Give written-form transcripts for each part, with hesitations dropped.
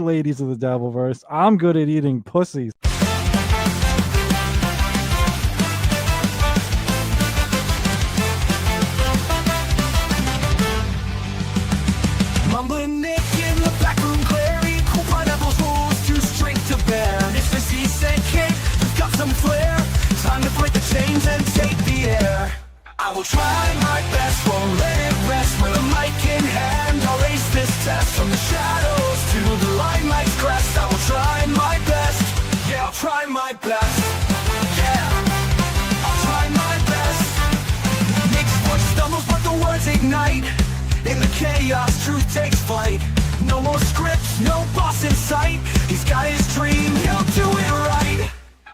ladies of the Dabbleverse. I'm good at eating pussies. Mumbling Nick in the back room, Clary. Cool pineapples rolls too straight to bear. It's the C-Saint cake, we've got some flair. Time to break the chains and take the air. I will try my best, won't let it rest. With a mic in hand, I'll ace this test. From the shadows to the limelight's crest, I will try my best. Yeah, I'll try my best. Yeah, I'll try my best. Nick's voice stumbles, but the words ignite. In the chaos, truth takes flight. No more scripts, no boss in sight. He's got his dream, he'll do it right.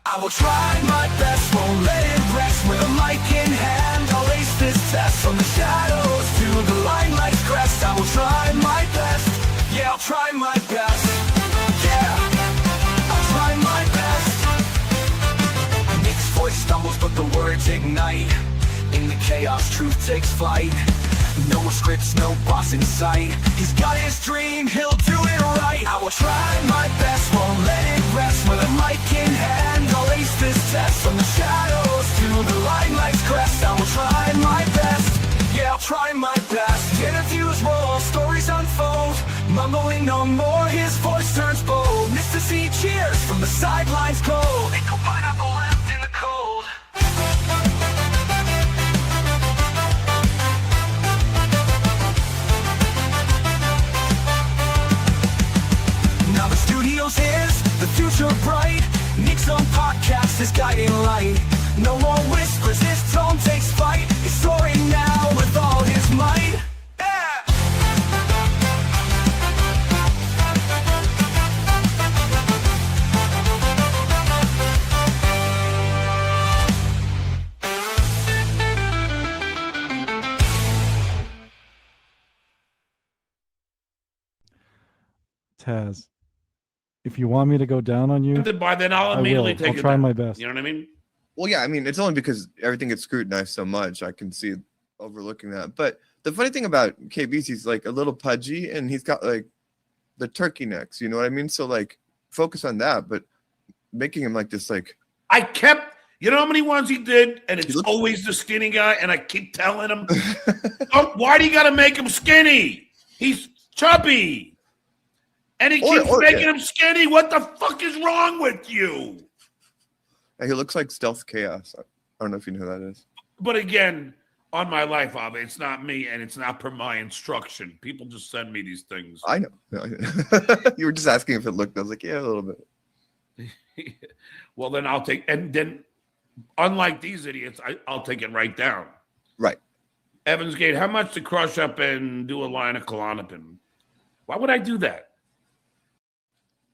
I will try my best, won't let it rest. With a mic in hand, I'll ace this test. From the shadows to the limelight's crest, I will try my best. Yeah, I'll try my best. Yeah, I'll try my best. Nick's voice stumbles, but the words ignite. In the chaos, truth takes flight. No more scripts, no boss in sight. He's got his dream, he'll do it right. I will try my best, won't let it rest. With a mic in hand, I'll ace this test. From the shadows to the limelight's crest, I will try my best. Yeah, I'll try my best. Interviews roll, stories unfold. Mumbling no more, his voice turns bold. Mr. C cheers from the sidelines cold. Nickel pineapple left in the cold. Now the studio's his, the future bright. Nick's own podcast is guiding light. No more whispers, his tone takes flight. He's soaring now with all his might. Yeah! Taz, if you want me to go down on you, By then I'll immediately take I'll it try down. my best. You know what I mean? Well, yeah, I mean, it's only because everything gets scrutinized so much. I can see overlooking that. But the funny thing about KB's, he's like a little pudgy and he's got like the turkey necks. You know what I mean? So like focus on that, but making him like this, like I kept, you know how many ones he did? And it's looks- always the skinny guy. And I keep telling him, oh, why do you got to make him skinny? He's chubby. And he keeps making him skinny. What the fuck is wrong with you? he looks like Stealth Chaos. I don't know if you know who that is. But again, on my life, Abba, it's not me and it's not per my instruction. People just send me these things. I know. You were just asking if it looked. I was like, yeah, a little bit. Well, then I'll take, and then unlike these idiots, I'll take it right down. Right. Evans Gate, how much to crush up and do a line of Klonopin? Why would I do that?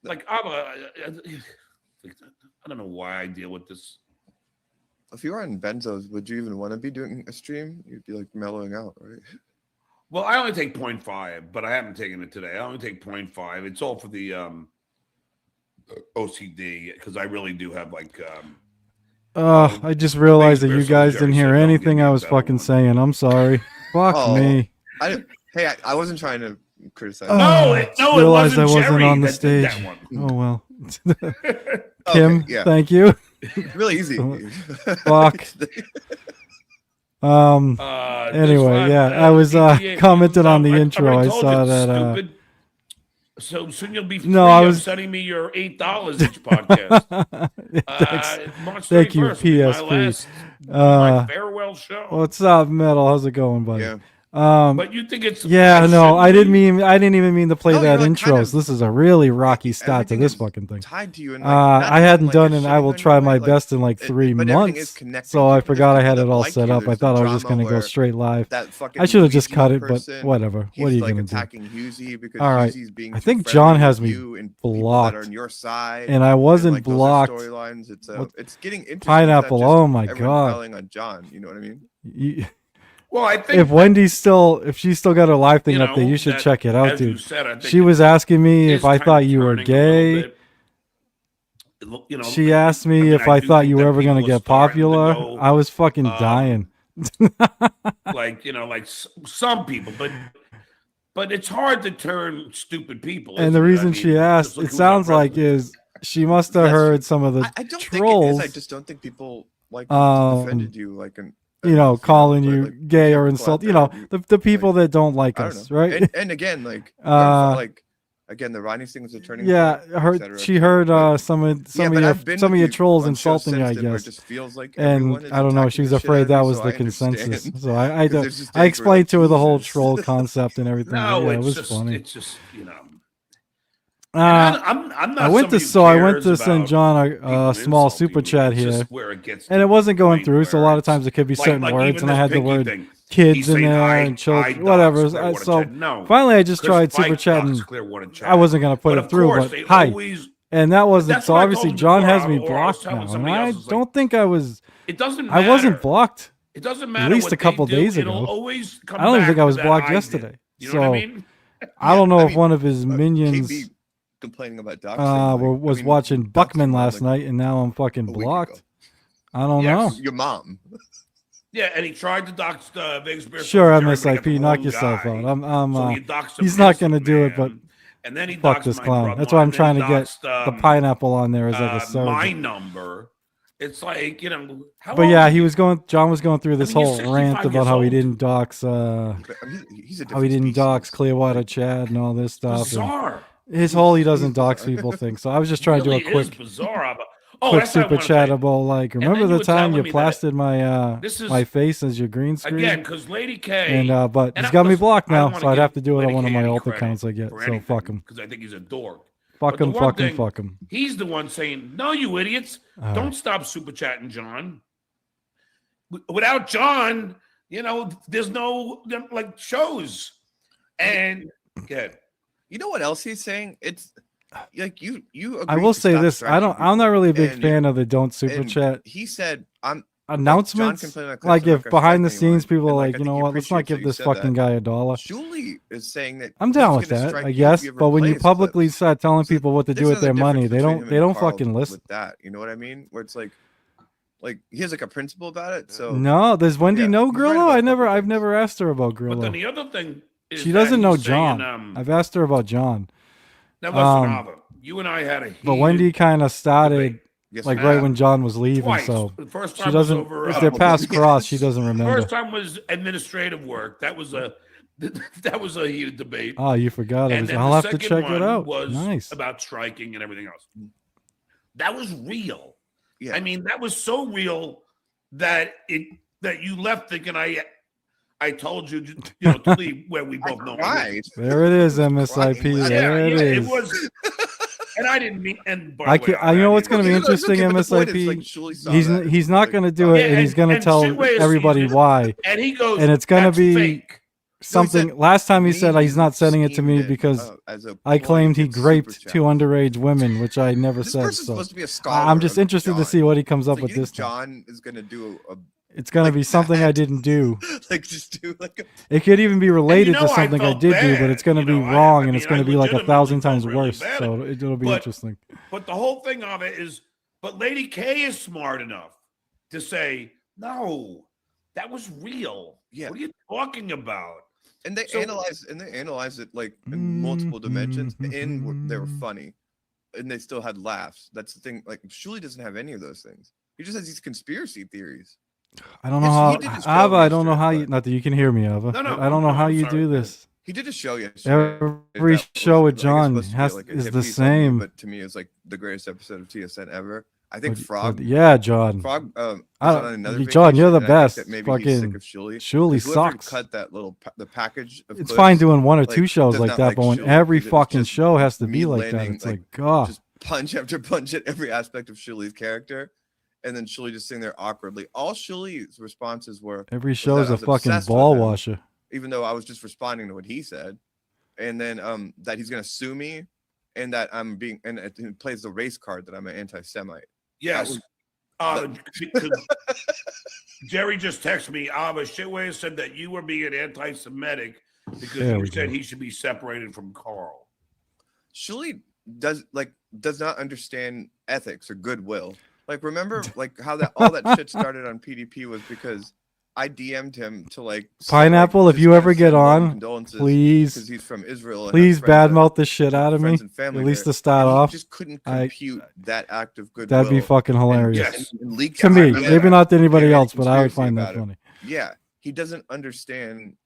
Like, I don't know why I deal with this. If you were on benzos, would you even want to be doing a stream? You'd be like mellowing out, right? Well, I only take 0.5, but I haven't taken it today. I only take 0.5. It's all for the OCD because I really do have like. I just realized that you guys didn't hear Jerry said, anything I was fucking saying. I'm sorry. Fuck me. I wasn't trying to criticize. No, it Realized wasn't I wasn't Jerry on the that did stage. that one. Oh well. Kim, yeah. thank you. Really easy. Fuck. Anyway, yeah, I was commented on the intro. I saw that. So soon you'll be free No, I was of sending me your $8 each podcast. March Thank you, 31st, my PSP. my farewell show. What's up, Metal? How's it going, buddy? Yeah. But you think it's I didn't even mean to play No, that you're like intro. kind of- This is a really rocky start to Everything this is fucking thing. Tied to you, and I hadn't done, and I will try my best in like 3 but everything is months. connected. So I There's forgot I people had that it all like set you. up. I There's thought the I was just drama gonna go where straight live. That fucking I should have just Husey cut it, but person, whatever. He's What are you like gonna do? attacking Husey because All right. Husey's being I too think friendly John with has me you and people that blocked. are on your side, And I wasn't like, those are blocked. storylines. What- It's getting interesting. Pineapple, It's not just oh my everyone God. piling on John. You know what I mean? Well, I think If she's still got her live thing up there, you should that, check it out, as you dude. said, I think She was asking me is if I kind thought of you were turning a little gay. bit. She asked me mean, if I do thought think you were that ever gonna people are get starting to popular. go, I was fucking dying. like some people, but But it's hard to turn stupid people. And the reason she asked, it sounds like, is she must have heard some of the I don't trolls. think it is. I just don't think people like defended you like an calling you like, gay or insult. The people that don't like us, right? And again, like again, the Ronnie thing was a turning point. She heard some of your trolls insulting you, I guess. Just feels like and I don't know, she's afraid that was the consensus. So I explained to her the whole troll concept and everything. No, it was funny. It's just I'm not. I went to send John a small super chat here, and it wasn't going through. So a lot of times it could be certain words, and I had the word kids in there and children, whatever. So finally, I just tried super chatting. I wasn't gonna put it through, but hi, and that wasn't. So obviously, John has me blocked now, and I don't think I was. It doesn't matter. I wasn't blocked. It doesn't matter. At least a couple days ago. I don't even think I was blocked yesterday. So I don't know if one of his minions complaining about doxing, was watching Buckman last night, and now I'm fucking blocked. I don't know. Your mom. Yeah, and he tried to dox Vegas Bear. Sure, MSIP, knock yourself out. He's not going to do it, but and then he fuck this clown. That's why I'm trying to get the pineapple on there as like a surrogate. My number. It's like, but yeah, John was going through this whole rant about how he didn't dox Clearwater Chad and all this stuff. Bizarre. His whole he doesn't dox people thing. So I was just trying to do a quick super chat about, like, remember the time you plastered my my face as your green screen? Again, because Lady K. And but he's got me blocked now, so I'd have to do it on one of my alt accounts I get. So fuck him. Because I think he's a dork. Fuck him, fuck him. He's the one saying, "No, you idiots! Don't stop super chatting, John. Without John, there's no like shows." And good. You know what else he's saying? It's like you. I will say this: I'm not really a big fan of the don't super chat. He said, "I'm." Announcements, like if behind the scenes people are like, you know what, let's not give this fucking guy $1. Julie is saying that I'm down with that, I guess. But when you publicly start telling people what to do with their money, they don't fucking listen. With that, you know what I mean? Where it's like he has like a principle about it. So no, does Wendy know Grillo? I've never asked her about Grillo. But then the other thing is she doesn't know John. I've asked her about John. Now listen, Ava, you and I had a but Wendy kind of started. Yes, right when John was leaving, twice. So the first time she doesn't. Was over, if they're past cross, she doesn't remember. First time was administrative work. That was a heated debate. Oh, you forgot it. I'll have to check it out. Was nice about striking and everything else. That was real. Yeah. I mean, that was so real that you left thinking I told you to leave where we both know. There it is, MSIP. There it is. It was. And I didn't mean. And I know what's going to be interesting, MSIP. He's not going to do it, and he's going to tell everybody why. And he goes, and it's going to be fake. something. Last time he said he's not sending it to me because I claimed he raped 2 underage women, which I never said. So I'm just interested to see what he comes up with this time. John is going to do a. It's going to be something I didn't do. Just do it could even be related to something I did do, but it's going to be wrong, and it's going to be like 1,000 times worse. So it'll be interesting. But the whole thing of it is, but Lady K is smart enough to say, no, that was real. Yeah. What are you talking about? And they analyze it like in multiple dimensions, and they were funny, and they still had laughs. That's the thing. Like Shuli doesn't have any of those things. He just has these conspiracy theories. I don't know how Ava. I don't know how you. Not that you can hear me, Ava. No, I don't know how you do this. He did a show yesterday. Every show with John is the same. But to me, it's like the greatest episode of TSN ever. I think Frog. Yeah, John. Frog. John, you're the best. Maybe fucking he's sick of Shuli. Shuli sucks. Cut that little the package. Of it's clips, fine doing 1 or 2 shows like that, but when Shuli, every fucking show has to be like that, it's like God. Just punch after punch at every aspect of Shuli's character. And then Shuli just sitting there awkwardly. All Shuli's responses were every show is a fucking ball washer. Even though I was just responding to what he said, and then that he's gonna sue me, and that I'm being and it plays the race card that I'm an anti-Semite. Yes. Jerry just texted me. Shitway said that you were being anti-Semitic because you said he should be separated from Carl. Shuli does not understand ethics or goodwill. Like, remember, like how all that shit started on PDP was because I DM'd him to like Pineapple. like, if you ever get on, please, because he's from Israel. Please badmouth the shit out of me. At least to start off. He just couldn't compute that act of goodwill. That'd be fucking hilarious. And to me, maybe not to anybody else, but I would find that funny. Yeah, he doesn't understand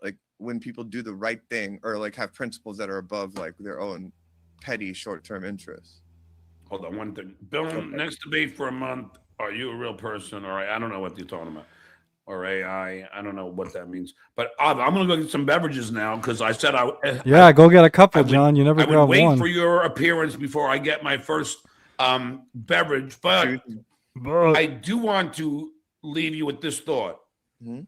like when people do the right thing or like have principles that are above like their own petty short-term interests. Hold on one thing. Bill, next debate for a month. Are you a real person or I don't know what you're talking about. Or AI, I don't know what that means. But I'm going to go get some beverages now because I said go get a couple, John. You never grab one. I would wait for your appearance before I get my first beverage. But I do want to leave you with this thought. Mm-hmm.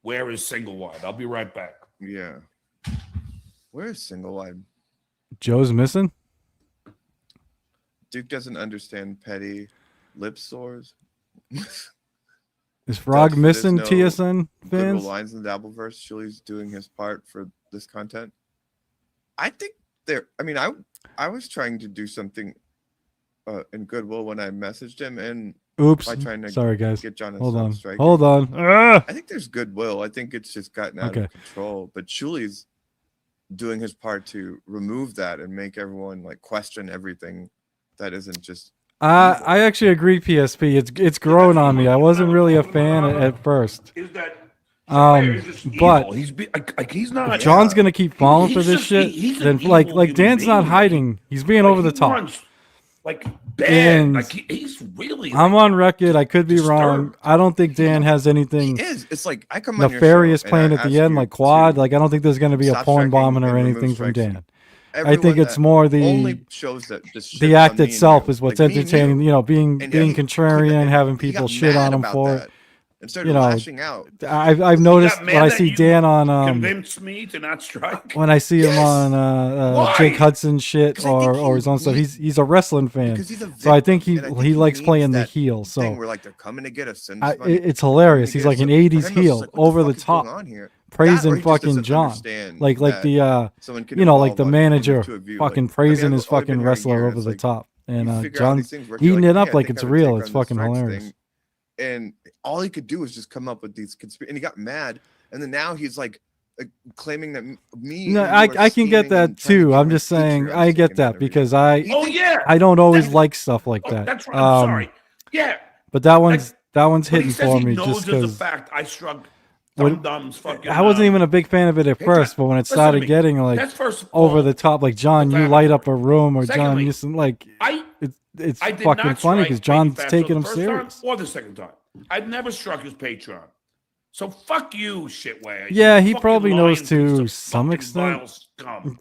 Where is single wide? I'll be right back. Yeah. Where is single wide? Joe's missing? Duke doesn't understand petty lip sores. Is Frog missing, TSN fans? Lines in the Dabbleverse. Chili's doing his part for this content. I think I was trying to do something in goodwill when I messaged him, and oops, by trying to sorry guys. Get John hold on. strike. Hold on. I think there's goodwill. I think it's just gotten out of control. But Chili's doing his part to remove that and make everyone like question everything that isn't just. I actually agree, PSP. It's grown on me. I wasn't really a fan at first. Is that but he's not. If John's gonna keep falling for this shit, then like Dan's not hiding. He's being over the top. Like bad. And like he's really. I'm on record. I could be wrong. I don't think Dan has anything. He is. It's like I come nefarious plan at the end, like quad. Like I don't think there's gonna be a porn bombing or anything from Dan. I think it's more the act itself is what's entertaining. You know, being contrarian, having people shit on him for it. Instead of lashing out. I've noticed when I see Dan on convince me to not strike. When I see him on Jake Hudson shit or his own stuff, he's a wrestling fan. So I think he likes playing the heel. So we're like they're coming to get us. It's hilarious. He's like an '80s heel, over the top. Praising fucking John, like the like the manager fucking praising his fucking wrestler over the top, and John's eating it up like it's real. It's fucking hilarious. And all he could do was just come up with these and he got mad, and then now he's like claiming that me. No, I can get that too. I'm just saying I get that because I don't always like stuff like that. That's right. I'm sorry. Yeah, but that one's hitting for me just because. The fact I shrugged. I wasn't even a big fan of it at first, but when it started getting like over the top, like John, you light up a room, or John, you like it's fucking funny because John's taking him serious. Or the second time, I'd never struck his Patreon, so fuck you, shitway. Yeah, he probably knows to some extent,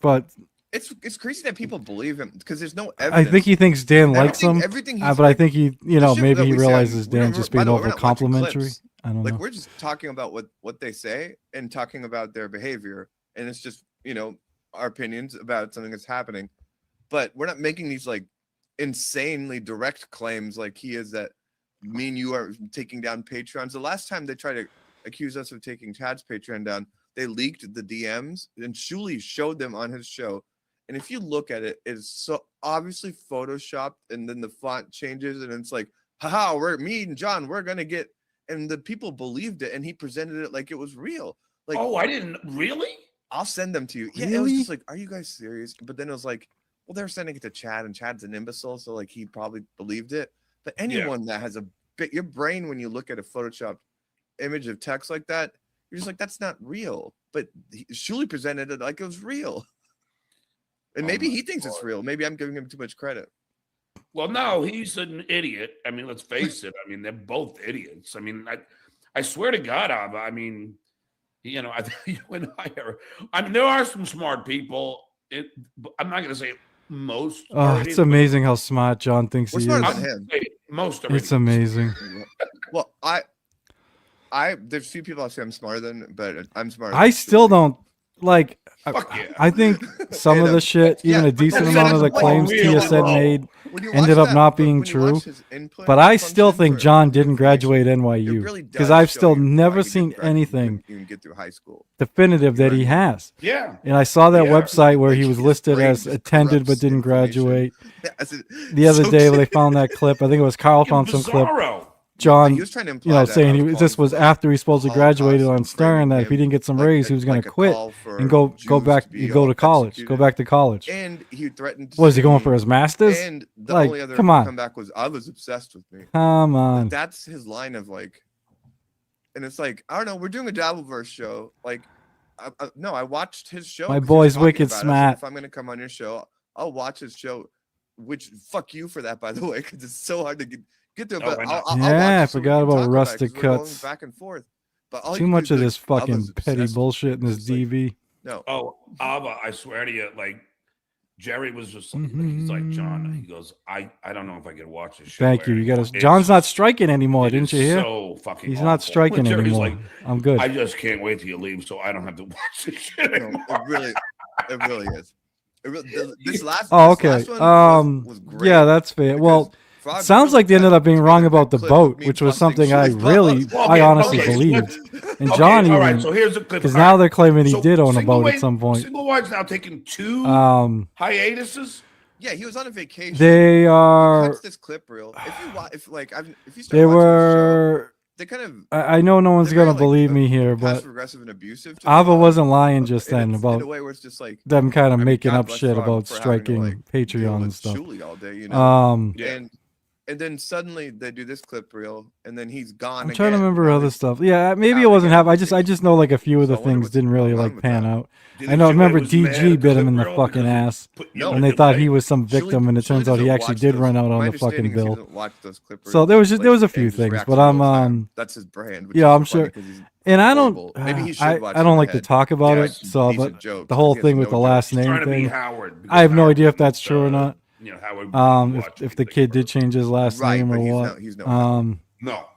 but it's crazy that people believe him because there's no evidence. I think he thinks Dan likes him, but I think he, maybe he realizes Dan's just being over complimentary. I don't know. We're just talking about what they say and talking about their behavior, and it's just our opinions about something that's happening, but we're not making these like insanely direct claims like he is that me and you are taking down Patreons. The last time they tried to accuse us of taking Chad's Patreon down, they leaked the DMs and Shuli showed them on his show. And if you look at it, it's so obviously photoshopped, and then the font changes, and it's like, haha, me and John, we're gonna get. And the people believed it, and he presented it like it was real. Like, oh, I didn't really. I'll send them to you. Yeah, really? It was just like, are you guys serious? But then it was like, well, they're sending it to Chad, and Chad's an imbecile, so like he probably believed it. But anyone that has a bit, your brain, when you look at a photoshopped image of text like that, you're just like, that's not real. But Shuli presented it like it was real, and maybe he thinks it's real. Maybe I'm giving him too much credit. Well, no, he's an idiot. I mean, let's face it. I mean, they're both idiots. I mean, I swear to God, Abba, I mean, you and I are. I mean, there are some smart people. I'm not going to say most. Oh, it's amazing how smart John thinks he is. Most. It's amazing. Well, there's few people I say I'm smarter than, but I'm smarter. I still don't like. I think some of the shit, even a decent amount of the claims TSN made, ended up not being true. But I still think John didn't graduate NYU because I've still never seen anything definitive that he has. Yeah. And I saw that website where he was listed as attended but didn't graduate. The other day when they found that clip, I think it was Carl found some clip John, he was trying to imply that saying this was after he supposed to graduated on Stern, that if he didn't get some raise, he was going to quit and go back, go to college, go back to college. And he threatened. Was he going for his master's? And the only other comeback was, I was obsessed with me. Come on. That's his line of like, and it's like, I don't know, we're doing a Dabbleverse show. Like, no, I watched his show. My boy's wicked smart. If I'm going to come on your show, I'll watch his show, which fuck you for that, by the way, because it's so hard to get through. But I forgot about Rustic Cuts. Back and forth. But too much of this fucking petty bullshit in this DV. No. Oh, Abba, I swear to you, like, Jerry was just like, he's like, John, he goes, I don't know if I could watch this show. Thank you. You got to. John's not striking anymore, didn't you hear? So fucking. He's not striking anymore. Like, I'm good. I just can't wait till you leave, so I don't have to watch this shit anymore. No, it really is. This last. Okay. This last one was great. Yeah, that's fair. Well, sounds like they ended up being wrong about the boat, which was something I honestly believed. And John all right, so here's the clip. Because now they're claiming he did own a boat at some point. Single Wide's now taking 2 hiatuses. Yeah, he was on a vacation. They are. Cuts this clip reel. If you start they were. They kind of. I know no one's gonna believe me here, but passive-aggressive and abusive. Ava wasn't lying just then about in a way where it's just like them kind of making up shit about striking Patreon and stuff. All day, you know? Yeah. And then suddenly they do this clip reel, and then he's gone. I'm trying to remember other stuff. Yeah, maybe it wasn't half. I just know like a few of the things didn't really like pan out. I know. I remember DG bit him in the fucking ass, and they thought he was some victim, and it turns out he actually did run out on the fucking bill. So there was a few things, but I'm that's his brand. Yeah, I'm sure. And I don't. I don't like to talk about it. So, but the whole thing with the last name thing, I have no idea if that's true or not. If the kid did change his last name or what. No.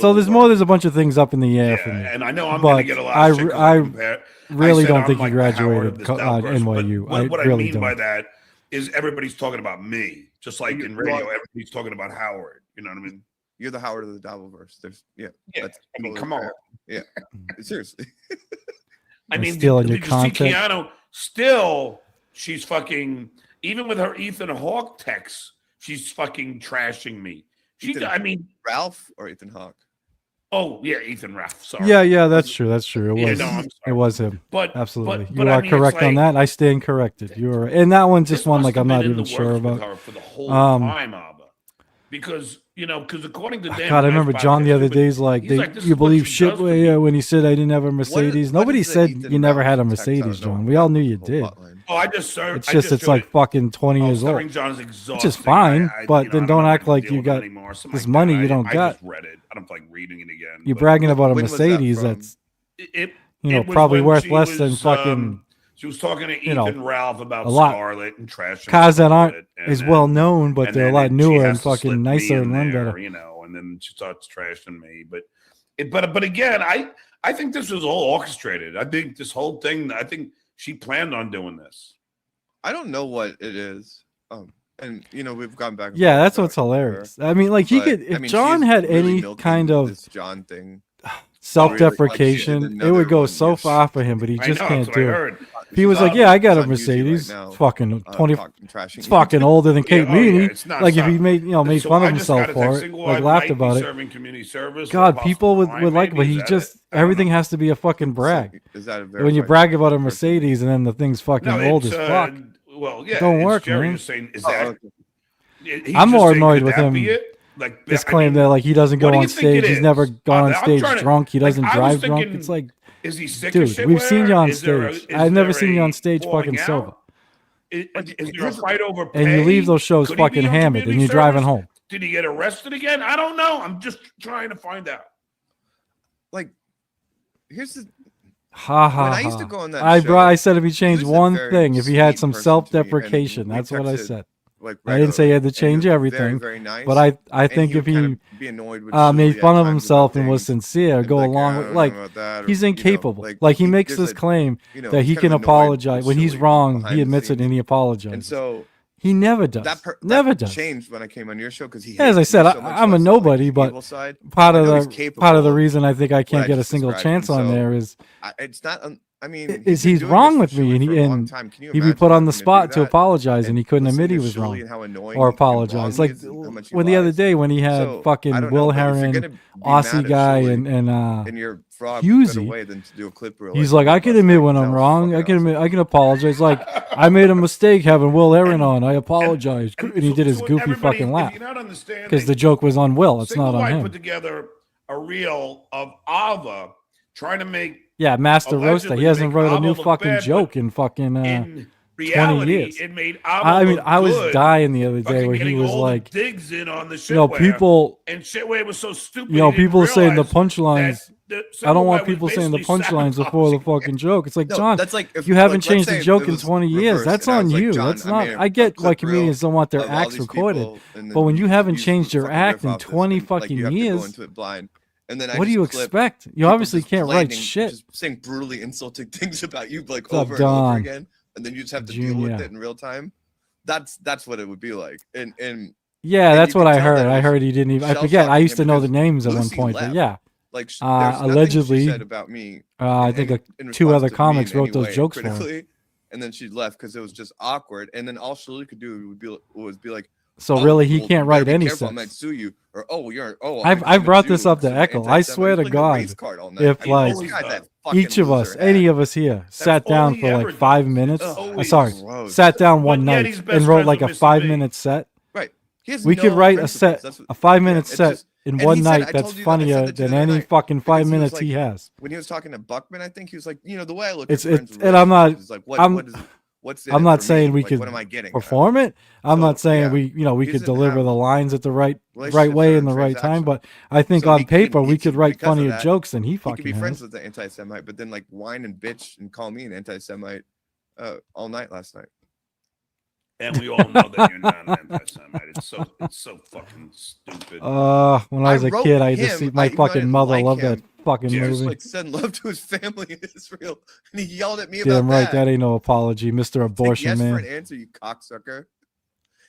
So there's a bunch of things up in the air for me. And I know I'm going to get a lot of shit. I really don't think he graduated NYU. What I mean by that is everybody's talking about me, just like in radio, everybody's talking about Howard. You know what I mean? You're the Howard of the Dabbleverse. That's totally come on. Yeah, seriously. I mean, stealing your content. Keanu, still, she's fucking. Even with her Ethan Hawke texts, she's fucking trashing me. Ralph or Ethan Hawke? Oh yeah, Ethan Ralph. Sorry. Yeah, that's true. It was him. But absolutely, you are correct on that. I stand corrected. You are, and that one just one like I'm not even sure about. For the whole time, Abba, because according to Dan, God, I remember John the other day's like, you believe shit when he said I didn't have a Mercedes. Nobody said you never had a Mercedes, John. We all knew you did. Oh, I just served. It's like fucking 20 years old, which is fine. But then don't act like you got this money you don't got. I just read it. I don't feel like reading it again. You're bragging about a Mercedes that's probably worth less than fucking. She was talking to Ethan Ralph about Scarlett and trash. Cars that aren't as well known, but they're a lot newer and fucking nicer and run better. And then she starts trashing me. But again, I think this was all orchestrated. I think this whole thing. I think she planned on doing this. I don't know what it is. And we've gone back. Yeah, that's what's hilarious. I mean, like if John had any kind of this John thing. Self-deprecation, it would go so far for him, but he just can't do it. He was like, "Yeah, I got a Mercedes. It's fucking 20. It's fucking older than Kate Meany." Like if he made fun of himself for it, like laughed about it. God, people would like, but he just everything has to be a fucking brag. When you brag about a Mercedes and then the thing's fucking old as fuck, well, yeah, don't work, man. I'm more annoyed with him. Like this claim that like he doesn't go on stage, he's never gone on stage drunk, he doesn't drive drunk. It's like, is he sick? Dude, we've seen you on stage. I've never seen you on stage fucking sober. Is there a fight over pay? And you leave those shows fucking hammered, and you're driving home. Did he get arrested again? I don't know. I'm just trying to find out. Like, here's the. Ha ha. When I used to go on that show, I said if he changed one thing, if he had some self-deprecation, that's what I said. I didn't say he had to change everything, very nice, but I think if he made fun of himself and was sincere, go along with like he's incapable. Like he makes this claim that he can apologize when he's wrong. He admits it and he apologizes. And so he never does. Never does. Changed when I came on your show because he. As I said, I'm a nobody, but part of the reason I think I can't get a single chance on there is it's not. I mean, is been he's doing wrong this with me, for a long and time. Can you he'd be imagine put on the having to do spot to that apologize, and and he couldn't admit listening he to was Shirley wrong and how annoying or and wrong apologize. he Like is and how much he when the other lies? day when he had So I fucking don't Will know, but if you're Herron, gonna be Aussie mad at guy, Shirley and and you're fraud, better Husey. way than to do a clip reel. He's like like, you I did can last admit night, when 'cause I'm that was wrong. fucking I can admit, awesome. I can apologize. Like I made a mistake having Will Herron on. I apologize, and he did his so goofy everybody, fucking if laugh you're not understanding, because the joke was on Will. It's Single not on White him. put together a reel of Ava trying to make Yeah, Master Roaster. He hasn't wrote a new fucking joke in fucking in 20 reality, years. it made Ava I mean, look I was good, dying the other day fucking where he getting was all like, the digs in on the shitware. you know, people, and shitware was so stupid. you know, he didn't people saying the realize punchlines. that I don't want Single White was people saying the basically punchlines before the sabotaging fucking joke. It's like, No, John, that's like if you haven't like, let's changed say the if joke it in was 20 years. reversed That's and I on was like, you. John, That's I not. made I a get why clip comedians don't want their of all acts these recorded, people, and then but when you haven't use changed your fucking act riff in off this, 20 and, like, fucking you have to go years, into it blind. And then I what do just you clip expect? You people obviously just can't write blaming- shit. just saying brutally insulting things about you like What's up, over and over Don? again, and then you just have to deal with Junior. it in real time. That's what it would be like. And Yeah, and that's you what could I tell heard. that it I was heard he didn't even. I shell forget. I shocking used to him know the because names at one Lucy point, but left. yeah. Like there's nothing Allegedly, she said about me. I in think any- in two response other to me comics in wrote any those way, jokes for him. critically, and then she left because it was just awkward. And then all Shirley could do would be like, So "Oh, really, he well, can't you write better be any careful, I might sets. sue you," or I've brought this up to Echo. I swear to God, if like each of us, any of us here, sat down for like 5 minutes. Sat down one night and wrote like a 5-minute set. Right. We could write a set, a 5-minute set in one night. That's funnier than any fucking 5 minutes he has. When he was talking to Buckman, I think he was like, the way I look It's at friends and I'm not. is like, what's I'm not saying we could what am I getting perform it. I'm not saying yeah, we could deliver the lines at the right relationships way are in the right time. transactional. But I think So on he paper we could could write because of funnier that, jokes than he He could fucking be friends has. with the anti-Semite, but then like whine and bitch and call me an anti-Semite all night last night. And we all know that you're not an anti-Semite. It's so fucking stupid. When I was a wrote kid, I used to him, see my even though I fucking didn't mother like love him, that fucking He just movie. like send love to his family in Israel, and he yelled at me about Damn right, that. that ain't no apology, Mr. Abortion yes Man. for an answer, you cocksucker.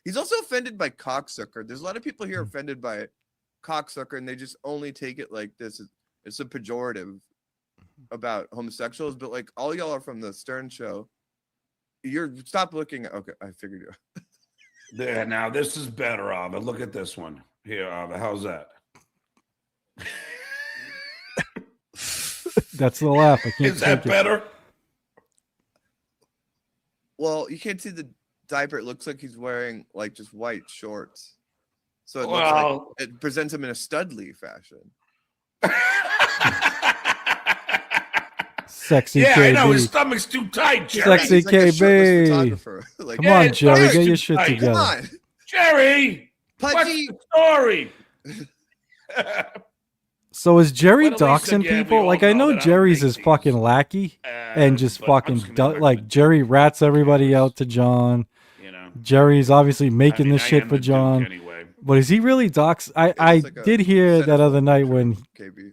He's also offended by cocksucker. There's a lot of people here offended by cocksucker, and they just only take it like this. It's a pejorative about homosexuals, but like all y'all are from the Stern Show. Stop looking. Okay, I figured you. There, now this is better, Ava. Look at this one here, Ava. How's that? That's the laugh. I can't. Is that take it. better? Well, you can't see the diaper. It looks like he's wearing like just white shorts, so it looks like it presents him in a Studley fashion. Sexy yeah, KB. I know his stomach's too tight, Jerry. Sexy He's like a KB. shirtless photographer. Like, Come on, his Jerry, stomach's get too your shit tight. together. come on, Jerry, what's Pudgy. the story? So is Jerry Well, at least doxing again, we people? all Like I know know that I don't Jerry's make his these. fucking lackey and just But I'm fucking just gonna like Jerry rats everybody out to John. You know, Jerry's obviously making this I shit am for the Duke John. anyway. But is he really dox? I It's like a did hear that other night when KB.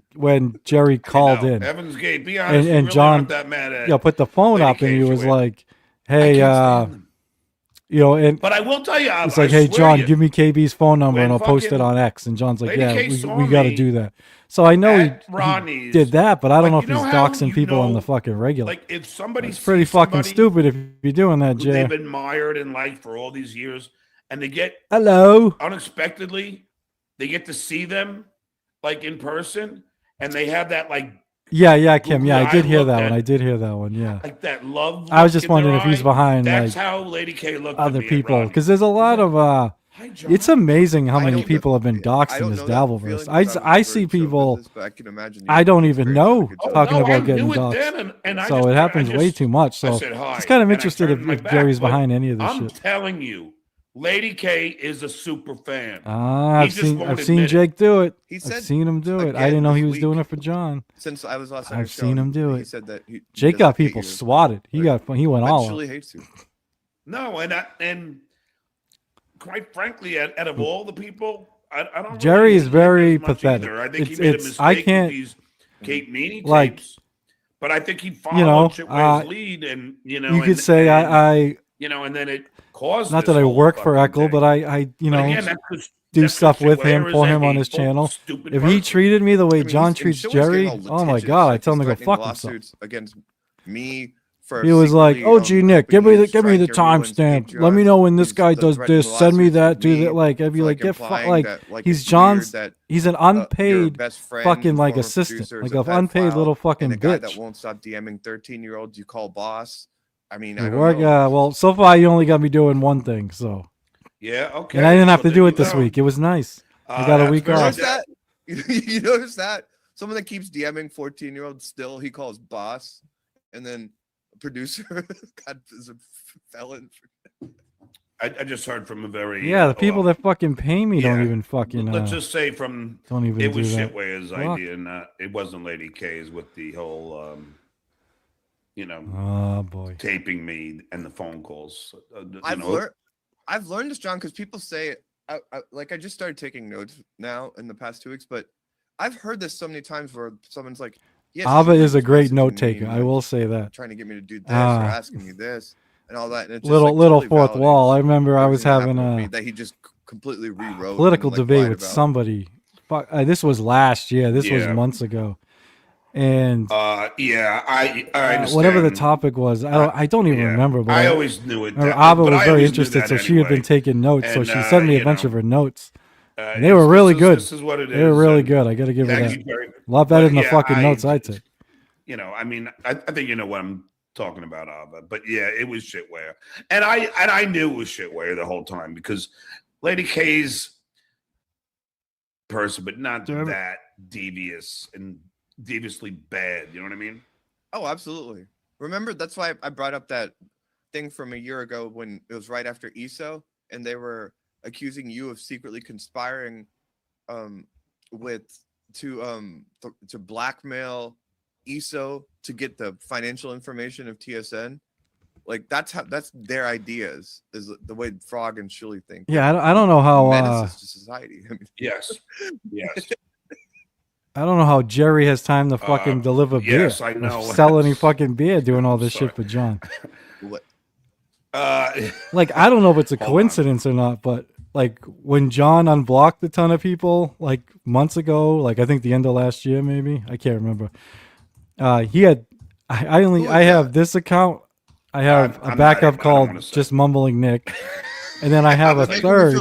Jerry called No, in Evans Gate, be honest, and really John aren't that mad at put the phone Lady up and he K, was Joanne. like, I "Hey, can't stand them. and But I will tell you, it's I like, hey, swear John, to you, give me KB's phone number when and I'll post it fucking on X." And John's like, Lady "Yeah, K saw we got to me do that." So I know at he Ronnie's, did that, but I don't like, know if you he's know how doxing you people on know, the fucking regular. Like if somebody It's pretty sees fucking somebody stupid if you're doing that, who Jay. they've admired and liked for all these years, and they get Hello. unexpectedly, they get to see them like in person, and they have that like Yeah, Kim. Yeah, I googly did hear eye look that that- one. I did hear that one. Yeah. like that love. I was look just in wondering their if he's eye. behind That's like how Lady K looked other at me people, at because there's a lot of Hi, John. it's amazing how I many don't people know- have been I doxed in don't this know that Dabbleverse. feeling because I was see very show people business, but I can imagine I don't you even experienced know a good job. talking no, about I getting knew it doxed. then, and I So just, it happens I way just, too much. I So said hi, just kind of and I interested turned my if back, Jerry's but behind any of this I'm shit. telling you, Lady K is a super fan. I've just seen won't I've seen admit it. Jake do it. He I've said seen him do it. I again didn't know he this was doing week- it for John. Since I was last on I've his show, seen him do he it. said that he Jake doesn't got hate people you, swatted. He but went all Eventually out. hates you. No, and quite frankly, out of all the people, I don't. Jerry really is hate him very as much pathetic. either. I think It's- he made a it's- mistake I can't- with these Kate Meany like, tapes, but I think he followed you know, Chitware's lead, and You and, could say and, I you know, and then it caused. not this that I whole work for fucking Eccles, thing. but I But again, that's 'cause- do that's 'cause stuff with him Chitware is for a him on his hateful, channel. stupid If he person. treated me the way I mean, John and treats Chitware's Jerry, getting all oh my litigious, god, I like, tell him he's to go threatening fuck himself. lawsuits against me for. He was like, secretly, "Oh, gee, Nick, give hoping me to the strike timestamp. everyone's Let me Patreons. know when this He's guy does threatening this. Send me lawsuits that. with Do that. me Like, I'd be for, like, get implying like, that, like, he's it's John's. weird that, He's an your unpaid best friend, fucking like former assistant, producer, like is a an unpaid pedophile, little fucking and a guy that bitch. won't stop DMing 13-year-olds you call boss. I mean, I It don't worked. know. Well, so far you only got me doing one thing, so. Yeah, okay. And I didn't have so to do there it this you go. week. It was nice. I got a That's week very off. Notice that? You notice that? Someone that keeps DMing 14-year-olds still he calls boss, and then a producer God is a felon. I just heard from a very Yeah, the people that fucking pay me don't yeah. even fucking. Let's just say from don't even it do was that. Shitway's Fuck. idea, and it wasn't Lady K's with the whole, Oh boy. taping me and the phone calls. I've learned this, John, because people say I just started taking notes now in the past 2 weeks, but I've heard this so many times where someone's like, "Yeah, Ava is a great messaging note me, taker. I like, will say that. trying to get me to do this or asking me this and all that." And it just, Little totally fourth wall. validates I remember I was everything that having happened with me a that he just completely rewrote political and, like, debate lied with about. somebody. Fuck, this was last year. This was Yeah. months ago, and yeah, I understand. whatever the topic was, I don't even remember. But I always knew it. Ava was very interested, so she had been taking notes. So And, she sent me a you bunch know, of her notes. And they were really good. This is what it is. They were really and good. I got to give her thank that. you very- A lot better but than the yeah, fucking notes I took. I mean, I think you know what I'm talking about, Ava. But yeah, it was shitware, and I knew it was shitware the whole time because Lady K's person, but not that devious and deviously bad. You know what I mean? Oh, absolutely. Remember, that's why I brought up that thing from a year ago when it was right after ESO, and they were accusing you of secretly conspiring to blackmail ESO to get the financial information of TSN. Like that's their ideas, is the way Frog and Shully think. Yeah, I don't know how menaces to society. I mean, yes. I don't know how Jerry has time to fucking deliver beer. Yes, I know. Sell any fucking beer doing all this shit for John. what? Like, I don't know if it's a coincidence or not, but like when John unblocked a ton of people like months ago, like I think the end of last year, maybe, I can't remember. He had, I have this account. I have a backup called Just Mumbling Nick. And then I have a third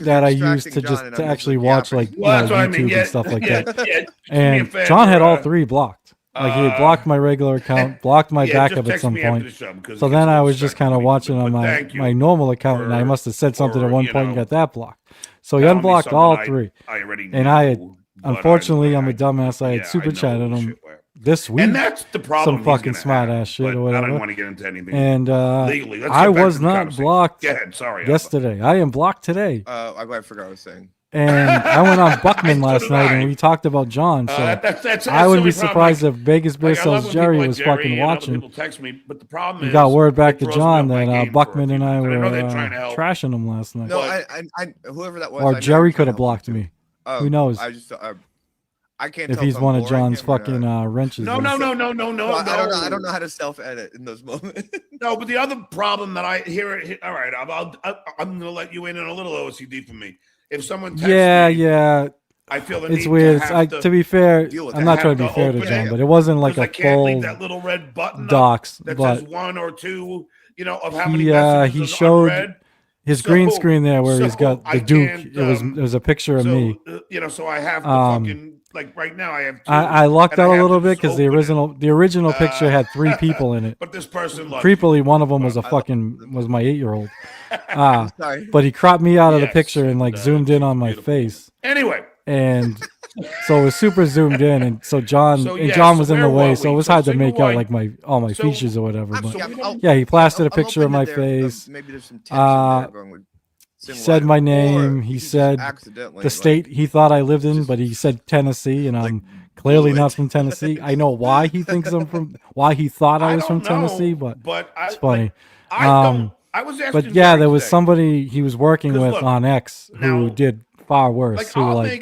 that I use to actually watch like YouTube and stuff like that. And John had all three blocked. Like he had blocked my regular account, blocked my backup at some point. So then I was just kind of watching on my normal account, and I must have said something at one point and got that blocked. So he unblocked all three. And I had, unfortunately, I'm a dumbass. I had super chatted him this week. And that's the problem. Some fucking smart ass shit or whatever. I don't want to get into anything. And legally, I was not blocked Sorry, yesterday. I am blocked today. I forgot what I was saying. And I went on Buckman last night, and we talked about John. So that's I wouldn't be surprised if Vegas Beer Sells Jerry was fucking watching. People text me, but the problem is, got word back to John that Buckman and I were trashing him last night. No, I whoever that was. Or Jerry could have blocked me. Who knows? I can't. If he's one of John's fucking wrenches. No. I don't know how to self-edit in those moments. No, but the other problem that I hear. All right, I'm gonna let you in on a little OCD for me. If someone texts me, I feel the it's need weird. To be fair, I'm not trying to be fair to John, but it wasn't like a full leave that little red button docs. That but says one or two, of how many messages he showed unread. His green screen there where he's got the Duke. It was a picture of me. So I have to fucking like right now I have. I lucked out a little bit because the original picture had 3 people in it. But this person, creepily, one of them was was my 8-year-old. But he cropped me out of the picture and like zoomed in on my face. Anyway, and so it was super zoomed in, and so John was in the way, so it was hard to make out like all my features or whatever. But he plastered a picture of my face. Maybe there's some tension there with he said my name. He said the state he thought I lived in, but he said Tennessee, and I'm clearly not from Tennessee. I know why he thinks I'm from. Why he thought I was from Tennessee, but it's funny. I was asking. But yeah, there was somebody he was working with on X who did far worse. Who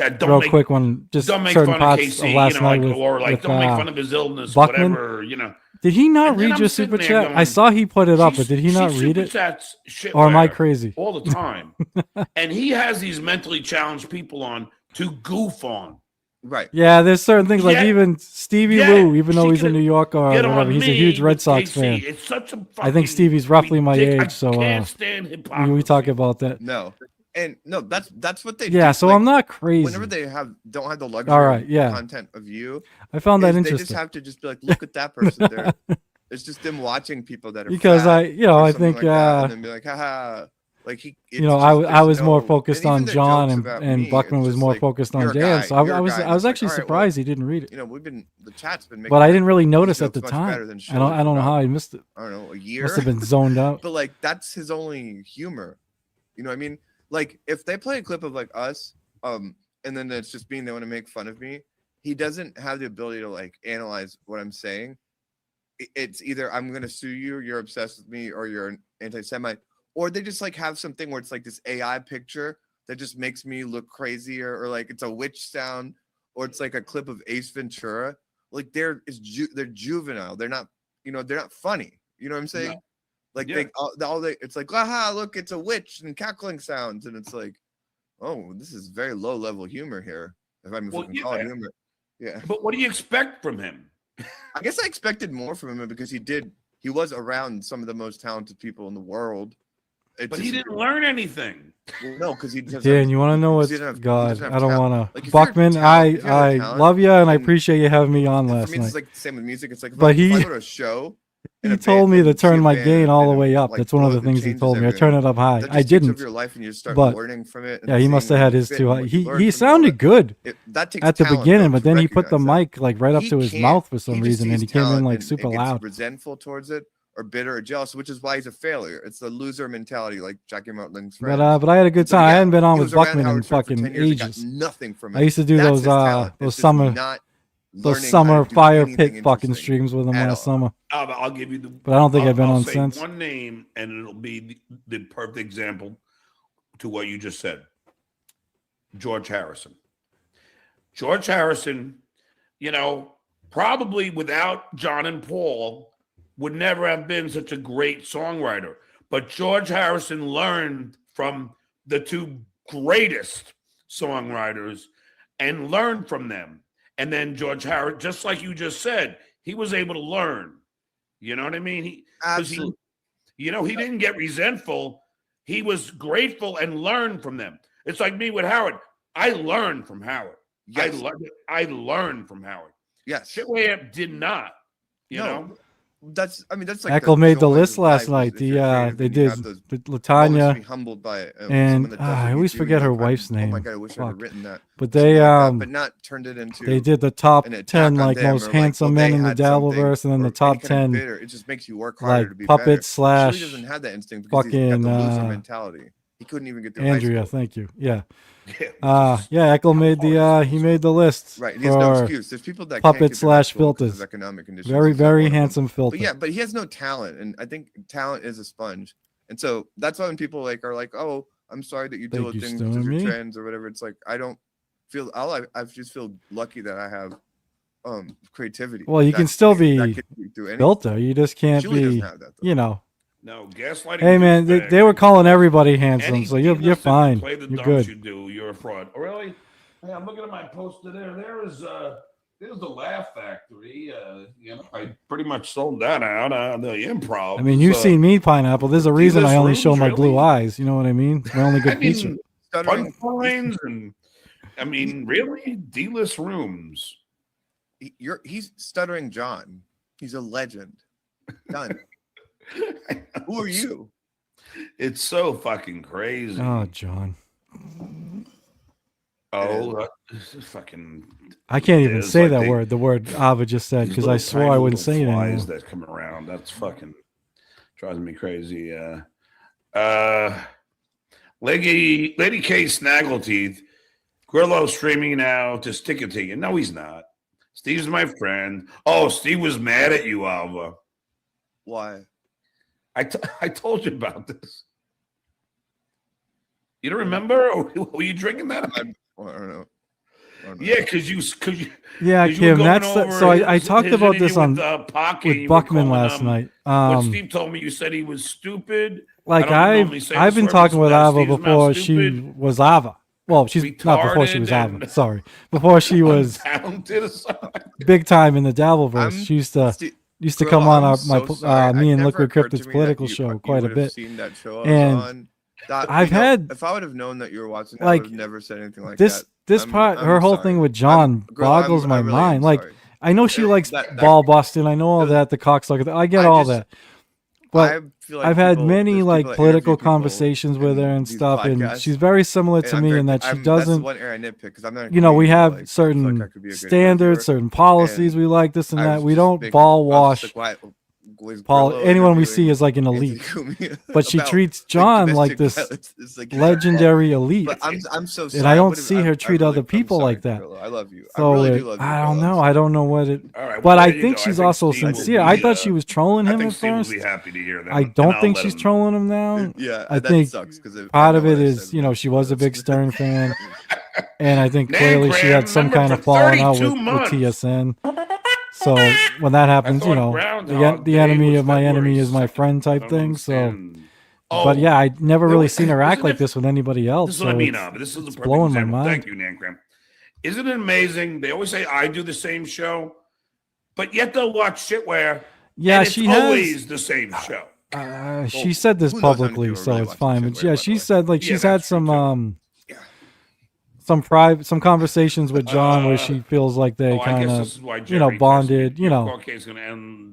chat. Don't real make, quick one. Just don't make certain fun of parts KC, of last night like, with, or like with, don't make fun of his illness, Buckman. whatever, Did he not And then read I'm your sitting super there chat? going, I saw he put it up, but did he not read super it? chats shit Or am I where crazy? all the time? And he has these mentally challenged people on to goof on. Right. Yeah, there's certain things like Yet- even Stevie yet Lou, even though she he's in could New York or get whatever, on he's a me huge Red with Sox KC. fan. It's such a fucking I think Stevie's roughly my age, I so can't stand hypocrisy. we talk about that. No. And no, that's what they Yeah, do. so Like, I'm not crazy. whenever they don't have the luxury All right, of yeah. content of you, I found that they interesting. just have to just be like, look at that person there. It's just them watching people that are Because fat I or think something like that, and then be like, haha. Like I was more focused on John, and me, Buckman it's was just more like, focused you're on a Dan. guy, So you're I a was guy, and I was it's like, actually all right, surprised he didn't read it. the chat's been making. But I didn't really notice these at the jokes much better time. than I Shirley don't know for how about, I missed it. I don't know, a year. Must have been zoned out. But like that's his only humor. You know what I mean? Like if they play a clip of like us, and then it's just being they want to make fun of me, he doesn't have the ability to like analyze what I'm saying. It's either I'm gonna sue you, you're obsessed with me, or you're an anti-Semite, or they just like have something where it's like this AI picture that just makes me look crazier, or like it's a witch sound, or it's like a clip of Ace Ventura. Like they're juvenile. They're not, they're not funny. You know what I'm saying? No. Like Yeah. it's like, aha, look, it's a witch and cackling sounds, and it's like, oh, this is very low level humor here. If we can call it humor. Yeah. But what do you expect from him? I guess I expected more from him because he was around some of the most talented people in the world. But he didn't learn anything. Well, no, because he doesn't. Dan, you want to know because what's he doesn't have- God? he doesn't have I don't talent. want Like, to. if you're Buckman, talent- if you have I talent, love you, and I then- appreciate you having me on For last me, it's night. like the same with music. It's like But if I he- go to a show. He and a told band me to and see a turn my band gain all the and, way up. like, That's one of blow the it, it things he changes told me. I everything. turn it up high. That just I takes over didn't. your life and you just start but- learning from it. And Yeah, he seeing must have where had you his fit too. and what you learn He from all sounded that. good That takes at the talent, beginning, though, but to then he put the recognize that. mic like right up to his can't- mouth for some he just reason, and sees he came in talent like and super gets loud. resentful towards it, or bitter or jealous, which is why he's a failure. It's the loser mentality, like Jackie Martin's friends. But I had a good time. I hadn't been on he with was around Buckman in Howard Stern for fucking 10 years and got ages. nothing from it. I used to do That's those his talent. those It's just summer not those learning how summer to do fire anything pit fucking interesting streams with him at last all. summer. I'll give you the. But I don't think I've been I'll on say since. one name, and it'll be the perfect example to what you just said. George Harrison. George Harrison, probably without John and Paul, would never have been such a great songwriter. But George Harrison learned from the two greatest songwriters and learned from them. And then George Harrison, just like you just said, he was able to learn. You know what I mean? Absolutely. He didn't get resentful. He was grateful and learned from them. It's like me with Howard. I learned from Howard. Yes. I learned from Howard. Yes. Shitway did not. You know? That's like Echo made the joy of list last life night. is if you're creative they and you did have those the moments Latanya, to be humbled by it. and someone that does I what always you do, forget and her you're like, wife's Oh my name. god, I wish I Fuck. had written that. But Something they like that, but not turned it into. they did the top an attack 10 on like them, most or handsome well, men they in the had something, Dabbleverse, and then or the any top kind of 10 bitter. It just makes you work harder like to be better. puppet slash Chewie doesn't have that instinct because he's got fucking the loser mentality. He couldn't even get through high Andrea. school. Thank you. Yeah. Yeah. Echo made he made the list. Right, he has no for excuse. There's people that puppet can't get through high slash school because filters. of economic conditions. Very, He's not very one of them. handsome filter. But yeah, but he has no talent, and I think talent is a sponge. And so that's why when people are like, "Oh, I'm sorry that you deal Thank with you, things because Stormy. you're trans or whatever," it's like I don't feel. I just feel lucky that I have creativity. Well, you can still be that can be through anything. filter. You just can't Julie doesn't be, have that, though. No, gaslighting. Hey man, they were calling everybody handsome, Any so you're D-lister can fine. Play the You're dumps good. you do. You're a fraud. Oh, really? Hey, I'm looking at my poster there. There's the Laugh Factory. I pretty much sold that out. The Improv. I mean, you've seen me, Pineapple. There's a reason I only show my rooms, blue really? eyes. You know what I mean? My only good feature. Stuttering. Punchlines and really D-list rooms. He's Stuttering John. He's a legend. Done. Who are you? It's so fucking crazy. Oh, John. Fucking. I can't even It's say like that they- word. The word Ava just said These because I little swore tiny I wouldn't little say it flies anymore. that come around. That's fucking drives me crazy. Lady K Snaggleteeth, Grillo streaming now to stick it to you. No, he's not. Steve's my friend. Oh, Steve was mad at you, Alva. Why? I told you about this. You don't remember? Or were you drinking that? I don't know. Yeah, because you Yeah, Kim, that's so I talked about this on with Buckman last night. What Steve told me, you said he was stupid. Like I've been talking with Ava before she was Ava. Well, she's not before she was Ava. Sorry, before she was big time in the Dabbleverse. She used to come on me and Liquid Cryptid's political show quite a bit. And I've had, if I would have known that you were watching, I would have never said anything like this. that. This part, her whole thing with John boggles my mind. Like, I know she likes ball busting. I know all that. The cocksucker. I get all that. But I've had many like political conversations with her and stuff, and she's very similar to me in that she doesn't. That's one area I nitpick because I'm not. You know, we have certain standards, certain policies. We like this and that. We don't ball wash. Anyone we see is like an elite, but she treats John like this legendary elite. But I'm so sorry. And I don't see her treat other people like that. I love you. So I really do love you. I don't know. I don't know what it. But I think she's also sincere. I thought she was trolling him at first. I don't think she's trolling him now. Yeah, I think part of it is, you know, she was a big Stern fan, and I think clearly she had some kind of falling out with TSN. So when that happens, you know, the enemy of my enemy is my friend type thing. So, but yeah, I never really seen her act like this with anybody else. So this is blowing my mind. Thank you, Nancram. Isn't it amazing? They always say I do the same show, but yet they'll watch shitware. Yeah, she always the same show. She said this publicly, so it's fine. But yeah, she said like she's had some conversations with John where she feels like they kind of, you know, bonded, you know,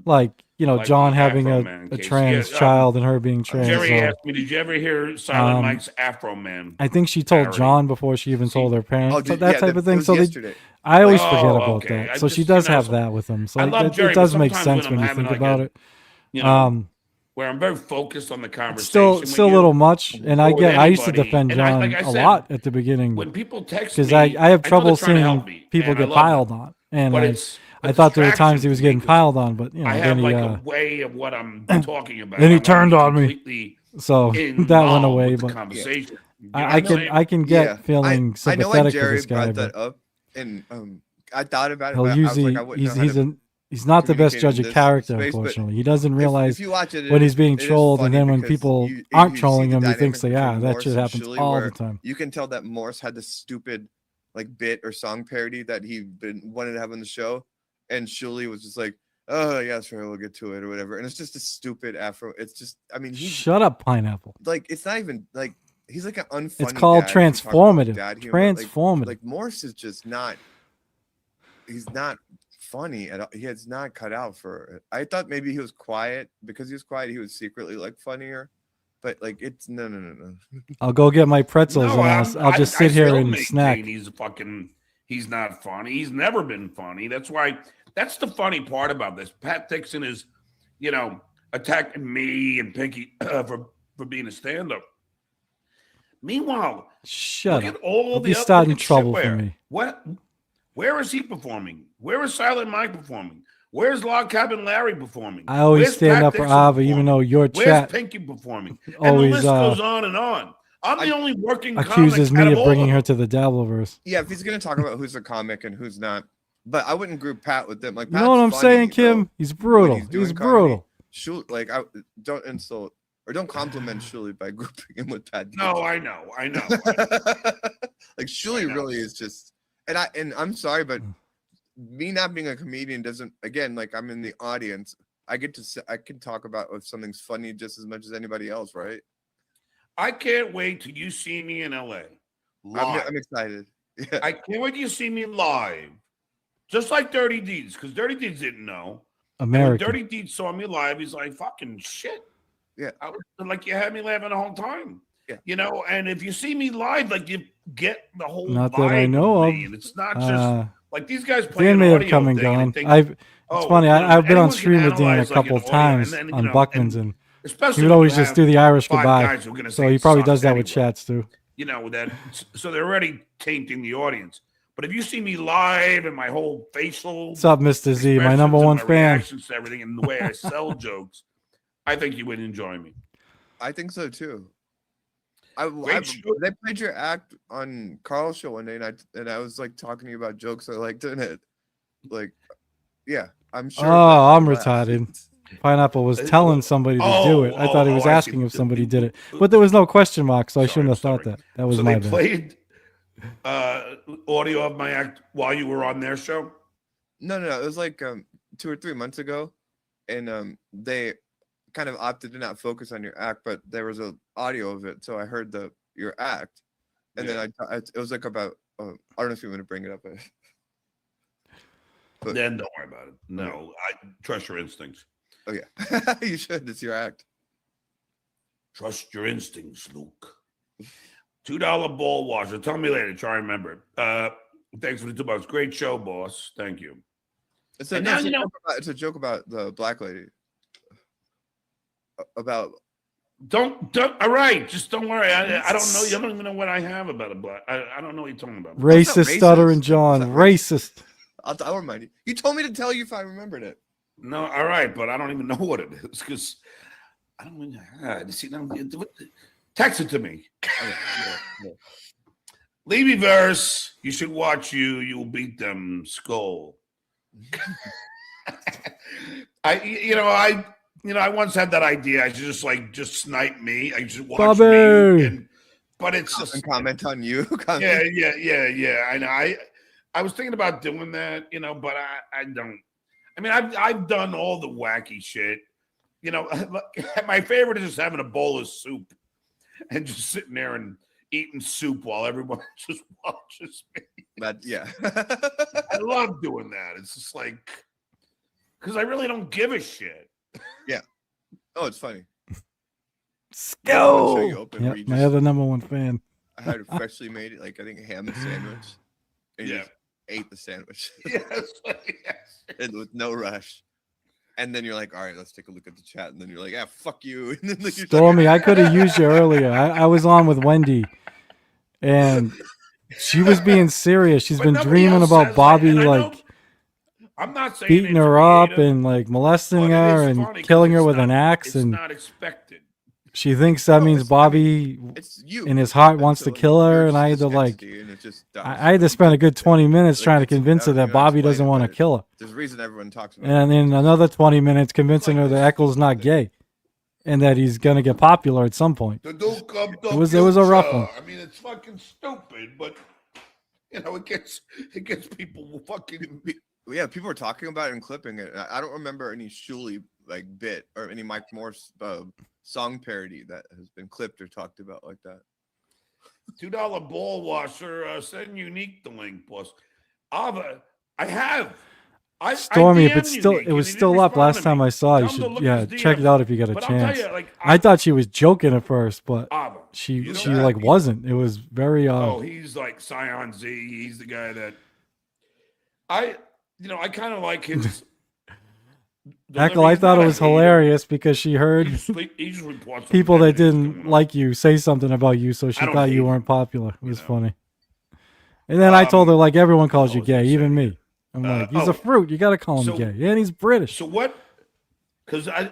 like, you know, John having a trans child and her being trans. Jerry asked me, did you ever hear Silent Mike's Afro Man? I think she told John before she even told her parents, that type of thing. So I always forget about that. So she does have that with him. So it does make sense when you think about it. Where I'm very focused on the conversation. Still a little much, and I used to defend John a lot at the beginning. When people text me, because I have trouble seeing people get piled on, and I thought there were times he was getting piled on, but you know, I have like a way of what I'm talking about. Then he turned on me, so that went away. But I can get feeling sympathetic to this guy. That up, and I thought about it. He'll usually he's not the best judge of character, unfortunately. He doesn't realize when he's being trolled, and then when people aren't trolling him, he thinks that shit happens all the time. You can tell that Morse had this stupid like bit or song parody that he wanted to have on the show, and Shuli was just like, "Oh yeah, sure, we'll get to it" or whatever. And it's just a stupid Afro. It's just, I mean, shut up, Pineapple. Like it's not even like he's like an unfunny. It's called transformative. Transformative. Like Morse is just not. He's not funny at all. He has not cut out for it. I thought maybe he was quiet. Because he was quiet, he was secretly like funnier, but like it's no. I'll go get my pretzels and I'll just sit here and snack. He's not funny. He's never been funny. That's the funny part about this. Pat Dixon is, you know, attacking me and Pinky for being a stand-up. Meanwhile, shut up. Don't be starting trouble for me. What? Where is he performing? Where is Silent Mike performing? Where's Log Cabin Larry performing? I always stand up for Ava, even though your chat. Where's Pinky performing? And the list goes on and on. I'm the only working accuses me of bringing her to the Dabbleverse. Yeah, if he's gonna talk about who's a comic and who's not, but I wouldn't group Pat with them. Like, you know what I'm saying, Kim? He's brutal. He's brutal. Like, don't insult or don't compliment Shuli by grouping him with Pat. No, I know. Like Shuli really is just. And I'm sorry, but me not being a comedian doesn't, again, like I'm in the audience. I can talk about if something's funny just as much as anybody else, right? I can't wait till you see me in LA. I'm excited. Yeah. I can't wait till you see me live. Just like Dirty Deeds, because Dirty Deeds didn't know. American. When Dirty Deeds saw me live, he's like, fucking shit. Yeah. I was like, you had me laughing the whole time. Yeah. You know, and if you see me live, like you get the whole not vibe that I know of. And it's not just like these guys playing Dan may have come and gone. It's funny. I've been on stream with Dan a couple of times on Buckman's, and he would always just do the Irish goodbye. So he probably does that with chats too. You know that. So they're already tainting the audience. But if you see me live and my whole facial, what's up, Mr. Z, my number one fan, reactions to everything and the way I sell jokes, I think you would enjoy me. I think so too. They played your act on Carl's show one day, and I was like talking to you about jokes I liked in it. Like, yeah, I'm sure. Oh, I'm retarded. Pineapple was telling somebody to do it. I thought he was asking if somebody did it, but there was no question mark, so I shouldn't have thought that. That was my bad. So they played audio of my act while you were on their show? No. It was like 2 or 3 months ago, and they kind of opted to not focus on your act, but there was an audio of it, so I heard your act, and then it was like about. I don't know if you want to bring it up. But then don't worry about it. No, I trust your instincts. Oh yeah, you should. It's your act. Trust your instincts, Luke. $2 ball washer. Tell me later. Try to remember it. Thanks for the $2. Great show, boss. Thank you. It's a joke about the black lady. About don't. All right, just don't worry. I don't know. You don't even know what I have about a black. I don't know what you're talking about. Racist, Stuttering John. Racist. I'll remind you. You told me to tell you if I remembered it. No, all right, but I don't even know what it is because I don't even. See now, text it to me. Yeah. Levy verse. You should watch you. You'll beat them. Skull. I once had that idea. I should just snipe me. I should watch me. But it's just comment on you. Yeah. I know. I was thinking about doing that, but I don't. I mean, I've done all the wacky shit. My favorite is just having a bowl of soup and just sitting there and eating soup while everyone just watches me. I love doing that. It's just like, because I really don't give a shit. Yeah. Oh, it's funny. Go. Yep, my other #1 fan. I had a freshly made, I think, ham and sandwich. And you ate the sandwich. Yes. And with no rush. And then you're like, all right, let's take a look at the chat. And then you're like, yeah, fuck you. And then Stormy, I could have used you earlier. I was on with Wendy. And she was being serious. She's been dreaming about Bobby, I'm not saying beating her up and molesting her and killing her with an axe. And not expected. She thinks that means Bobby in his heart wants to kill her. And I had to I had to spend a good 20 minutes trying to convince her that Bobby doesn't want to kill her. There's a reason everyone talks about it. And then another 20 minutes convincing her that Eccles not gay. And that he's gonna get popular at some point. It was a rough one. I mean, it's fucking stupid, but it gets people fucking. Yeah, people were talking about it and clipping it. I don't remember any Shuley bit or any Mike Morse song parody that has been clipped or talked about like that. $2 ball washer. Send Unique the link, boss. Ava, I have. Stormy, if it was still up last time I saw. You should check it out if you get a chance. I thought she was joking at first, but she wasn't. It was very Oh, he's like Scion Z. He's the guy that I kind of like his. Heckle, I thought it was hilarious because she heard people that didn't like you say something about you, so she thought you weren't popular. It was funny. And then I told her everyone calls you gay, even me. I'm like, he's a fruit. You got to call him gay. Yeah, and he's British. So what? Because I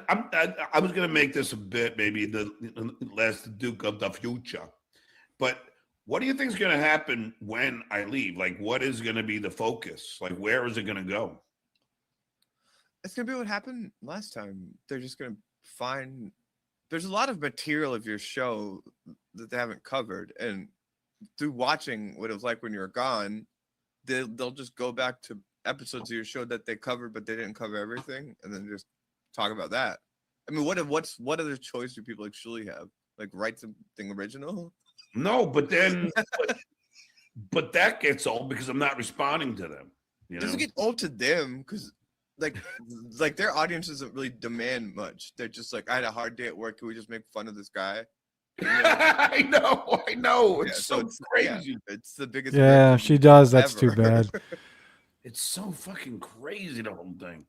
was going to make this a bit, maybe the last Duke of the future. But what do you think is going to happen when I leave? What is going to be the focus? Where is it going to go? It's going to be what happened last time. They're just going to find... There's a lot of material of your show that they haven't covered. And through watching what it was like when you were gone, they'll just go back to episodes of your show that they covered, but they didn't cover everything, and then just talk about that. I mean, what other choice do people actually have? Write something original? No, but then, but that gets old because I'm not responding to them. It doesn't get old to them because, their audience doesn't really demand much. They're just I had a hard day at work. Can we just make fun of this guy? I know. It's so crazy. Yeah, it's the biggest. Yeah, she does. That's too bad. It's so fucking crazy, the whole thing.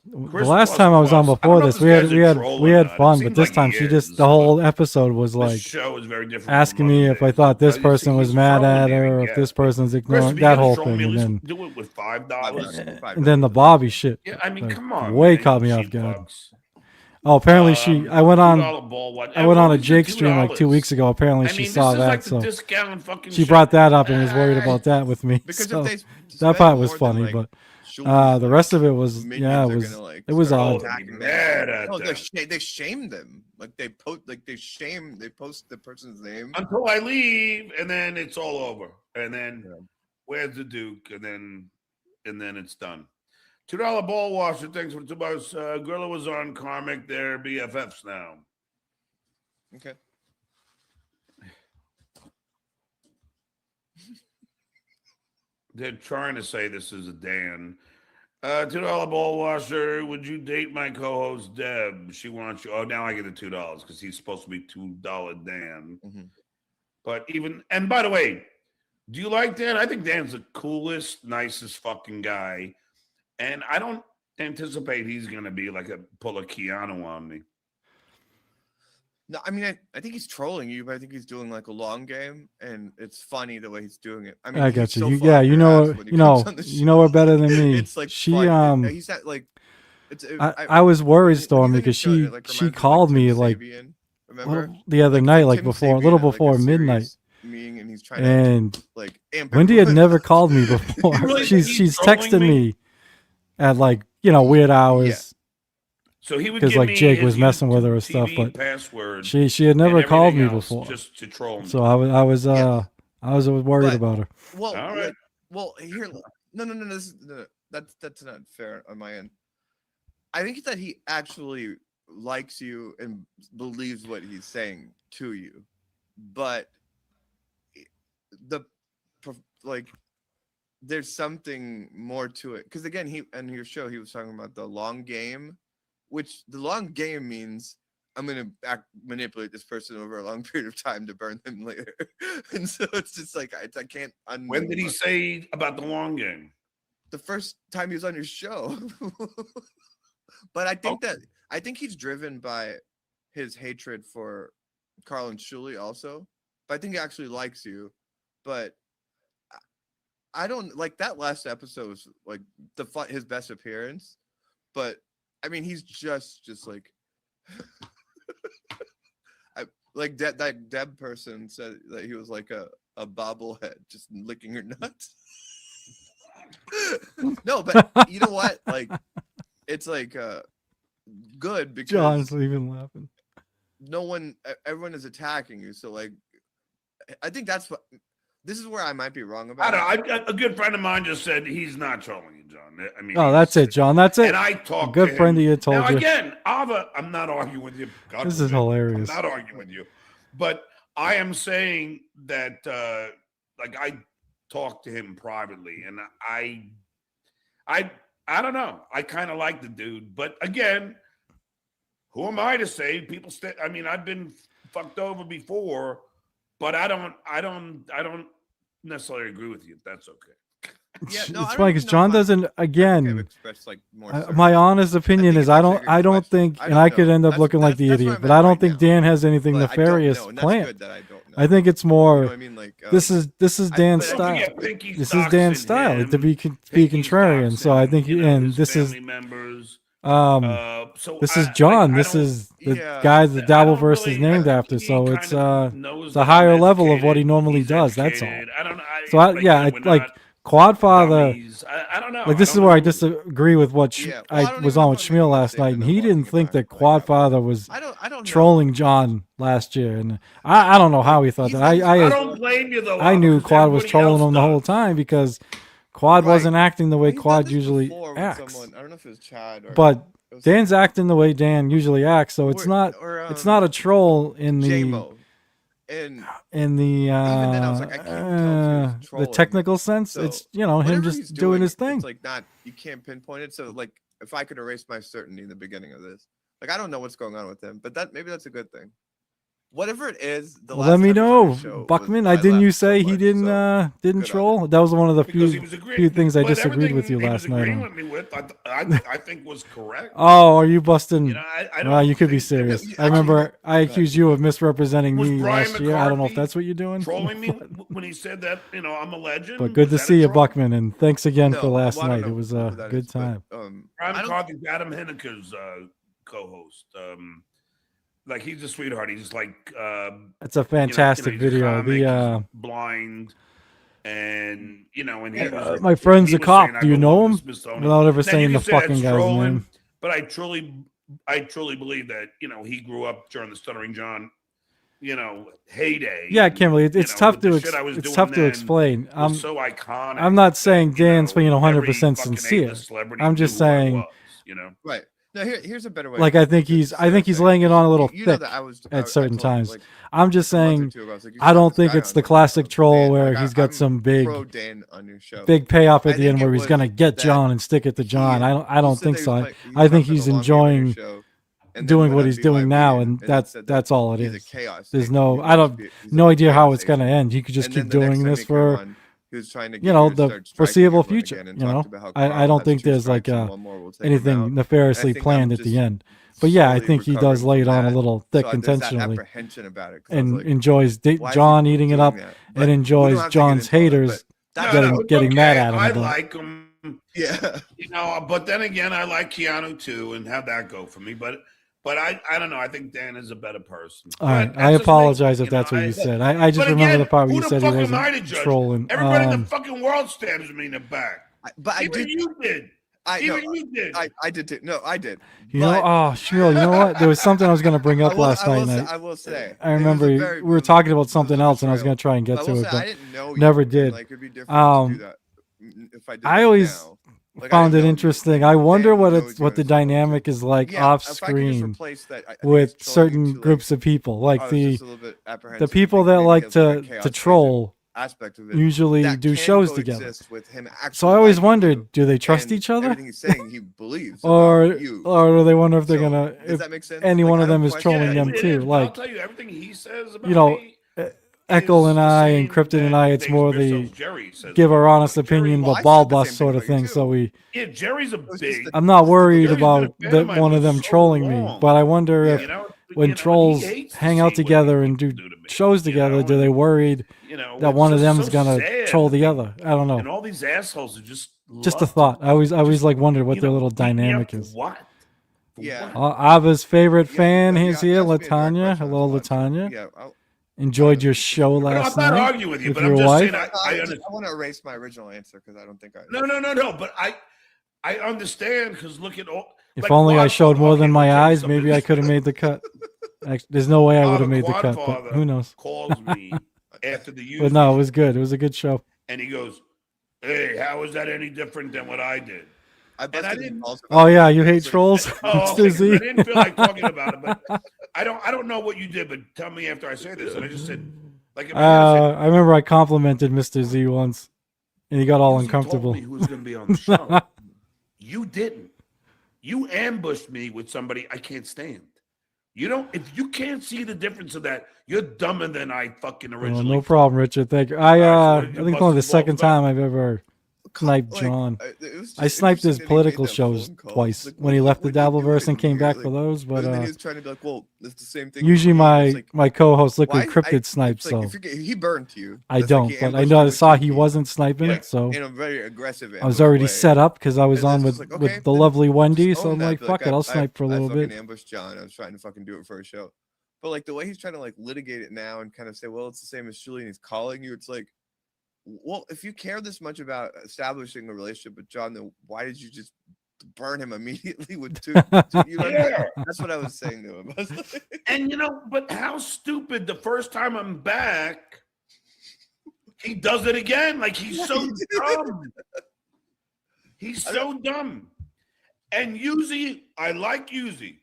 The last time I was on before this, we had fun, but this time the whole episode was show is very different asking me if I thought this person was mad at her, or if this person's ignoring that whole thing, and then do it with $5. And then the Bobby shit. Yeah, I mean, come on. Way caught me off guard. Oh, apparently I went on a Everything's Jake stream like 2 weeks ago. Apparently she saw that, so she brought that up and was worried about that with me. Because So if they that part was funny, like, but Shuley's, the rest of it was it was odd. They shamed them. Like they post the person's name until I leave, and then it's all over. And then where's the Duke? And then it's done. $2 ball washer. Thanks for $2. Gorilla was on Karmic. They're BFFs now. Okay. They're trying to say this is a Dan. $2 ball washer. Would you date my co-host Deb? She wants you. Oh, now I get the $2 because he's supposed to be $2 Dan. Mm-hmm. But and by the way, do you like Dan? I think Dan's the coolest, nicest fucking guy. And I don't anticipate he's going to be like pull a Keanu on me. No, I mean, I think he's trolling you, but I think he's doing like a long game, and it's funny the way he's doing it. I mean, I got you. You know her better than me. It's like she funny. He's not like. I was worried, Storm, because she called me like the other night, like a little before midnight. And he's trying to like Wendy had never called me before. she's texted me at like weird hours. Yeah. So he would because like Jake was messing with her and stuff, but she had never called me before, just to troll me. So I was worried about her. Well, all right. Well, here, no. That's not fair on my end. I think that he actually likes you and believes what he's saying to you, but there's something more to it. Because again, in your show he was talking about the long game, which the long game means I'm going to manipulate this person over a long period of time to burn them later. And so it's just like I can't. When did he say about the long game? The first time he was on your show. But I think he's driven by his hatred for Carl and Shuli also. But I think he actually likes you. But I don't like that last episode was like his best appearance. But I mean, he's just like like that Deb person said that he was like a bobblehead just licking her nuts. No, but you know what? Like it's like good because John's even laughing. Everyone is attacking you. So like I think this is where I might be wrong about. I don't know. A good friend of mine just said he's not trolling you, John. I mean, that's it, John. That's it. And I talked. A good friend of you told now, you. Again, Ava, I'm not arguing with you. God this is hilarious. I'm not arguing with you, but I am saying that like I talked to him privately, and I don't know. I kind of like the dude, but again, who am I to say? People I mean, I've been fucked over before, but I don't necessarily agree with you. If that's okay. Yeah, no, it's funny because John doesn't. Again, like my honest opinion is I don't think, and I could end up looking like the idiot, but I don't think Dan has anything nefarious planned. I think it's more. You know I mean? Like this is Dan's style. This is Dan's style to be contrarian. So I think, and this is this is John. This is the guy the Dabbleverse is named after. So it's a higher level of what he normally does. That's all. So like Quadfather. I don't know. Like this is where I disagree with what I was on with Shmuel last night, and he didn't think that Quadfather was trolling John last year, and I don't know how he thought that. I don't blame you though. I knew Quad was trolling him the whole time because Quad wasn't acting the way Quad usually acts. I don't know if it was Chad or but Dan's acting the way Dan usually acts, so it's not a troll in the and the even then I was like, I can't tell if the technical sense. So it's him just doing his thing. It's like you can't pinpoint it. So like if I could erase my certainty in the beginning of this, like I don't know what's going on with him, but maybe that's a good thing. Whatever it is, let me know, Buckman. Didn't you say he didn't troll? That was one of the few things I disagreed with you last night on. With me with, I think was correct. Oh, are you busting? You could be serious. Yeah, I remember I accused you of misrepresenting me last year. I don't know if that's what you're doing. Trolling me when he said that I'm a legend. But good to see you, Buckman, and thanks again for last night. It was a good time. Brian McCarthy's Adam Henniker's co-host. Like he's a sweetheart. He's like It's a fantastic he's a video. comic, The he's blind, and and he was my friend's he a was cop. saying, I Do you go know love the him? Smithsonian. Without ever Now, you saying can the say that's fucking guy's trolling, name. but I truly believe that he grew up during the Stuttering John heyday. Yeah, Kimberly, it's tough to explain. Was so iconic. I'm not saying that, Dan's being 100% every fucking sincere. A-list celebrity I'm just knew who I saying, was, Right. Now here's a better way. like I think he's laying it on a little thick at certain times. Like, I'm just saying, like, I don't think it's the classic troll where he's got some big payoff at the end where he's gonna get John and stick it to John. I don't think so. I think he's enjoying doing what he's doing now, and that's all it is. There's no idea how it's gonna end. He could just keep doing this for the foreseeable future. I don't think there's like anything nefariously planned at the end. But yeah, I think he does lay it on a little thick intentionally, and enjoys John eating it up, and enjoys John's haters getting mad at him. I like him. Yeah. But then again, I like Keanu too, and have that go for me. But I don't know. I think Dan is a better person. All right, I apologize if that's what you said. I just remember the part where you said he wasn't trolling. Everybody in the fucking world stabs me in the back. But Even you did. You did. I did too. No, I did. Shmuel, you know what? There was something I was going to bring up last night. I will say. I remember we were talking about something else, and I was going to try and get to it, but I didn't know never did. Like, it'd be different to do that if I did I always found it interesting. I wonder what the dynamic is like off screen with certain groups of people, like the people that like to troll. Aspect of it usually do shows together. So I always wondered, do they trust each other? Everything he's saying, he believes. or do they wonder if they're gonna? Does that make sense? Any one of them is trolling them too. Like, I'll tell you everything he says about me. Eckle and I and Krypton and I, it's more the give our honest opinion, but ball bust sort of thing. So Jerry's a big. I'm not worried about that one of them trolling me, but I wonder if when trolls hang out together and do shows together, do they worried that one of them is gonna troll the other? I don't know. And all these assholes are just a thought. I always like wondered what their little dynamic is. What? Yeah. Ava's favorite fan is here, Latanya. Hello, Latanya. Yeah. Enjoyed your show last night. I'm not arguing with you, but your I'm just wife? saying I want to erase my original answer because I don't think I. No. But I understand because look at all. If only I showed more than my eyes, maybe I could have made the cut. There's no way I would have made the cut, but who knows? Calls me after the But no, it was good. It was a good show. And he goes, "Hey, how is that any different than what I did?" Oh yeah, you hate trolls? I didn't feel like talking about it, but I don't know what you did. But tell me after I say this. And I just said, like, I remember I complimented Mr. Z once, and he got all uncomfortable. Told me who was going to be on the show. You didn't. You ambushed me with somebody I can't stand. You don't. If you can't see the difference of that, you're dumber than I fucking originally. No problem, Richard. Thank you. I think it's only the second time I've ever sniped John. I sniped his political shows twice when he left the Dabbleverse and came back for those. But trying to be like, well, it's the same thing. Usually my co-host Liquid Cryptid snipes. So he burned you. I don't, but I know I saw he wasn't sniping, so in a very aggressive. I was already set up because I was on with the lovely Wendy. So I'm like, fuck it, I'll snipe for a little bit. Ambush John. I was trying to fucking do it for a show, but like the way he's trying to like litigate it now and kind of say, well, it's the same as Julie, and he's calling you. It's like, well, if you care this much about establishing a relationship with John, then why did you just burn him immediately with two That's what I was saying to him. And but how stupid the first time I'm back, he does it again. Like he's so dumb. He's so dumb. And Yuzi, I like Yuzi.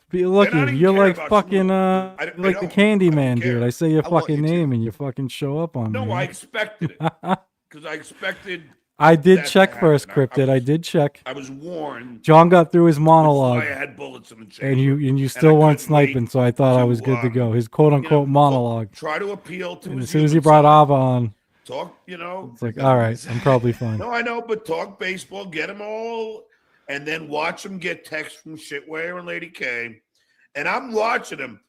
Be lucky. You're like fucking like the Candyman dude. I say your fucking name and you fucking show up on me. No, I expected it. Because I expected I did check first, Cryptid. I did check. I was warned. John got through his monologue. I had bullets in the chamber. And you still weren't sniping, so I thought I was good to go. His quote unquote monologue. Try to appeal to and as soon as he brought Ava on, talk, it's like, all right, I'm probably fine. No, I know, but talk baseball, get them all. And then watch him get texts from Shitware and Lady K. And I'm watching him.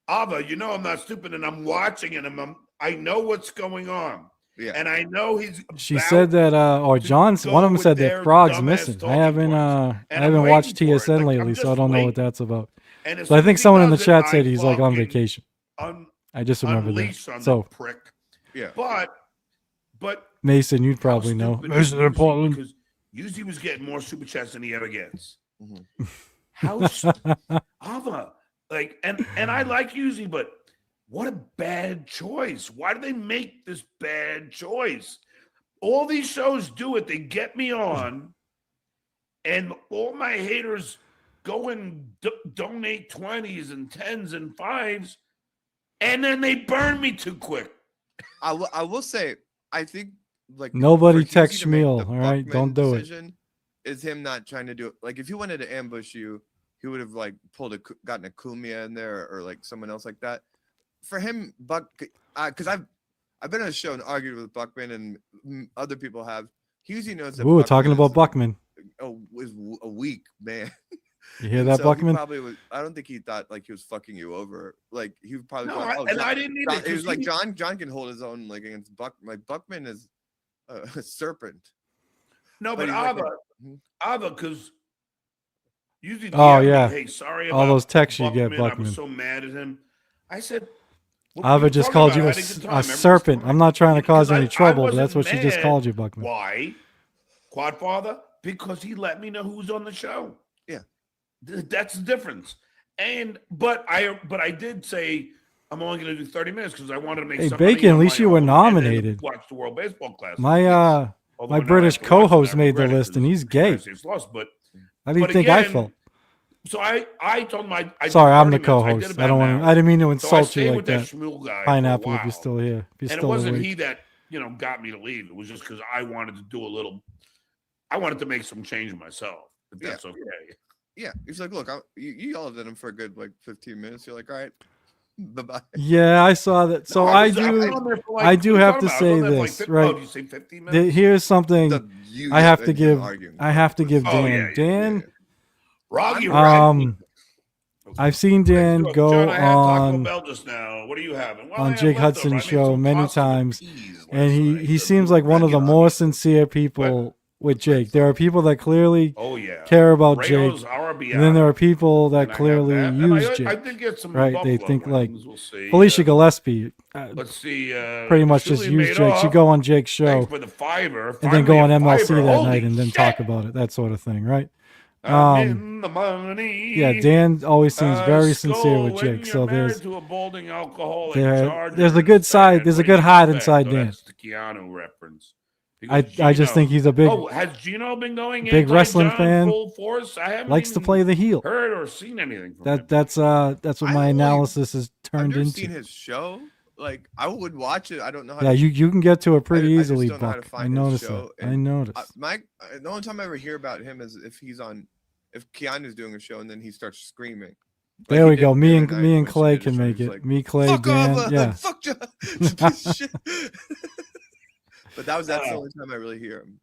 Ava, I'm not stupid, and I'm watching him. I know what's going on. Yeah. And I know She said that, or John's one of them said that Frog's missing. I haven't watched TSN lately, so I don't know what that's about. But I think someone in the chat said he's like on vacation. I just remember that. So prick. Yeah. But Mason, you'd probably know. Mason in Portland. Because usually was getting more super chats than he ever gets. Mm-hmm. How Ava, like, and I like Yuzi, but what a bad choice. Why do they make this bad choice? All these shows do it. They get me on, and all my haters go and donate 20s and 10s and 5s, and then they burn me too quick. I will say, I think like nobody text Shmuel, all right? Don't do it. Is him not trying to do it. Like if he wanted to ambush you, he would have like gotten a Kumia in there or like someone else like that. For him, Buck, because I've been on a show and argued with Buckman and other people have. He usually knows that. Ooh, talking about Buckman. Was a weak man. You hear that, Buckman? Probably was. I don't think he thought like he was fucking you over. Like he probably. No, thought, and I didn't either. It was like John can hold his own like against Buck. Like Buckman is a serpent. No, but Ava, because usually. Yeah. Hey, sorry all those texts Buckman. You get, Buckman. I was so mad at him. I said. Ava just called you a serpent. I'm not trying to cause any trouble, but that's what she just called you, Buckman. Why? Quadfather? Because he let me know who was on the show. Yeah. That's the difference. But I did say I'm only going to do 30 minutes because I wanted to make some money. Hey, Bacon, at least you were nominated. Watch the World Baseball Classic. My British co-host made the list, and he's gay. Lost, but how do you think I felt? So I told him sorry, I'm the co-host. I didn't mean to insult you like that. Pineapple, if you're still here. And it wasn't he that got me to leave. It was just because I wanted to do a little. I wanted to make some change myself. If that's okay. Yeah, he's like, look, you yelled at him for a good like 15 minutes. You're like, all right, bye-bye. Yeah, I saw that. So I do have to say this, right? You say 15 minutes? Here's something I have to give. I have to give Dan. Dan. I've seen Dan go on just now. What are you having? On Jake Hudson's show many times, and he seems like one of the more sincere people with Jake. There are people that clearly care about Jake, and then there are people that clearly use Jake. Right? They think like Felicia Gillespie. Let's see. Pretty much just use Jake. She go on Jake's show, and then go on MLC that night, and then talk about it. That sort of thing, right? Yeah, Dan always seems very sincere with Jake. So there's a good side. There's a good heart inside Dan. That's the Keanu reference. I just think he's a big. Has Gino been going big wrestling fan? Full force? I haven't likes to play the heel. Heard or seen anything from him. That's what my analysis has turned into. Seen his show. Like I would watch it. I don't know how. Yeah, you can get to it pretty easily, Buck. I noticed that. I noticed. The only time I ever hear about him is if Keanu's doing a show and then he starts screaming. There we go. Me and Clay can make it. Like, me, Clay, fuck Dan. Off, yeah. Fuck John. But that's the only time I really hear him.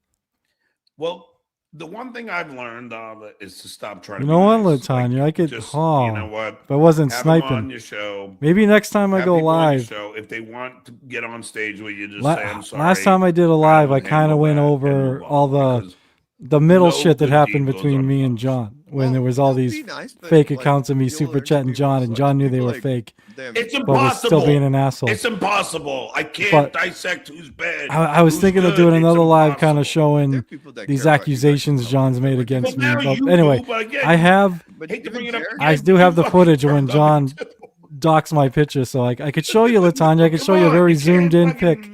Well, the one thing I've learned is to stop trying. You know what, Latanya? I could. You know what? If I wasn't sniping on your show. Maybe next time I go live. Show, if they want to get on stage with you, just say I'm sorry. Last time I did a live, I kind of went over all the middle shit that happened between me and John when there was all these fake accounts of me super chatting John, and John knew they were fake. It's impossible. But was still being an asshole. It's impossible. I can't dissect who's bad. I was thinking of doing another live kind of showing these accusations John's made against me. But anyway, I do have the footage when John docks my picture, so I could show you, Latanya. I could show you a very zoomed in pic.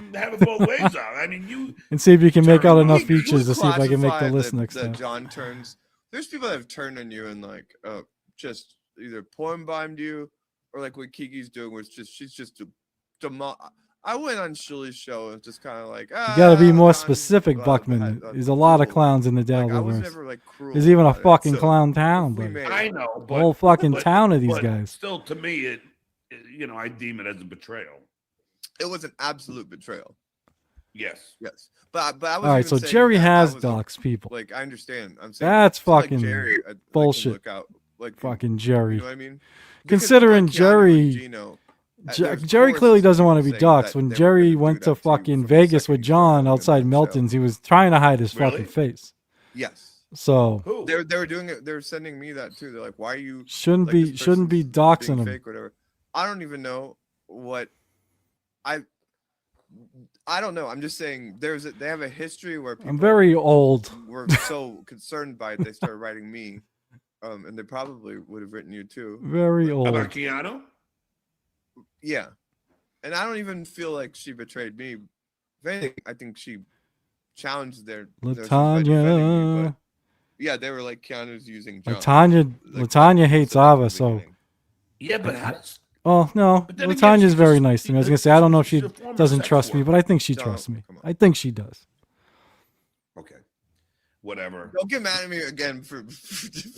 And see if you can make out enough features to see if I can make the list next time. John turns. There's people that have turned on you and like just either porn bombed you or like what Kiki's doing was she's just I went on Shirley's show and just kind of like you gotta be more specific, Buckman. There's a lot of clowns in the Dellverse. There's even a fucking clown town, but I know, the whole fucking town of these guys. Still, to me, I deem it as a betrayal. It was an absolute betrayal. Yes. But I was all right. So Jerry has docs people. Like I understand. I'm saying that's fucking like Jerry, bullshit. Like fucking Jerry. You know what I mean? Considering Jerry Jerry clearly doesn't want to be doxxed. When Jerry went to fucking Vegas with John outside Milton's, he was trying to hide his fucking face. Yes. So they were doing it. They were sending me that too. They're like, "Why are you shouldn't be doxing him?" Fake, whatever. I don't even know what I don't know. I'm just saying they have a history where people I'm very old. Were so concerned by it they started writing me, and they probably would have written you too. Very old. About Keanu? Yeah, and I don't even feel like she betrayed me. If anything, I think she challenged their Latanya. Yeah, they were like Keanu's using John. Latanya hates Ava, so yeah, but how's oh no, Latanya's very nice to me. I was gonna say I don't know if she doesn't trust me, but I think she trusts me. I think she does. Okay, whatever. Don't get mad at me again for.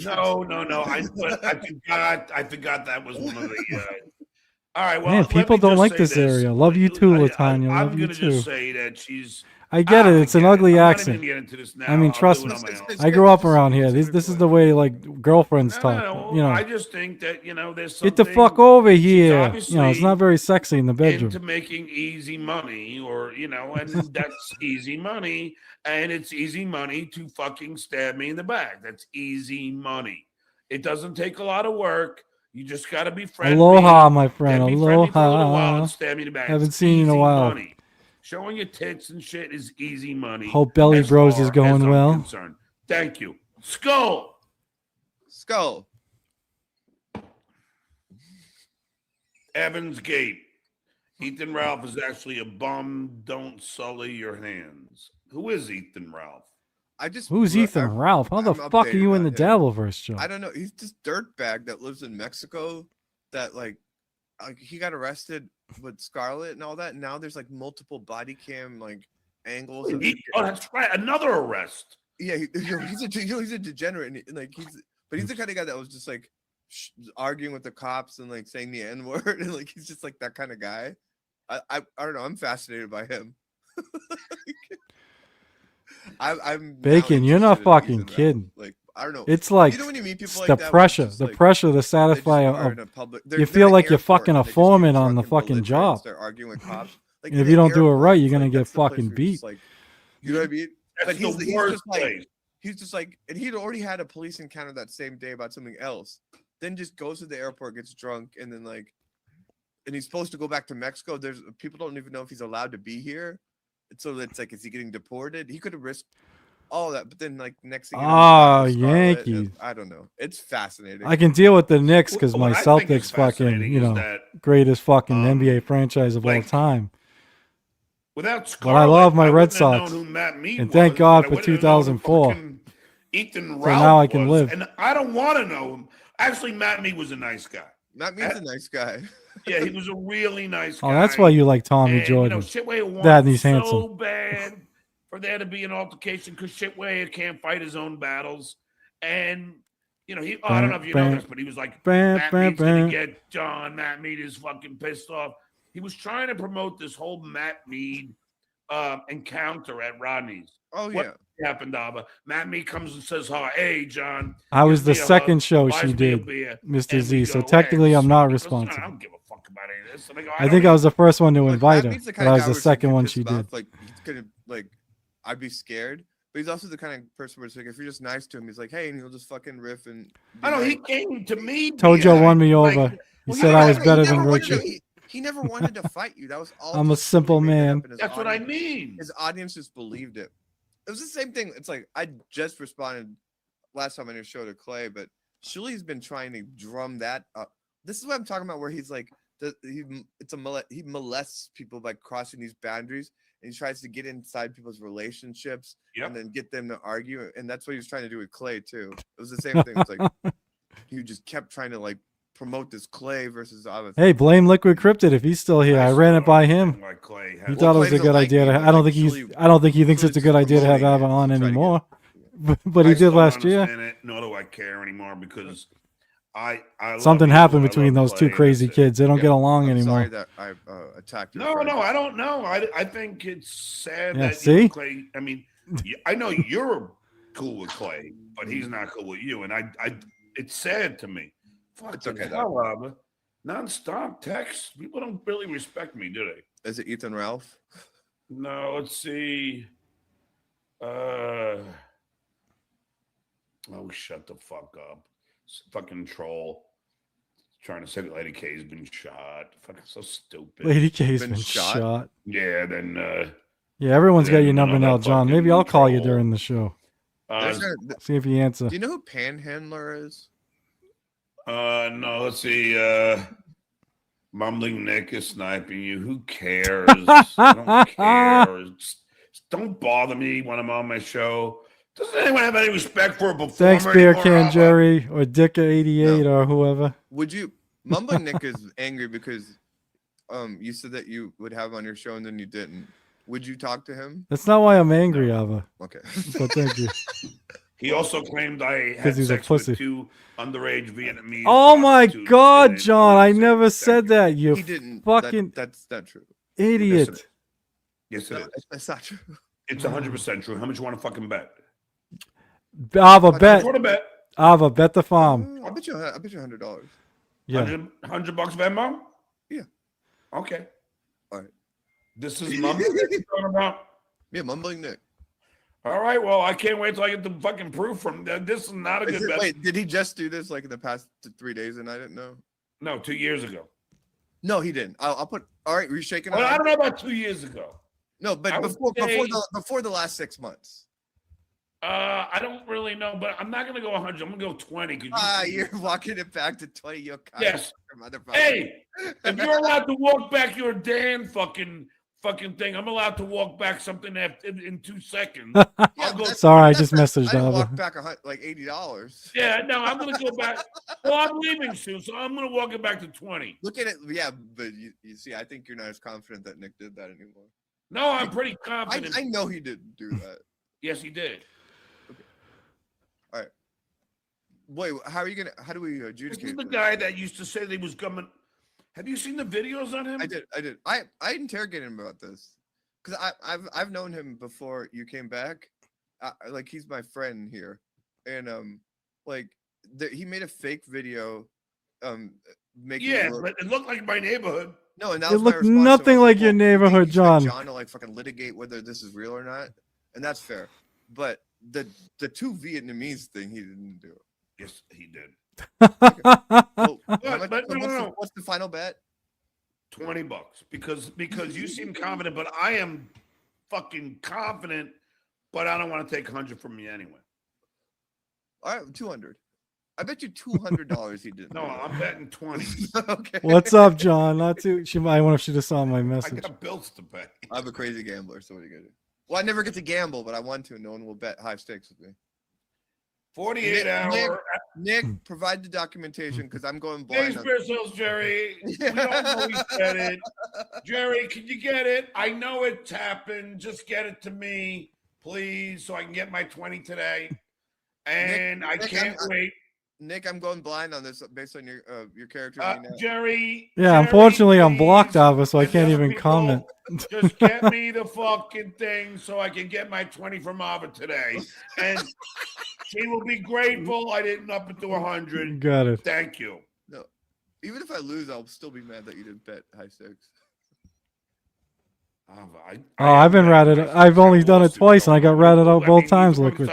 No. I forgot that was one of the. All right, well, man, people don't like this area. Love you too, Latanya. I'm you gonna too. just say that she's. I get it. It's an ugly accent. I mean, trust me. I grew up around here. This is the way like girlfriends talk. You know, I just think that there's something. Get the fuck over here. It's not very sexy in the bedroom. Into making easy money, or and that's easy money, and it's easy money to fucking stab me in the back. That's easy money. It doesn't take a lot of work. You just got to be friendly. Aloha, my friend. Aloha. Stab me in the back. Haven't seen you in a while. Money. Showing your tits and shit is easy money. Hope Belly Bros is going well. Concerned. Thank you. Skull. Evans Gate. Ethan Ralph is actually a bum. Don't sully your hands. Who is Ethan Ralph? Who's Ethan Ralph? How the fuck are you in the Devilverse, Joe? I don't know. He's this dirtbag that lives in Mexico. That like he got arrested with Scarlet and all that. And now there's like multiple body cam like angles. Oh, that's right. Another arrest. Yeah, he's a degenerate, and like he's the kind of guy that was just like arguing with the cops and like saying the N-word, and like he's just like that kind of guy. I don't know. I'm fascinated by him. I'm Bacon. You're not fucking kidding. Like I don't know. It's like when you meet people the like pressure, that, the pressure to satisfy. You feel like you're fucking a foreman on the fucking job. They're arguing with cops. Like, and if you don't do it right, you're gonna get fucking beat. Like, you know what I mean? But he's just like, he's just like, and he'd already had a police encounter that same day about something else. Then just goes to the airport, gets drunk, and then like, and he's supposed to go back to Mexico. There's people don't even know if he's allowed to be here. So it's like, is he getting deported? He could have risked all that, but then like next thing, Yankees. I don't know. It's fascinating. I can deal with the Knicks because my Celtics fucking, greatest fucking NBA franchise of all time. Without Scarlet, but I love my Red Sox, and thank God for 2004. Ethan Ralph so now I can live. And I don't want to know him. Actually, Matt Mead was a nice guy. Matt Mead's a nice guy. Yeah, he was a really nice guy. Oh, that's why you like Tommy Jordan. That and he's handsome. So bad for there to be an altercation because Shitway can't fight his own battles. And, I don't know if you know this, but he was like, Matt Mead's going to get John. Matt Mead is fucking pissed off. He was trying to promote this whole Matt Mead encounter at Rodney's. Oh, yeah. What happened, Abba? Matt Mead comes and says, hey, John. I was the second show she did, Mr. Z. So technically, I'm not responsible. I don't give a fuck about any of this. I think I was the first one to invite her, but I was the second one she did. Like, he's gonna, like, I'd be scared. But he's also the kind of person where it's like, if you're just nice to him, he's like, hey, and he'll just fucking riff and. I know, he came to me. Tojo won me over. He said I was better than Richard. He never wanted to fight you. That was all. I'm a simple man. That's what I mean. His audience just believed it. It was the same thing. It's like I just responded last time on your show to Clay, but Shuli's been trying to drum that up. This is what I'm talking about, where he's like, he molests people by crossing these boundaries, and he tries to get inside people's relationships and then get them to argue. And that's what he was trying to do with Clay too. It was the same thing. It's like he just kept trying to like promote this Clay versus other. Hey, blame Liquid Cryptid if he's still here. I ran it by him. He thought it was a good idea. I don't think he thinks it's a good idea to have Ava on anymore. But he did last year. Nor do I care anymore because something happened between those two crazy kids. They don't get along anymore. Sorry that I attacked you. No, I don't know. I think it's sad that see? Clay. I mean, I know you're cool with Clay, but he's not cool with you, and it's sad to me. Fuck, it's okay. No, Non-stop text. People don't really respect me, do they? Is it Ethan Ralph? No, let's see. Shut the fuck up. Fucking troll. Trying to say that Lady K has been shot. Fucking so stupid. Lady K's been shot. Yeah, then yeah, everyone's got your number now, John. Maybe I'll call you during the show. See if you answer. Do you know who Panhandler is? No, let's see. Mumbling Nick is sniping you. Who cares? I don't care. Don't bother me when I'm on my show. Doesn't anyone have any respect for a performer? Thanks, Beer Can Jerry or Dicka88 or whoever. Would you? Mumbling Nick is angry because you said that you would have him on your show and then you didn't. Would you talk to him? That's not why I'm angry, Ava. Okay. But thank you. He also claimed I had sex with 2 underage Vietnamese. Oh my God, John! I never said that. You he didn't. Fucking that's not true. Idiot. Yes, it is. That's not true. It's 100% true. How much you want to fucking bet? Ava, bet. Bet. Ava, bet the farm. I bet you $100. Yeah. $100 Venmo? Yeah. Okay. All right. This is Mumbling Nick you're talking about? Yeah, Mumbling Nick. All right. Well, I can't wait till I get the fucking proof from them. This is not a good bet. Wait, did he just do this like in the past 3 days and I didn't know? No, 2 years ago. No, he didn't. I'll put. All right, were you shaking? Well, I don't know about 2 years ago. No, but before the last 6 months. I don't really know, but I'm not gonna go 100. I'm gonna go 20. You're walking it back to 20. You're yes. Hey, if you're allowed to walk back your damn fucking thing, I'm allowed to walk back something in 2 seconds. Sorry, I just messaged Ava. Walk back like $80. Yeah, no, I'm gonna go back. Well, I'm leaving soon, so I'm gonna walk it back to 20. Look at it, yeah, but you see, I think you're not as confident that Nick did that anymore. No, I'm pretty confident. I know he didn't do that. Yes, he did. Okay. All right. Wait, how do we adjudicate? This is the guy that used to say that he was coming. Have you seen the videos on him? I did. I interrogated him about this because I've known him before you came back. Like he's my friend here, and he made a fake video, making but it looked like my neighborhood. No, and that It was my looked response. nothing like your neighborhood, John. John to like fucking litigate whether this is real or not, and that's fair. But the 2 Vietnamese thing, he didn't do. Yes, he did. Well, no. What's the final bet? $20 because you seem confident, but I am fucking confident, but I don't want to take 100 from you anyway. All right, 200. I bet you $200 he didn't. No, I'm betting 20. Okay. What's up, John? Not too. I wonder if she just saw my message. I got bills to pay. I'm a crazy gambler, so what are you gonna do? Well, I never get to gamble, but I want to. No one will bet high stakes with me. 48 hour. Hmm. Nick, provide the documentation because I'm going blind. Thanks, Hills, Jerry. We don't know he said it. Jerry, can you get it? I know it's happened. Just get it to me, please, so I can get my 20 today. And Nick, I can't wait. Nick, I'm going blind on this based on your character. Jerry. Yeah, Jerry, unfortunately, I'm blocked, please, Ava, so I can't even comment. Just get me the fucking thing so I can get my 20 from Ava today. And she will be grateful I didn't up it to 100. Got it. Thank you. No, even if I lose, I'll still be mad that you didn't bet high stakes. I've been ratted. I've only done it twice, and I got ratted out both times. Liquid.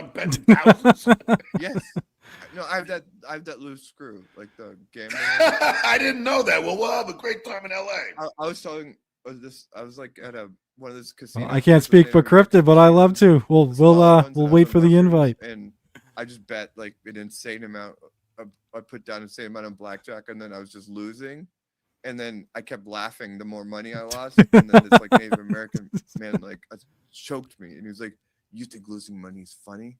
Yes. No, I have that loose screw, like the gambling. I didn't know that. Well, we'll have a great time in LA. I was like at one of those casinos. I can't speak for Cryptid, but I love to. We'll wait for the invite. And I just bet like an insane amount. I put down an insane amount on blackjack, and then I was just losing. And then I kept laughing the more money I lost. And then this like Native American man like choked me, and he was like, "You think losing money is funny?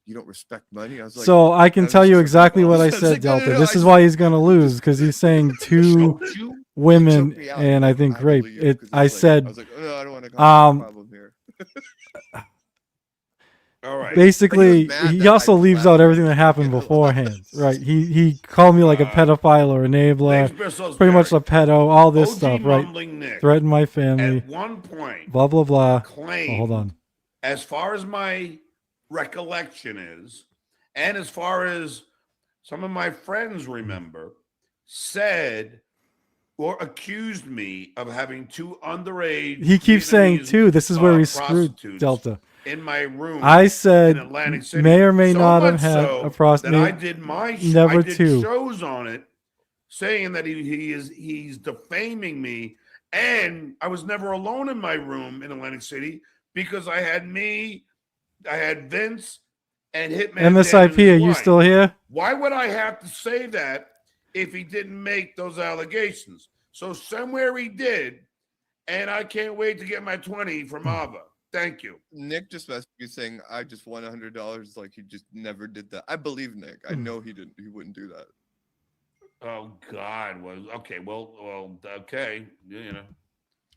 You don't respect money." I was like, so I can tell you exactly what I said, Delta. This is why he's gonna lose, because he's saying 2 women and I think rape. I said, I was like, "Oh, I don't want to cause a problem here." All right. Basically, he also leaves out everything that happened beforehand, right? He called me like a pedophile or enabler, pretty much a pedo, all this OG stuff, right? Nick, threatened my family. At one point, blah blah blah. Hold on. As far as my recollection is, and as far as some of my friends remember, said or accused me of having 2 underage. He keeps saying Vietnamese, 2. This is where he's screwed, prostitutes Delta. in my room. I In said Atlantic City, may or may so not much have had so a prostitute. that I did I Never did 2. shows on it, saying that he's defaming me, and I was never alone in my room in Atlantic City because I had Vince and Hitman Dan and MSIP, his are you wife. still here? Why would I have to say that if he didn't make those allegations? So somewhere he did, and I can't wait to get my 20 from Ava. Thank you. Nick just messaged me saying I just won $100. Like he just never did that. I believe Nick. I know he didn't. He wouldn't do that. Oh God. Well, okay. Well, okay. You know.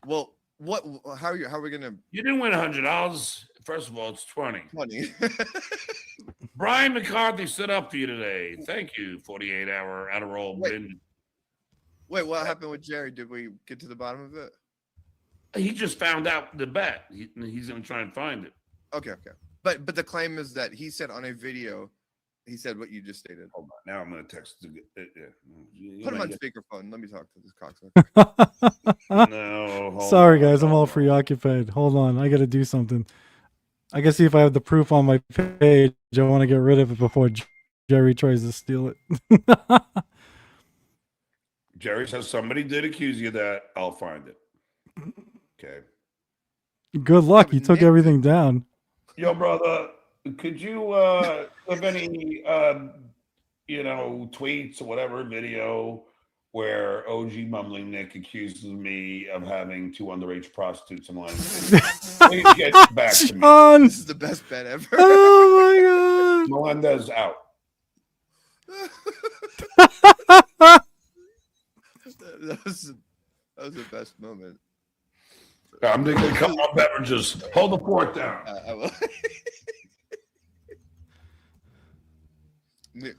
Well, what? How are we gonna? You didn't win $100. First of all, it's 20. 20. Brian McCarthy stood up for you today. Thank you. 48-hour Adderall binge. Wait, what happened with Jerry? Did we get to the bottom of it? He just found out the bet. He's going to try and find it. Okay. But the claim is that he said on a video, he said what you just stated. Hold on. Now I'm going to text. Put him on speakerphone. Let me talk to this cocksucker. No. Sorry, guys. I'm all preoccupied. Hold on. I got to do something. I gotta see if I have the proof on my page. I want to get rid of it before Jerry tries to steal it. Jerry says somebody did accuse you of that. I'll find it. Okay. Good luck. You took everything down. Yo, brother, could you have any tweets or whatever video where OG Mumbling Nick accuses me of having 2 underage prostitutes in line? Please get back to me. This is the best bet ever. Oh my God. Melendez out. that was the best moment. I'm drinking a couple of beverages. Hold the fort down. I will. Nick,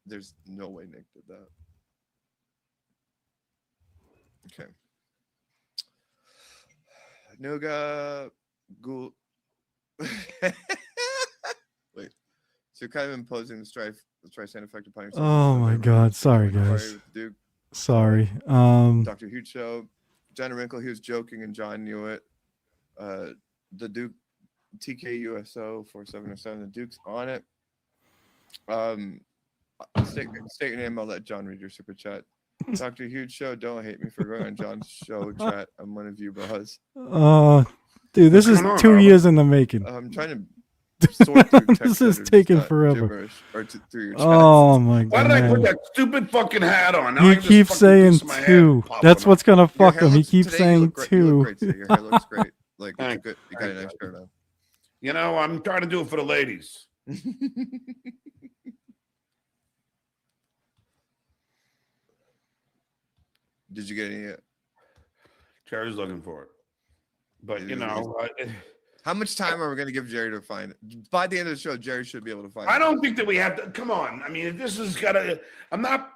there's no way Nick did that. Okay. Noga Ghoul. Wait. So you're kind of imposing the Streisand effect upon yourself. Oh my God. Sorry, guys. Duke. Sorry. Dr. Huge Show. John Wrinkle, he was joking and John knew it. The Duke TK USO 4707. The Duke's on it. State your name. I'll let John read your super chat. Dr. Huge Show, don't hate me for going on John's show chat. I'm one of you, bros. Dude, this is 2 years in the making. I'm trying to sort through this is taking forever. Through your oh my God. Why did I put that stupid fucking hat on? He keeps saying 2. That's what's gonna fuck him. He keeps saying 2. You look great today. Your hair looks great. Like it's good. You got a nice hair now. You know, I'm trying to do it for the ladies. Did you get any yet? Jerry's looking for it. But, you know. How much time are we going to give Jerry to find it? By the end of the show, Jerry should be able to find it. I don't think that we have to. Come on. I mean, this has got to. I'm not.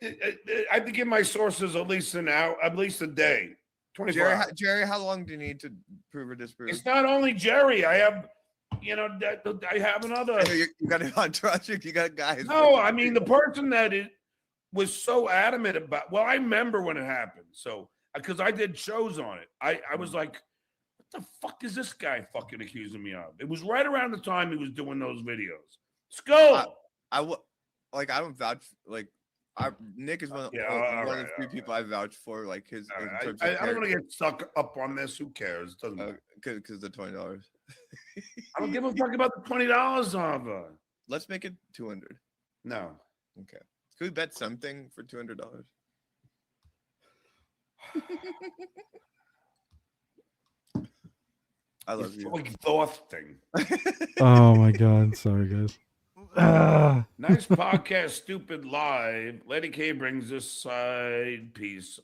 I have to give my sources at least an hour, at least a day. 24 hours. Jerry, how long do you need to prove or disprove? It's not only Jerry. I have. I have another. You got an entourage. You got guys. No, I mean the person that was so adamant about. Well, I remember when it happened. So because I did shows on it, I was like, "What the fuck is this guy fucking accusing me of?" It was right around the time he was doing those videos. Skull. I don't vouch. Nick is one of the few people I vouch for. Like his. I don't want to get stuck up on this. Who cares? It doesn't matter. Because the $20. I don't give a fuck about the $20 of. Let's make it 200. No. Okay. Could we bet something for $200? I love you. Exhausting. Oh my God. Sorry, guys. Nice podcast, Stupid Live. Lady K brings this side piece.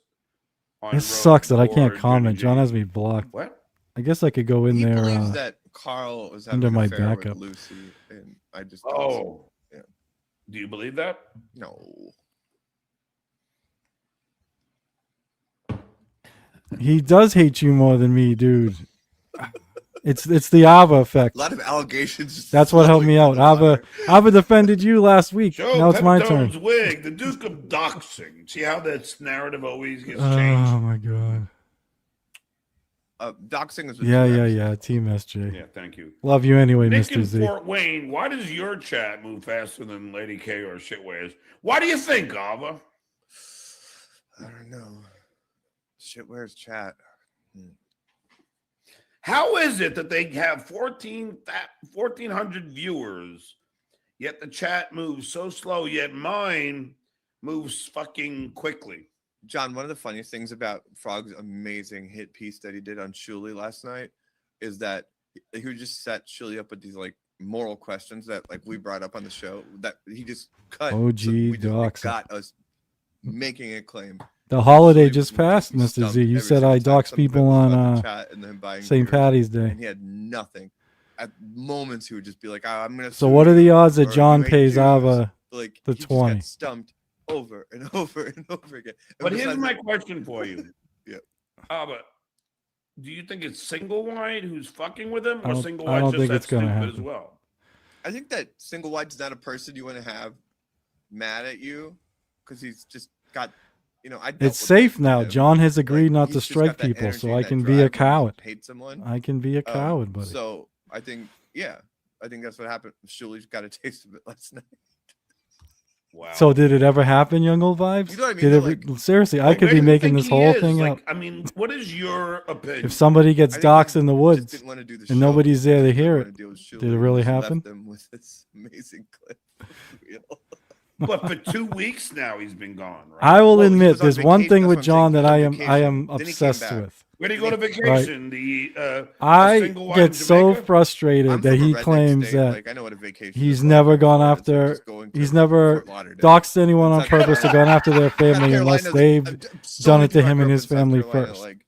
This sucks that I can't comment. John has me blocked. What? I guess I could go in there. He believes that Carl was having under my an affair backup. with Lucy, and I just yeah. Do you believe that? No. He does hate you more than me, dude. It's the Ava effect. A lot of allegations. That's what helped me out. Ava defended you last week. Joe Now it's my Pepitone's turn. wig, the Duke of Doxing. See how this narrative always gets Oh changed? my god. Doxing is with Yeah. Team SJ. Yeah, thank you. Love you anyway, Nick Mr. in Z. Fort Wayne, why does your chat move faster than Lady K or Shitwares? Why do you think, Ava? I don't know. Shitware's chat. How is it that they have 1,400 viewers, yet the chat moves so slow, yet mine moves fucking quickly? John, one of the funniest things about Frog's amazing hit piece that he did on Shuli last night is that he would just set Shuli up with these like moral questions that like we brought up on the show that he just cut. OG so we just dox. got us making a claim. The holiday Shuli just would passed, be Mr. stumped Z. You every said single I time dox somebody people was on the chat and then buying St. beers, Patty's Day. and he had nothing. At moments, he would just be like, "I'm gonna." So what are the odds that or John you hate pays Jews." Ava Like the he just 20? got stumped over and over and over again. And But here's besides my that- question for you. Yeah. Ava, do you think it's Single Wide who's fucking with him, I or don't- Single I Wide's don't just think that it's gonna stupid as happen. well? I think that Single White's not a person you want to have mad at you because he's just got, I. It's safe now. him. John has agreed Like, not he's to just got strike that people, energy so and I that can drive be a when he coward. Hate someone. I can be a coward, buddy. So I think, I think that's what happened. Shuli's got a taste of it last night. Wow. So did it ever happen, Young Old Vibes? You know what I mean? Did Though, it, like- seriously, I Like, could where be do you making think this he whole is? thing Like, up. I mean, what is your opinion? If somebody I gets think doxxed he in the just woods didn't want to do the and show nobody's there to because he hear didn't it, wanna deal with Shuli, did it really and just happen? left them with this amazing clip. But for 2 weeks now, he's been gone, right? I will Well, he admit was on there's one vacation, thing that's with what I'm John saying, that he I was on am vacation, then he came obsessed back. with. Where'd he go to vacation? The I Single Wide get in so Jamaica? frustrated I'm that from a he redneck claims state, that like, I know what a vacation he's is like. never My gone friends are after, just going to he's never Fort Lauderdale. doxed anyone on South purpose or Carolina. gone after their South family unless Carolina's- they've so done many it to people I him grew and up his in South family Carolina, first. like,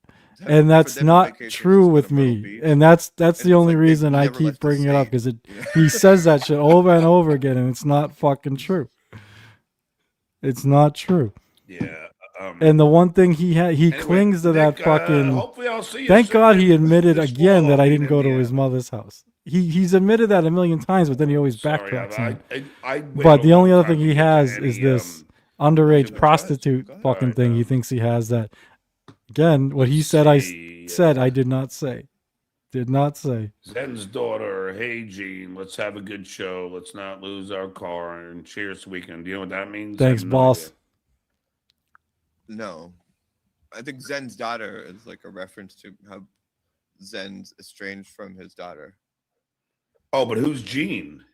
And for that's them, not vacation is true just with going to Myrtle me. Beach. And that's And the it's only like they reason I never keep left the bringing it up state, because he says that shit over and over again and it's not fucking true. It's not true. Yeah. And the one thing he anyway, clings to that Nick, fucking. hopefully I'll see you Thank soon God he in admitted this again that I fall didn't in go to his Indiana. mother's house. He's admitted that a million times, but then he always Sorry, backtracks on it. I waited But a the only long other time thing to he get to has any, is this super underage chats. prostitute Go ahead. fucking Alright, thing he thinks he has that. Again, what he said said I did not say. Did not say. Zen's daughter, hey Gene, let's have a good show. Let's not lose our car and cheers weekend. Do you know what that means? I Thanks, have no boss. idea. No. I think Zen's daughter is like a reference to how Zen's estranged from his daughter. Oh, but who's Gene?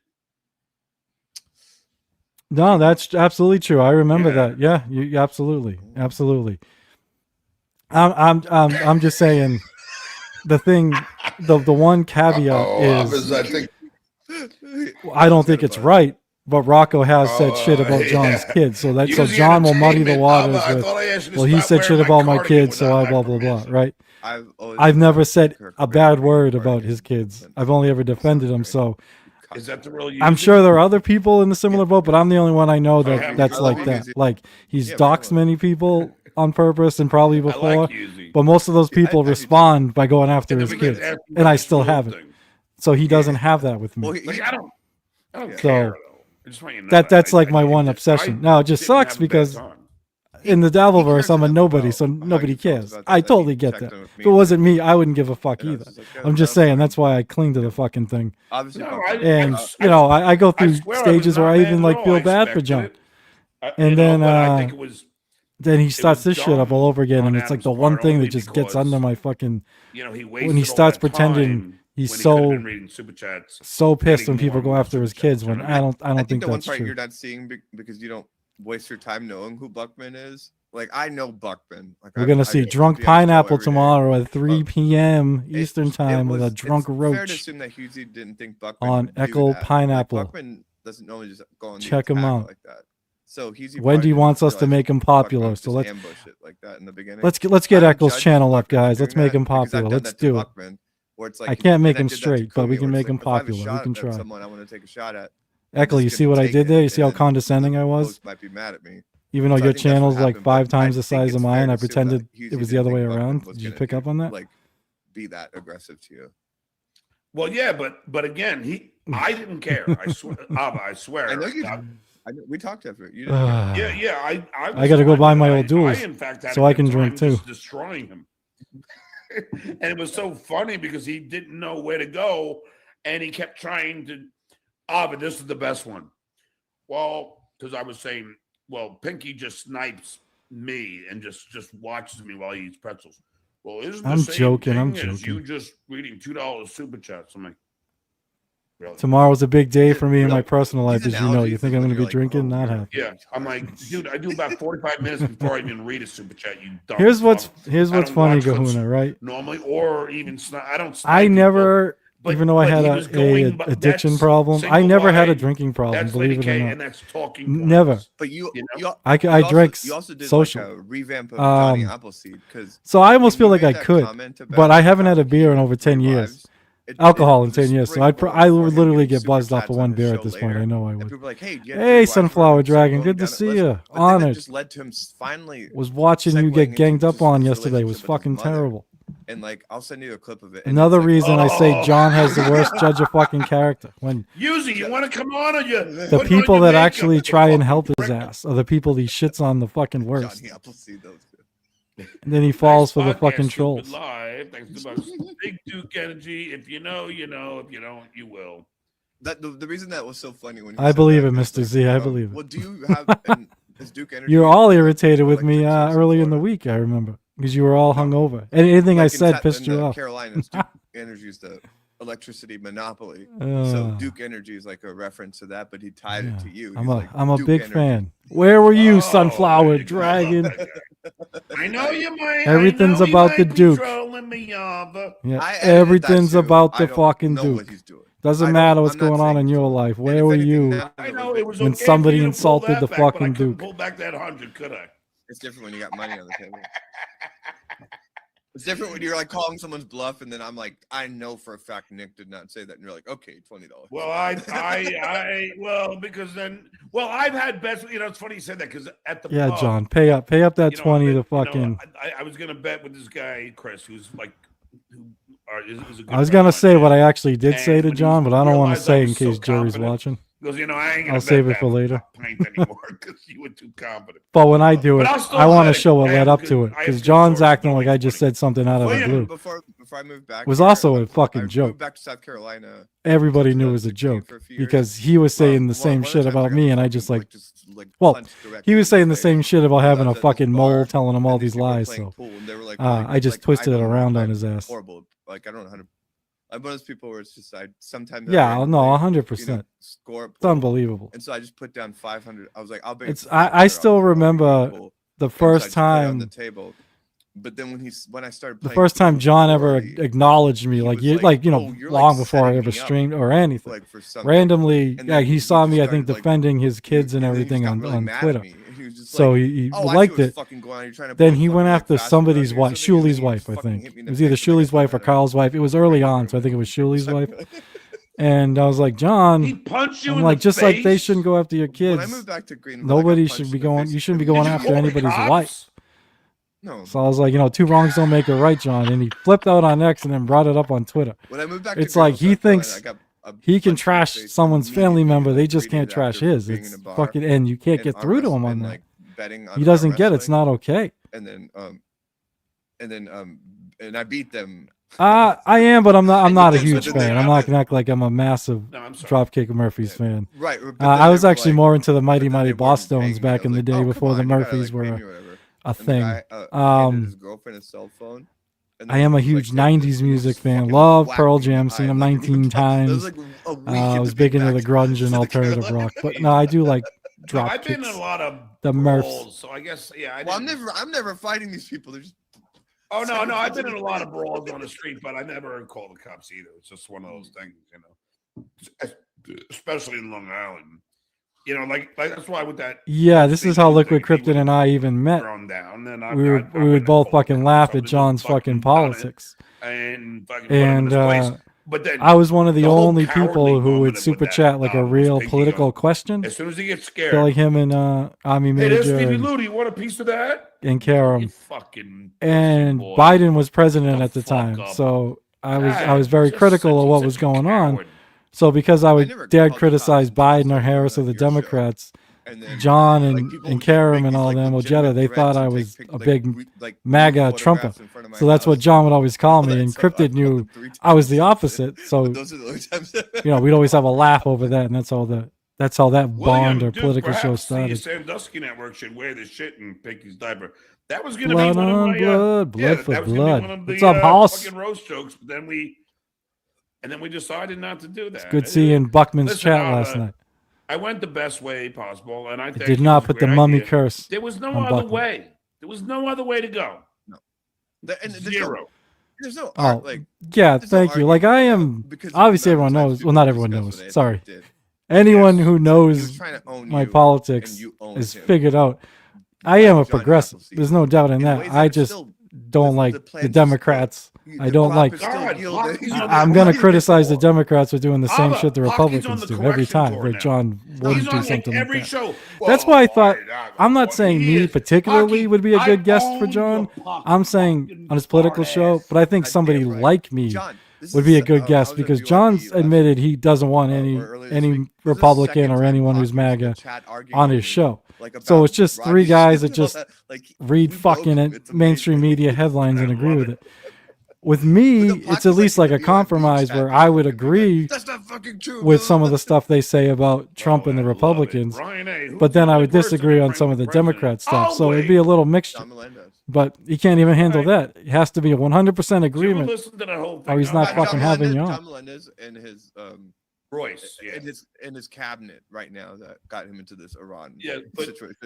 No, that's absolutely true. I remember Yeah. that. Yeah, you absolutely. I'm just saying the thing the one caveat is I think I don't think it's right, but Rocco has said shit about yeah. John's kids, so Use the John will muddy the entertainment. waters I with. thought I asked you to Well, he stop said shit wearing about my cardigan kids, so without I my blah blah blah. permission. Right? always I've never thought said Kirk a wearing bad a word cardigan about his kids. since I've only ever seventh defended him, grade. so Is that the real? I'm sure there are other people in the similar boat, but I'm the only one I know I that have that's no like idea. that. Like he's Yeah, doxed man. many people on purpose and probably I before, like Yuzi. but most of those people I do respond by going after And his then we get kids, to ask you and about I this still real haven't. thing. So he doesn't have that with me. Well, Like I don't Yeah. care though. I just want you to know That's I- like I my think one that obsession. I No, it just didn't sucks have a bad because time. in the He Dabbleverse, cares I'm a enough nobody, about so how nobody you felt cares. about that I that totally he get checked that. in with If me. it wasn't me, I wouldn't give a fuck And I either. was just like, I'm just saying that's why I cling to the fucking thing. obviously, No, fuck I- that. And I- I go through swear I was stages where not I mad even at like all. feel I bad for expected John. it. And then, but I think it was, Then he starts was this shit up dumb all over again, on and it's like Adam's the one part thing that only just gets because, under my fucking. he wasted When he all starts that pretending time he's when he could have so been reading super chats. so pissed getting when people more go after his super chats, kids. you know When what I mean? I don't think the one that's part true. you're not seeing because you don't waste your time knowing who Buckman is. Like I know Buckman. Like We're gonna see Drunk Pineapple tomorrow at 3 p.m. Eastern time with a drunk Fair to roach. assume that Husey didn't think Buckman on would do Echo that. Pineapple. Like, Buckman doesn't normally just go on the Check him attack out. like that. So Husey Wendy probably wants didn't us to realize make him Buckman popular, would so just let's ambush it like that in the beginning. get I don't Echo's judge channel up, Buckman for guys. Let's doing make that him because I've popular. done Let's that to do it. Buckman, where it's like, I can't make and I him did that to straight, but we Kobe, can where make it's him like, if I have a popular. We shot can at try. someone I want to take a shot at. Echo, you see what I did there? You see how condescending I was? Host might be mad at me. Even though So I your think that's channel's what like happened, 5 but I times the think size it's of fair mine, to I assume pretended that Husey it was didn't the other way think Buckman around. was Did you gonna pick up on that? Like, be that aggressive to you. Well, yeah, but again, I didn't care. I swear, Abba, I swear. I know you. We talked after it. You didn't. Yeah. I got to go buy my old duels, in fact, had so I can drink too. just destroying him. And it was so funny because he didn't know where to go, and he kept trying to. But this is the best one. Well, because I was saying, well, Pinky just snipes me and just watches me while he eats pretzels. Well, isn't the same joking. thing I'm as joking. you just reading $2 super chats? I'm like, really? Tomorrow's a big day for me in my personal life, These as you know. You analogies think is I'm when going to be you're like, drinking? oh, Not you're- happy. Yeah, I'm like, dude, I do about 45 minutes before I even read a super chat. You dumb. Here's what's fuck. here's I what's don't funny, watch clips Kahuna. Right? normally, or even I don't. Snipe I people, never, but- even though I but had he a was going, but addiction that's problem, I single never had a wide, drinking problem. That's Believe Lady it K, or not. and that's talking. Never. points. But you I also- drank You also did social. like a revamp of Johnny Appleseed because. So I almost feel like I could, but I haven't had a beer in over 10 years. Alcohol in 10 years, so I would literally get buzzed off of one beer at this point. I know I would. People were like, hey, Hey, Sunflower Dragon, good to see you. Honored. Just led to him finally. Was watching you get segueing ganged into up on his yesterday. Was relationship with his fucking mother. terrible. And like, I'll send you a clip of it. and Another it's like, reason I say Oh. John has the worst judge of fucking character. When Yuzi, you want to come on, or you? the people that actually try and help his ass are the people he shits on the fucking worst. Johnny Appleseed, that was good. And then he falls for the Podcast, fucking Stupid trolls. Live. Thanks to Big Duke Energy. If you know, you know. If you don't, you will. That the reason that was so funny when you I said believe that it, is, Mr. like, Z. I believe it. Well, do you have is Duke Energy? You're all irritated with me electric source in early in the Florida? week, I remember, because you were all hungover. And anything I Like in said pissed in you the off. Carolinas, Duke Energy is the electricity monopoly. So Uh, Duke Energy is like a reference to that, but he tied it to you. I'm He's a like, I'm a Duke big Energy. fan. Where were you, Oh, Sunflower there you go. Dragon? I know you might. Everything's I know about you the might Duke. Be trolling me, but Yeah, I edited that everything's too. about I the don't fucking know what Duke. he's doing. Doesn't I don't- matter what's I'm not going on saying in your so. life. And Where if were anything, you? now I that know we're- it was when okay somebody for you to pull insulted that the back, but I fucking couldn't Duke? Pull back that 100, could I? It's different when you got money on the table. It's different when you're like calling someone's bluff, and then I'm like, I know for a fact Nick did not say that, and you're like, okay, $20. Well, because then, I've had bets. You know, it's funny you said that because at the Yeah, pub, John, pay up that you know, 20 to you know, fucking. I was gonna bet with this guy Chris, who's like, is a good I was friend gonna of say mine. what I actually did And say to when he John, but I don't want to realized I say in was so case Jerry's confident, watching. He goes, you know, I ain't gonna I'll bet save it that for later. pint anymore because you were too confident. But when I do But it, I'll still I want let to it. show what I led have up good- to it I have because good John's sources. acting Don't like make I just funny. said something out of Well, the yeah, blue. Before I moved back, Was here, also a I fucking moved joke. back to South Carolina. Everybody in knew it was a 2016 joke for a few years. because he was saying the One same of the shit times about got me, a and I fucking, just like, just, well, punched directly he in was saying the face. same shit about having I a was at this fucking mole bar, telling him all and these people were lies. playing So pool, and they were like, I just twisted it around on his ass. Horrible. Like I don't know how to. I'm one of those people where it's just I sometimes. Yeah, no, 100%. Score. It's unbelievable. And so I just put down 500. I was like, I'll bet. It's I still remember the first on the time. table. But then when I started The playing first time pool John ever already, acknowledged me, he like was you, like, you know, "Oh, you're, long like, before I setting ever me up, streamed or anything. like for something. Randomly, And yeah, then he he saw just me. I started, think like, defending his kids and then he just everything got on, really on mad at Twitter. me, and he was just So like, he "Oh, I see liked what's it. fucking going on. You're trying to Then play he went fucking, like, after fast somebody's food or wife, something," and then Shuli's he wife, I fucking think. hit me in It the was either face with, like, Shuli's wife or 500. Carl's wife. It was early on, so I think it was Shuli's wife. And I was like, He John, punched you I'm in like, the just face. like they shouldn't go after your When I kids. moved back to Greenville, I got Nobody punched should in be the going. face You shouldn't be Did going you after call the anybody's cops? wife. No. So I was like, you know, two wrongs don't make a right, John. And he flipped out on X and then brought it up on Twitter. When I moved back It's to like Greenville, he South Carolina, thinks I got a he can punch in the trash face someone's family immediately, member. They like, just 3 can't days trash after his. being in It's a bar fucking, and you can't and get arm through to him wrestling on and, that. like, betting on He doesn't arm get it's wrestling. not okay. And then and I beat them. I am, but I'm not a But huge then fan. I'm not gonna act like I'm a massive No, I'm sorry. Dropkick Murphys fan. Right. but I then was they were actually like- more into the but Mighty then Mighty they Boss weren't paying Stones me. I back was in the like, day "Oh, come before the on, you gotta, Murphys like, pay were me or whatever." a And the thing. guy, handed his girlfriend a cell phone. And I then am a he was huge like, "Take 90s this," and he music just fan. fucking Love whacked Pearl me in the Jam. Seen eye, them like, 19 that was times. like a week I into was being big into the back grunge to and the alternative Carolina rock, but game. no, I do like No, drop I've been in kicks. a lot of The brawls, Murphs. so I guess Well, I'm never fighting these people. They're just. Oh no, I've been in a lot of brawls on the street, but I never called the cops either. It's just one of those things, you know. Especially in Long Island, you know, like that's why with that. Yeah, this is how Liquid thing, he Krypton and I even met. thrown down, then We would both fucking laugh at John's fucking politics. and And but then I was one of the the whole only cowardly people who moment would with super that, chat like a was real Pinky political going, question. as soon as he gets I scared, feel like him and Army hey, there's Major Stevie and, Lou. Do you want a piece of that? and You Karam. fucking And boy. Biden was president The at the fuck time. up. So I was very critical of what was going on. So because I would dare criticize Biden or Harris or the Democrats, John and Karam and all them, Ojeda, they thought I was a big MAGA Trumper. So that's what John would always call me. And Cryptid knew I was the opposite. So, we'd always have a laugh over that. And that's how that Bond or political show started. The Sandusky Network should wear this shit and pick his diaper. That was going to be one of my blood for blood. What's up, House? Fucking roast jokes, but then we decided not to do that. It's good seeing Buckman's chat last night. I went the best way possible, and I did not put the mummy curse. There was no other way. There was no other way to go. No. Zero. There's no thank you. Like I am, obviously everyone knows. Well, not everyone knows. Sorry. Anyone who knows my politics has figured out I am a progressive. There's no doubt in that. I just don't like the Democrats. I don't like. I'm gonna criticize the Democrats for doing the same shit the Republicans do every time. Like John wouldn't do something like that. That's why I thought. I'm not saying me particularly would be a good guest for John. I'm saying on his political show, but I think somebody like me would be a good guest because John's admitted he doesn't want any Republican or anyone who's MAGA on his show. So it's just three guys that just read fucking mainstream media headlines and agree with it. With me, it's at least like a compromise where I would agree with some of the stuff they say about Trump and the Republicans, but then I would disagree on some of the Democrat stuff. So it'd be a little mixture. But he can't even handle that. It has to be a 100% agreement, or he's not fucking having you on. Tom Melendez and his Royce, in his cabinet right now that got him into this Iran situation.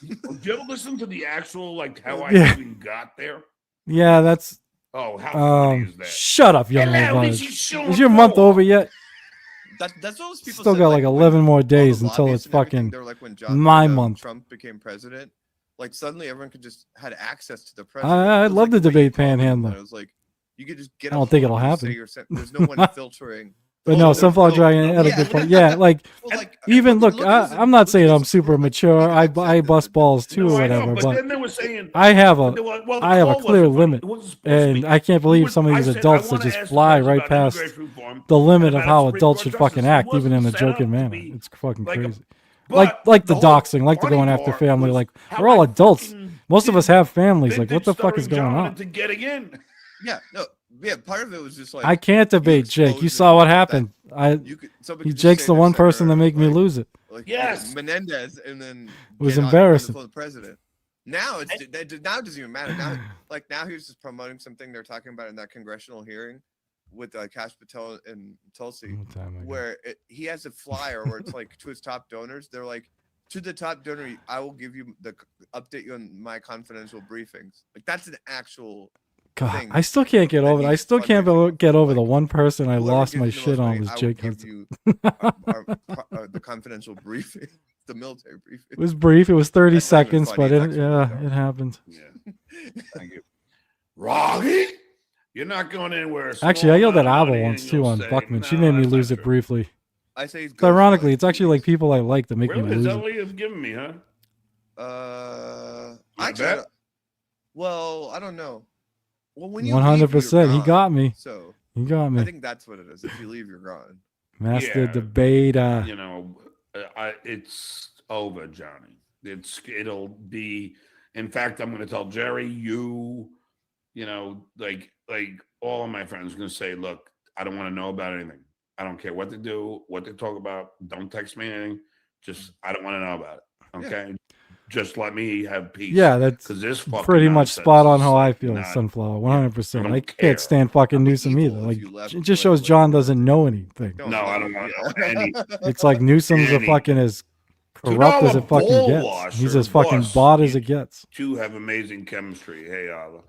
Did you ever listen to the actual how I even got there? Yeah, that's. Oh, how funny is that? Shut up, young man. Is your month over yet? That's what people still got like 11 more days until it's fucking my month. Trump became president. Like suddenly everyone could just had access to the president. I'd love the debate panhandler. It was like you could just get. I don't think it'll happen. There's no one filtering. But no, Sunflower Dragon had a good point. Yeah, even look, I'm not saying I'm super mature. I bust balls too or whatever, but I have a clear limit, and I can't believe some of these adults that just fly right past the limit of how adults should fucking act, even in a joking manner. It's fucking crazy. Like the doxing, like the going after family. Like we're all adults. Most of us have families. Like what the fuck is going on? Yeah, no. Yeah, part of it was just like I can't debate Jake. You saw what happened. Jake's the one person that make me lose it. Menendez, and then it was embarrassing. The president. Now it doesn't even matter. Now he's just promoting something they're talking about in that congressional hearing with Kash Patel and Tulsi, where he has a flyer where it's like to his top donors. They're like, to the top donor, I will give you update you on my confidential briefings. Like that's an actual. God, I still can't get over it. I still can't get over the one person I lost my shit on was Jake Hudson. The confidential briefing, the military briefing. It was brief. It was 30 seconds, but it happened. Yeah. Thank you. Rocky, you're not going anywhere. Actually, I yelled at Ava once too on Buckman. She made me lose it briefly. I say so ironically, it's actually like people I like that make me lose it. Is that what you've given me, huh? Well, I don't know. Well, when 100%, he got me. So he got me. I think that's what it is. If you leave, you're gone. Master debate. It's over, Johnny. It'll be. In fact, I'm going to tell Jerry. Like all of my friends are going to say, look, I don't want to know about anything. I don't care what to do, what to talk about. Don't text me anything. Just I don't want to know about it. Okay. Yeah. Just let me have peace. Yeah, that's pretty much spot on how I feel, Sunflower. 100%. I can't stand fucking Newsom either. Like, it just shows John doesn't know anything. No, I don't want to know any. It's like Newsom's a fucking as corrupt as it fucking gets. He's as fucking bought as it gets. Two have amazing chemistry. Hey, Ala.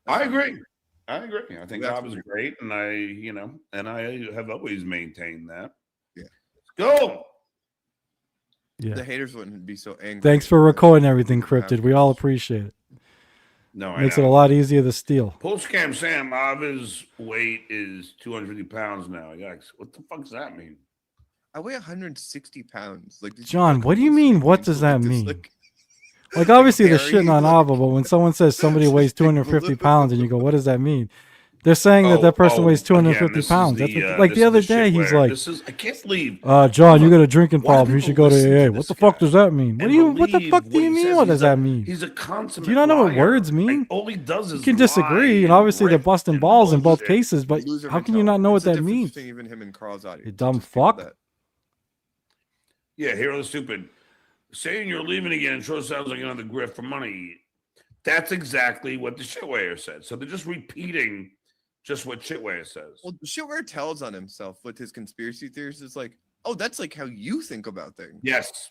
I agree. I think Bob is great, and I have always maintained that. Yeah. Let's go. Yeah. The haters wouldn't be so angry. Thanks for recording everything, Cryptid. We all appreciate it. No, makes it a lot easier to steal. Post Scam Sam, Ava's weight is 250 pounds now. Yikes. What the fuck does that mean? I weigh 160 pounds. Like John, what do you mean? What does that mean? Like obviously they're shitting on Ava, but when someone says somebody weighs 250 pounds and you go, what does that mean? They're saying that person weighs again, 250 this is pounds. the, That's what, like this the is other the day, shit he's where like, this is, I can't believe. John, you got a drinking Why do problem. You should people go to listen AA. to What the this fuck guy does that mean? What and the fuck do you he mean? says? What does that mean? He's a consummate Do you not know what liar. words mean? All he does is You can lie disagree, and obviously they're busting and balls in both bullshit. cases, but Loser how can you not mentality. know It's what the that difference means? between even him and Carl's audience. You dumb Just people fuck. that- Yeah, hero the stupid. Saying you're leaving again sure sounds like another grift for money. That's exactly what the shitwayer said. So they're just repeating just what shitwayer says. Well, Shitware tells on himself with his conspiracy theories. It's like, oh, that's like how you think about things. Yes.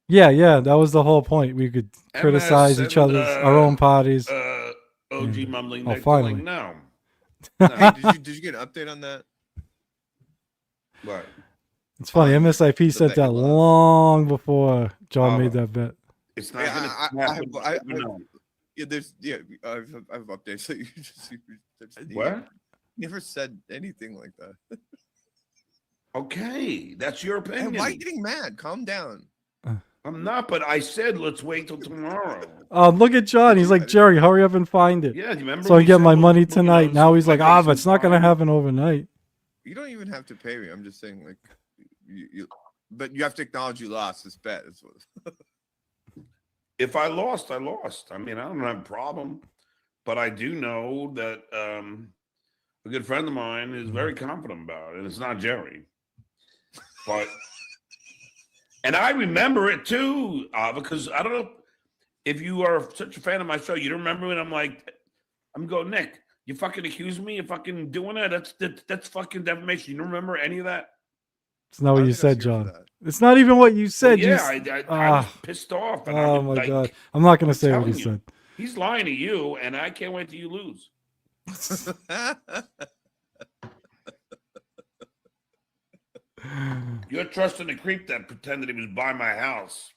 Yeah. Yeah, that was the whole point. We could criticize each other's, our own parties. OG mumbling. Oh, finally. No. Hey, did you get an update on that? What? It's funny. MSIP said bet that you lost. long before John made that bet. It's not Yeah, going to happen. I have updates. So you just What? You never said anything like that. Okay, that's your Hey, opinion. why are you getting mad? Calm down. I'm not, but I said let's wait till tomorrow. Look at John. He's like, Jerry, hurry up and find it. Yeah, do you remember? So I we get said my we'll- money you tonight. know, Now he's like, like but it's not going to time. happen overnight. You don't even have to pay me. I'm just saying, like, but you have to acknowledge you lost this bet. Is what. If I lost, I lost. I mean, I don't have a problem, but I do know that a good friend of mine is very confident about it, and it's not Jerry. But and I remember it too, because I don't know if you are such a fan of my show. You don't remember when I'm going, Nick, you fucking accuse me of fucking doing that? That's fucking defamation. You don't remember any of that? It's not what I you think I was said, here for John. that. It's not even what you said. Well, yeah, I was pissed off. And Oh my God. I'm not going to say what he said. He's lying to you, and I can't wait till you lose. You're trusting the creep that pretended he was by my house.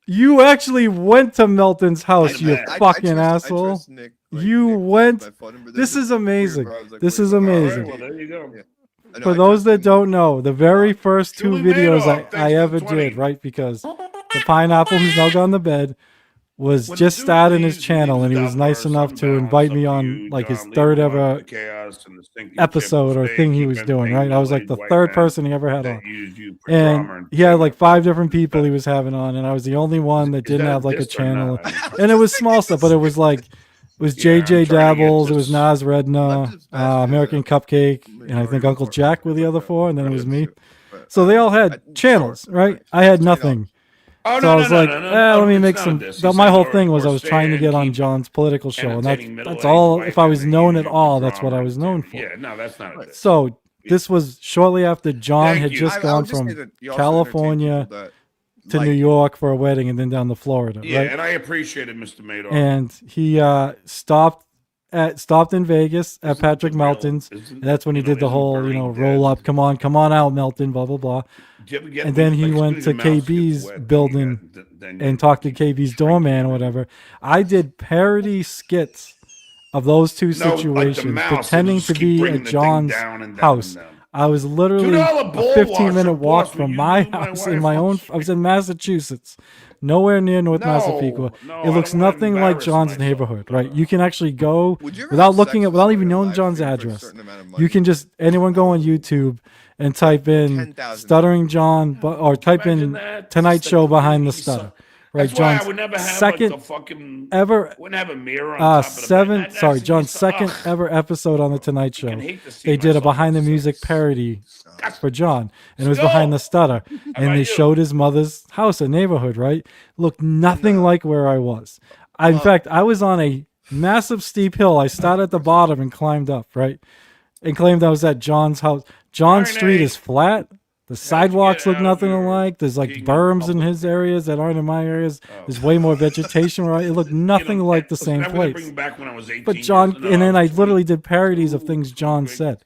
You actually went to Melton's house, I you bet. fucking I asshole. trust Nick, You Nick went. my phone number. This is amazing. Where I was like, This wait, is what? All right, amazing. well, there you go. Yeah. I know, For I those trust that him. don't know, the very first two Julie videos Madoff, I thanks for ever the 20. did, right? Because the pineapple who's now gone to bed was When just the dude starting his leaves channel, and he was without nice her, enough to sunbalance invite up me to on you, like his John, third leave alone ever the chaos and the stinky episode or chip thing he mistake, was keep doing, right? I was like the white third man person he ever had that on. used you for drama And he had like shit. 5 different people he was having on, and I was the only one that Is didn't that have like a diss or channel. not? And it was small stuff, but it was like it was Yeah, I'm JJ trying to get Dabbles, it was this- Nas Redna, Left is best, American yeah. Cupcake, and I think Majority Uncle report, Jack were the like other that. 4, and then it Right, was me. too. But, So they all I- had channels, sure, right? right. I had Straight up. nothing. Oh, So no, I was no, like, no, no, no, let me it's make not some. this. My He whole said, thing was I or was trying to say get on keep John's political show, and entertaining that's middle-aged all. white If I was men that known use at you all, for that's what I drama was and known shit. for. Yeah, no, that's not it. So this was shortly after John Thank had you. just I gone would just say from that you also entertain California people that to like New you. York for a wedding, and then down to Florida, Yeah, right? and I appreciate it, Mr. Madoff. And he stopped in Vegas at Isn't Patrick the real- Melton's. isn't- And that's when he you know, did the isn't whole, Bernie roll dead? up, come on out, Melton, blah blah blah. Do you ever get And then he like, went as to soon as your mouse gets KB's wet, building then and you talked to keep KB's shrinking doorman or it. whatever. I did parody skits of those two No, like the situations, mouse, pretending it'll to just keep be bringing at the thing John's down and down house. and down. I was literally $2 a ball 15-minute washer, walk boss, from will my you do my house in wife my own. also? I was in Massachusetts, nowhere near North Massapequa. No, It I looks don't wanna nothing like embarrass John's myself, neighborhood, but, right? You can actually go Would you ever without have looking sex at, without with even somebody knowing live John's stream for a address. certain amount of money? You can just anyone go on YouTube and type in 10,000. Stuttering John, or type Imagine in that. Tonight It's Show like behind the he's stutter. so- Right, That's why I John's would never have second like the fucking ever wouldn't have a mirror on top of the bed. sorry, John's So- second ugh. ever episode on the Tonight Show. can hate to see They did a myself behind the in music sex. parody That's- for John, and it was Still. behind the stutter, How and about they you? showed his mother's house, a neighborhood, right? Looked nothing like where I was. In fact, I was on a massive steep hill. I started at the bottom and climbed up, right, and claimed I was at John's house. John's Alright, street Nate. is flat. The sidewalks look out of nothing your alike. There's like being berms in public. his areas that aren't in my areas. Oh. There's way more vegetation, right? It looked nothing like the same I was gonna place. bring back when I was 18 But John, years- no, and then I was literally did parodies of 22, things John big. said.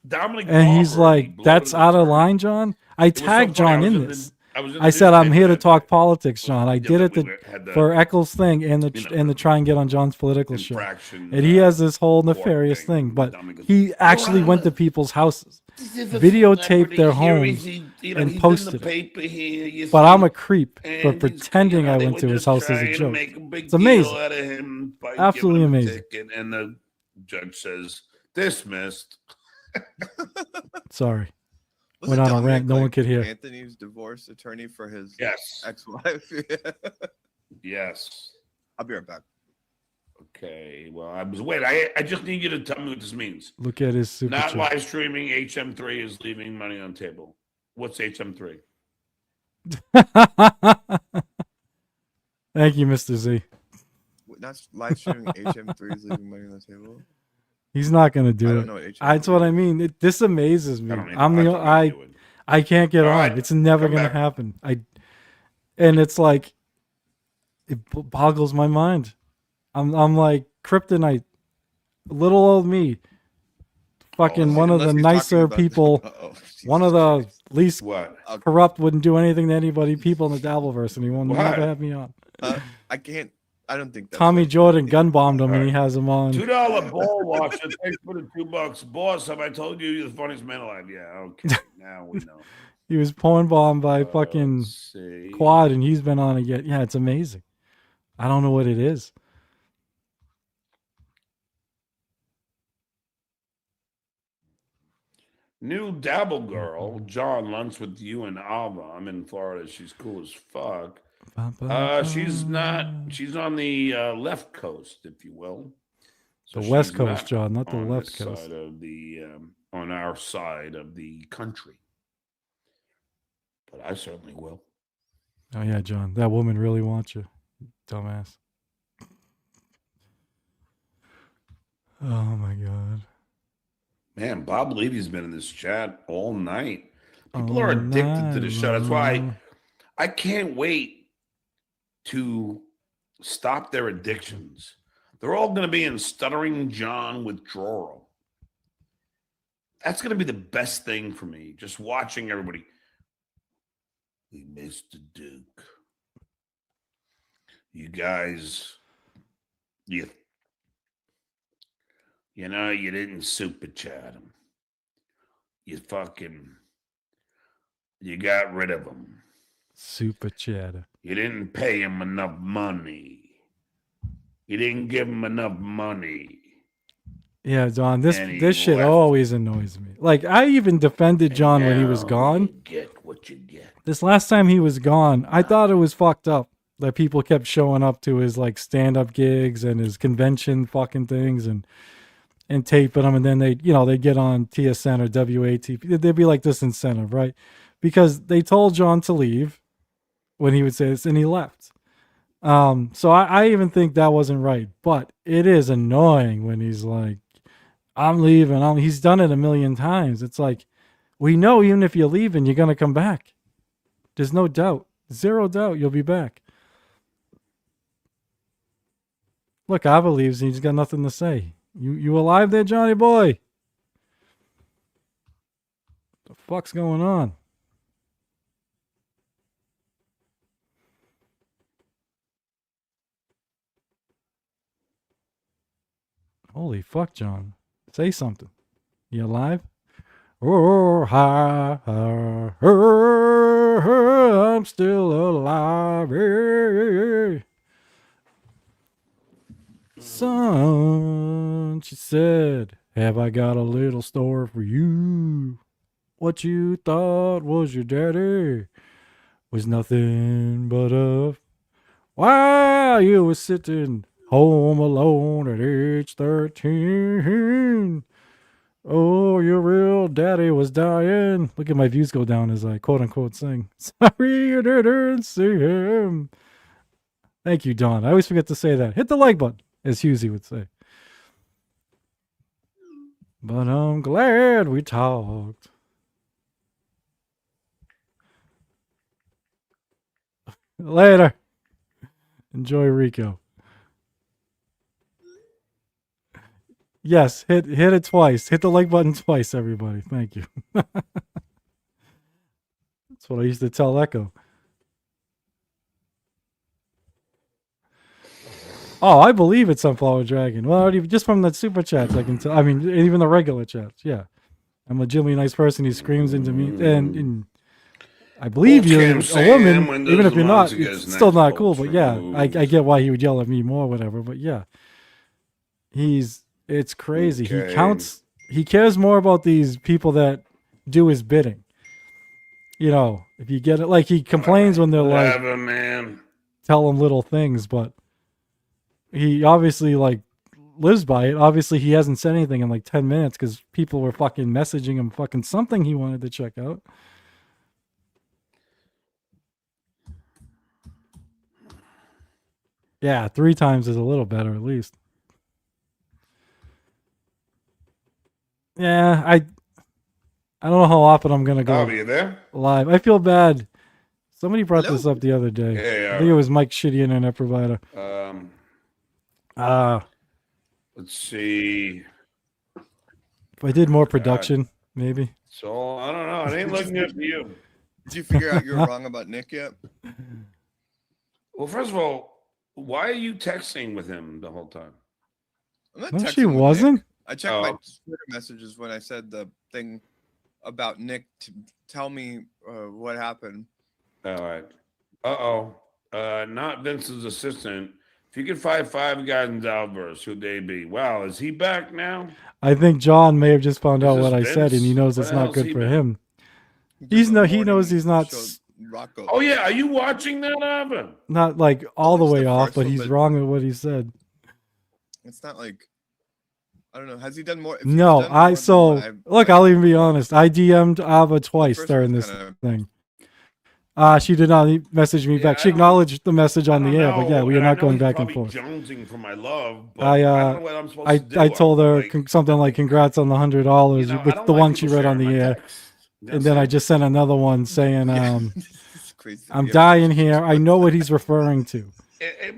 Dominic And he's Barber, like, he blew that's it in out the of turn. line, John. I It was so tagged funny. John in the- this. was in the I said, I'm newspaper here to that talk day. politics, John. I Yeah, did it that to, we had the for Eccles' thing and the you know, and to try and get on John's political show. infraction, And he has this whole nefarious thing. thing, but Dominic goes, he actually "You're went on to the- people's houses, This is a videotaped celebrity. their Here homes, he's and he's in posted the it. paper here, you but see. I'm a creep for And he's, pretending I they went were to his just house as a trying to joke. make a big It's deal amazing. out of him by Absolutely giving him a amazing. ticket, and the Judge says, dismissed. Sorry. Was Went it on a rant. Dominic, No one like, could hear. Anthony's divorce attorney for his Yes. ex-wife? Yes. I'll be right back. Okay. Well, I just need you to tell me what this means. Look at his super Not chat. live streaming. HM3 is leaving money on table. What's HM3? Thank you, Mr. Z. Not live streaming. HM3 is leaving money on the table. He's not going to do I it. don't know what HM3 That's what I is. mean. This amazes me. I I can't get All on. right, It's never come going to back. happen. And it's like it boggles my mind. I'm like kryptonite. Little old me. Fucking one of the Unless he's nicer talking about people. Jesus One of the Christ. least What? corrupt, wouldn't do anything to anybody people in the Dabbleverse, and he won't What? never have me on. I can't. I don't think that's Tommy what- Jordan gun bombed him, and he has him on. $2 ball watcher. Thanks for the $2. Boss, have I told you you're the funniest man alive? Yeah, okay. Now we know. He was porn bombed by fucking Let's see. Quad, and he's been on it yet. Yeah, it's amazing. I don't know what it is. New Dabble girl, John, lunch with you and Alva. I'm in Florida. She's cool as fuck. She's not. She's on the left coast, if you will. So The West she's Coast, not John, not the on left this coast. Side of the on our side of the country. But I certainly will. Oh yeah, John, that woman really wants you, dumbass. Oh my god. Man, Bob Levy's been in this chat all night. People are addicted to the show. That's why I can't wait to stop their addictions. They're all going to be in Stuttering John withdrawal. That's going to be the best thing for me, just watching everybody. We missed the Duke. You guys, you know, you didn't super chat him. You got rid of him. Super chatter. You didn't pay him enough money. You didn't give him enough money. Yeah, John, this And he shit left. always annoys me. Like, I even defended John when he was Now gone. you get what you get. This last time he was gone, I thought it was fucked up that people kept showing up to his like stand-up gigs and his convention fucking things and taping them, and then they'd get on TSN or WATP. There'd be like this incentive, right? Because they told John to leave when he would say this, and he left. So I even think that wasn't right, but it is annoying when he's like, I'm leaving. He's done it a million times. It's like, we know even if you're leaving, you're going to come back. There's no doubt. Zero doubt you'll be back. Look, Ava leaves and he's got nothing to say. You alive there, Johnny boy? The fuck's going on? Holy fuck, John. Say something. You alive? Oh, hi, hi, I'm still alive. Hey. Son, she said, have I got a little story for you? What you thought was your daddy was nothing but a while you were sitting home alone at age 13. Oh, your real daddy was dying. Look at my views go down as I quote unquote sing. Sorry you didn't see him. Thank you, Don. I always forget to say that. Hit the like button, as Husey would say. But I'm glad we talked. Later. Enjoy Rico. Yes, hit it twice. Hit the like button twice, everybody. Thank you. That's what I used to tell Echo. Oh, I believe it's Sunflower Dragon. Well, already just from the super chats, I can tell. I mean, even the regular chats. Yeah, I'm a legitimately nice person. He screams into me, and I believe you're a woman, even if you're not. It's still not cool, but yeah, I get why he would yell at me more, whatever. But yeah, It's crazy. Okay. He cares more about these people that do his bidding. If you get it, like he complains when they're like, Whatever, man. tell him little things, but he obviously like lives by it. Obviously, he hasn't said anything in like 10 minutes because people were fucking messaging him fucking something he wanted to check out. Yeah, 3 times is a little better at least. Yeah, I don't know how often I'm gonna go Are you there? live. I feel bad. Somebody brought this Hello? up the other day. Yeah, I think it was Mike Shitty Internet Provider. Let's see. If I did more production, maybe. So I don't know. It ain't looking good for you. Did you figure out you're wrong about Nick yet? Well, first of all, why are you texting with him the whole time? I'm not No, texting she with wasn't. Nick. I checked my Twitter messages when I said the thing about Nick to tell me what happened. All right. Not Vince's assistant. If you could find 5 guys in Dalverse, who'd they be? Wow, is he back now? I think John may have just found out this what I said, and he Vince? knows What it's the not hell's good he for been? him. There's a He knows morning he's not show, Rocco. Oh yeah, are you watching that, Evan? not like all the It's way the off, first but one, he's but- wrong with what he said. It's not like I don't know. Has he done more? If he's No, done more than what look, I'll even be honest. I DM'd Ava twice first during one's this kinda- thing. She did not message me Yeah, back. She I don't- acknowledged the message on I the don't air, but yeah, know, we are and I not know going he's back and probably forth. jonesing for my love, but I don't know what I'm supposed to do. I told her Like, something like "Congrats on the $100" you know, I with don't the like one people she read on sharing the my air, texts. and then I just sent another one saying, This is crazy. "I'm Yeah. dying here. I know what he's referring to.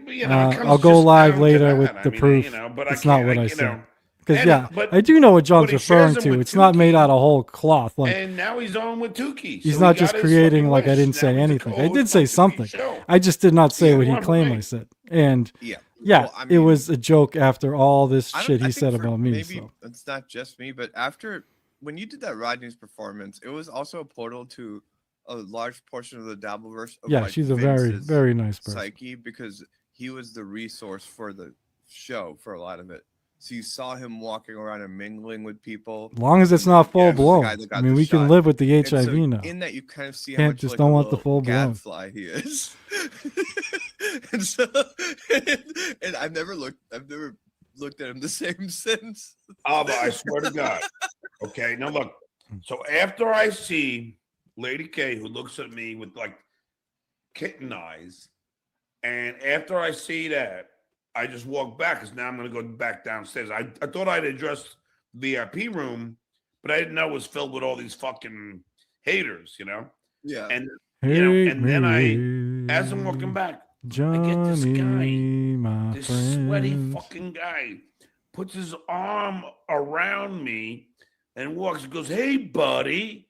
You know, it comes I'll go just live down to later that. with I the mean, proof. You know, but It's I not can't, what I you said." know. Because And, yeah, but- I do know what John's but he shares referring them to. with It's not made Tukey. out of whole cloth. Like And now he's on with Tukey. he's So not he just got his creating fucking like I wish. didn't Now say he's a anything. I co-host did on say the something. show. I just did not say Yeah, what he one for claimed me. I said. And Yeah. yeah, Well, I it mean, was a joke after all this I don't- shit I he think said for about me. Maybe So. it's not just me, but after when you did that Rodney's performance, it was also a portal to a large portion of the Dabbleverse. Of Yeah, like she's a very, Vince's very nice person. psyche because he was the resource for the show for a lot of it. So you saw him walking around and mingling with people. As long as it's and not full he was the blown. guy that I got mean, the we can shot. live with the And HIV so now. in that, you kind of see how Can't much just like don't a want the little full blown. gadfly he is. and so, and I've never looked at him the same since. Oh, but I swear to God. Okay, now look. So after I see Lady K, who looks at me with like kitten eyes, and after I see that, I just walk back because now I'm going to go back downstairs. I thought I'd address VIP room, but I didn't know it was filled with all these fucking haters, you know? Yeah. And, Hate and then as I'm walking back, Johnny, I get this guy, my this friend. sweaty fucking guy, puts his arm around me and walks and goes, "Hey, buddy."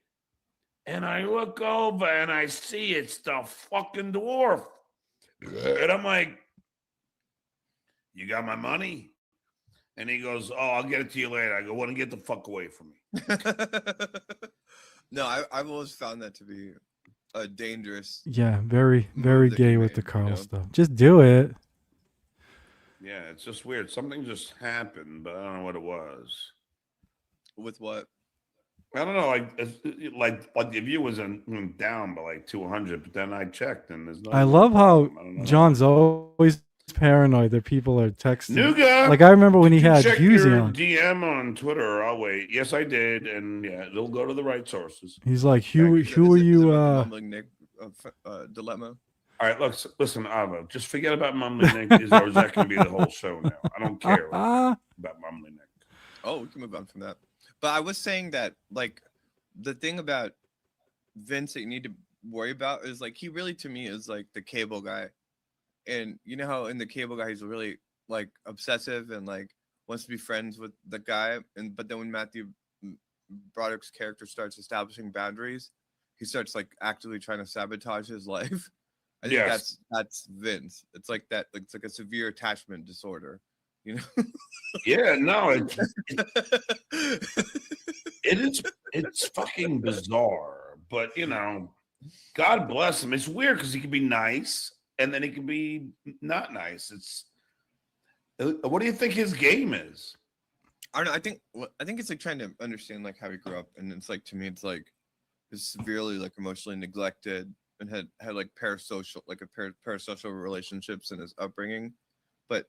And I look over and I see it's the fucking dwarf. And I'm like, "You got my money?" And he goes, "Oh, I'll get it to you later." I go, "Well, then get the fuck away from me." No, I've always found that to be a dangerous. Yeah, very, very that he gay with the made, Carl you know? stuff. Just do it. Yeah, it's just weird. Something just happened, but I don't know what it was. With what? I don't know, like the view was down by like 200, but then I checked and there's no. I love how I don't know. John's always paranoid that people are texting. Nuga, Like I remember when he did you had check Husey your on. DM on Twitter. I'll wait. Yes, I did, and yeah, it'll go to the right sources. He's like, Is it- who are is it you? about the Mumbling Nick dilemma. All right, listen, Ava, just forget about Mumbling Nick. Or is that going to be the whole show now? I don't care about Mumbling Nick. Oh, we can move on from that. But I was saying that, like, the thing about Vince that you need to worry about is, like, he really, to me, is like the cable guy. And you know how in the cable guy, he's really, like, obsessive and, like, wants to be friends with the guy. But then when Matthew Broderick's character starts establishing boundaries, he starts, like, actively trying to sabotage his life. I think that's Vince. It's like that. Like, it's like a severe attachment disorder, you know? Yeah, no, it's fucking bizarre. But you know, God bless him. It's weird because he can be nice and then he can be not nice. It's what do you think his game is? I don't know. I think it's like trying to understand like how he grew up, and it's like to me, it's like is severely like emotionally neglected and had like parasocial relationships in his upbringing, but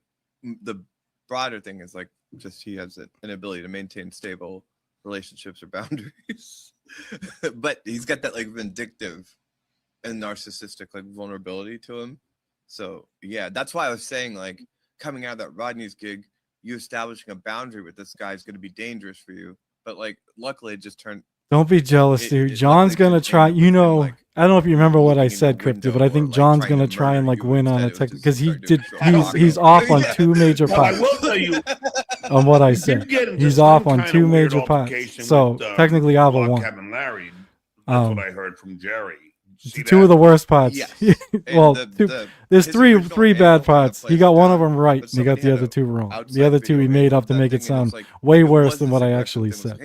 the broader thing is like just he has an inability to maintain stable relationships or boundaries, but he's got that like vindictive and narcissistic like vulnerability to him. So yeah, that's why I was saying like coming out of that Rodney's gig, you establishing a boundary with this guy is going to be dangerous for you. But like, luckily, it just turned. Don't be jealous, dude. John's gonna try. You know, I don't know if you remember what I said, Crypto, but I think John's gonna try and like win on a tech because he did. He's off on 2 major pots. I will tell you on what I said. He's off on 2 major pots. So technically, Ava won. Kevin Larry. That's what I heard from Jerry. 2 of the worst pots. Yes. Well, there's three bad pots. He got one of them right, and he got the other 2 wrong. The other 2 he made up to make it sound way worse than what I actually said.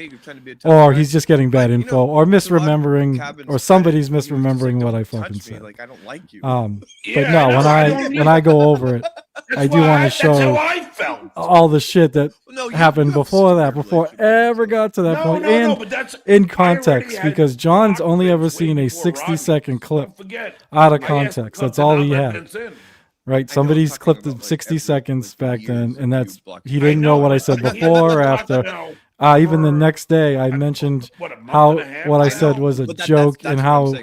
Or he's just getting bad info, or misremembering, or somebody's misremembering what I fucking said. Like I don't like you. But no, when I go over it, I do want to show all the shit that happened before that, before ever got to that point, and in context, because John's only ever seen a 60-second clip out of context. That's all he had. Right? Somebody's clipped it 60 seconds back then, and that's he didn't know what I said before or after. Even the next day, I mentioned how what I said was a joke and how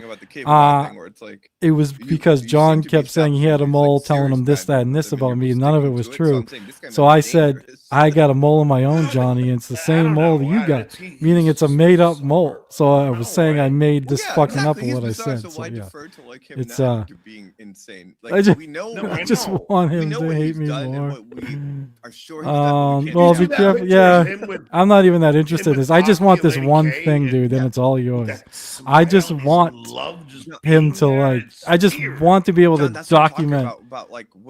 it was because John kept saying he had a mole telling him this, that, and this about me, and none of it was true. So I said, I got a mole of my own, Johnny, and it's the same mole that you got, meaning it's a made-up mole. So I was saying I made this fucking up of what I said. So yeah, it's being insane. I just want him to hate me more. Well, be careful. Yeah, I'm not even that interested in this. I just want this one thing, dude, then it's all yours. I just want him to like. I just want to be able to document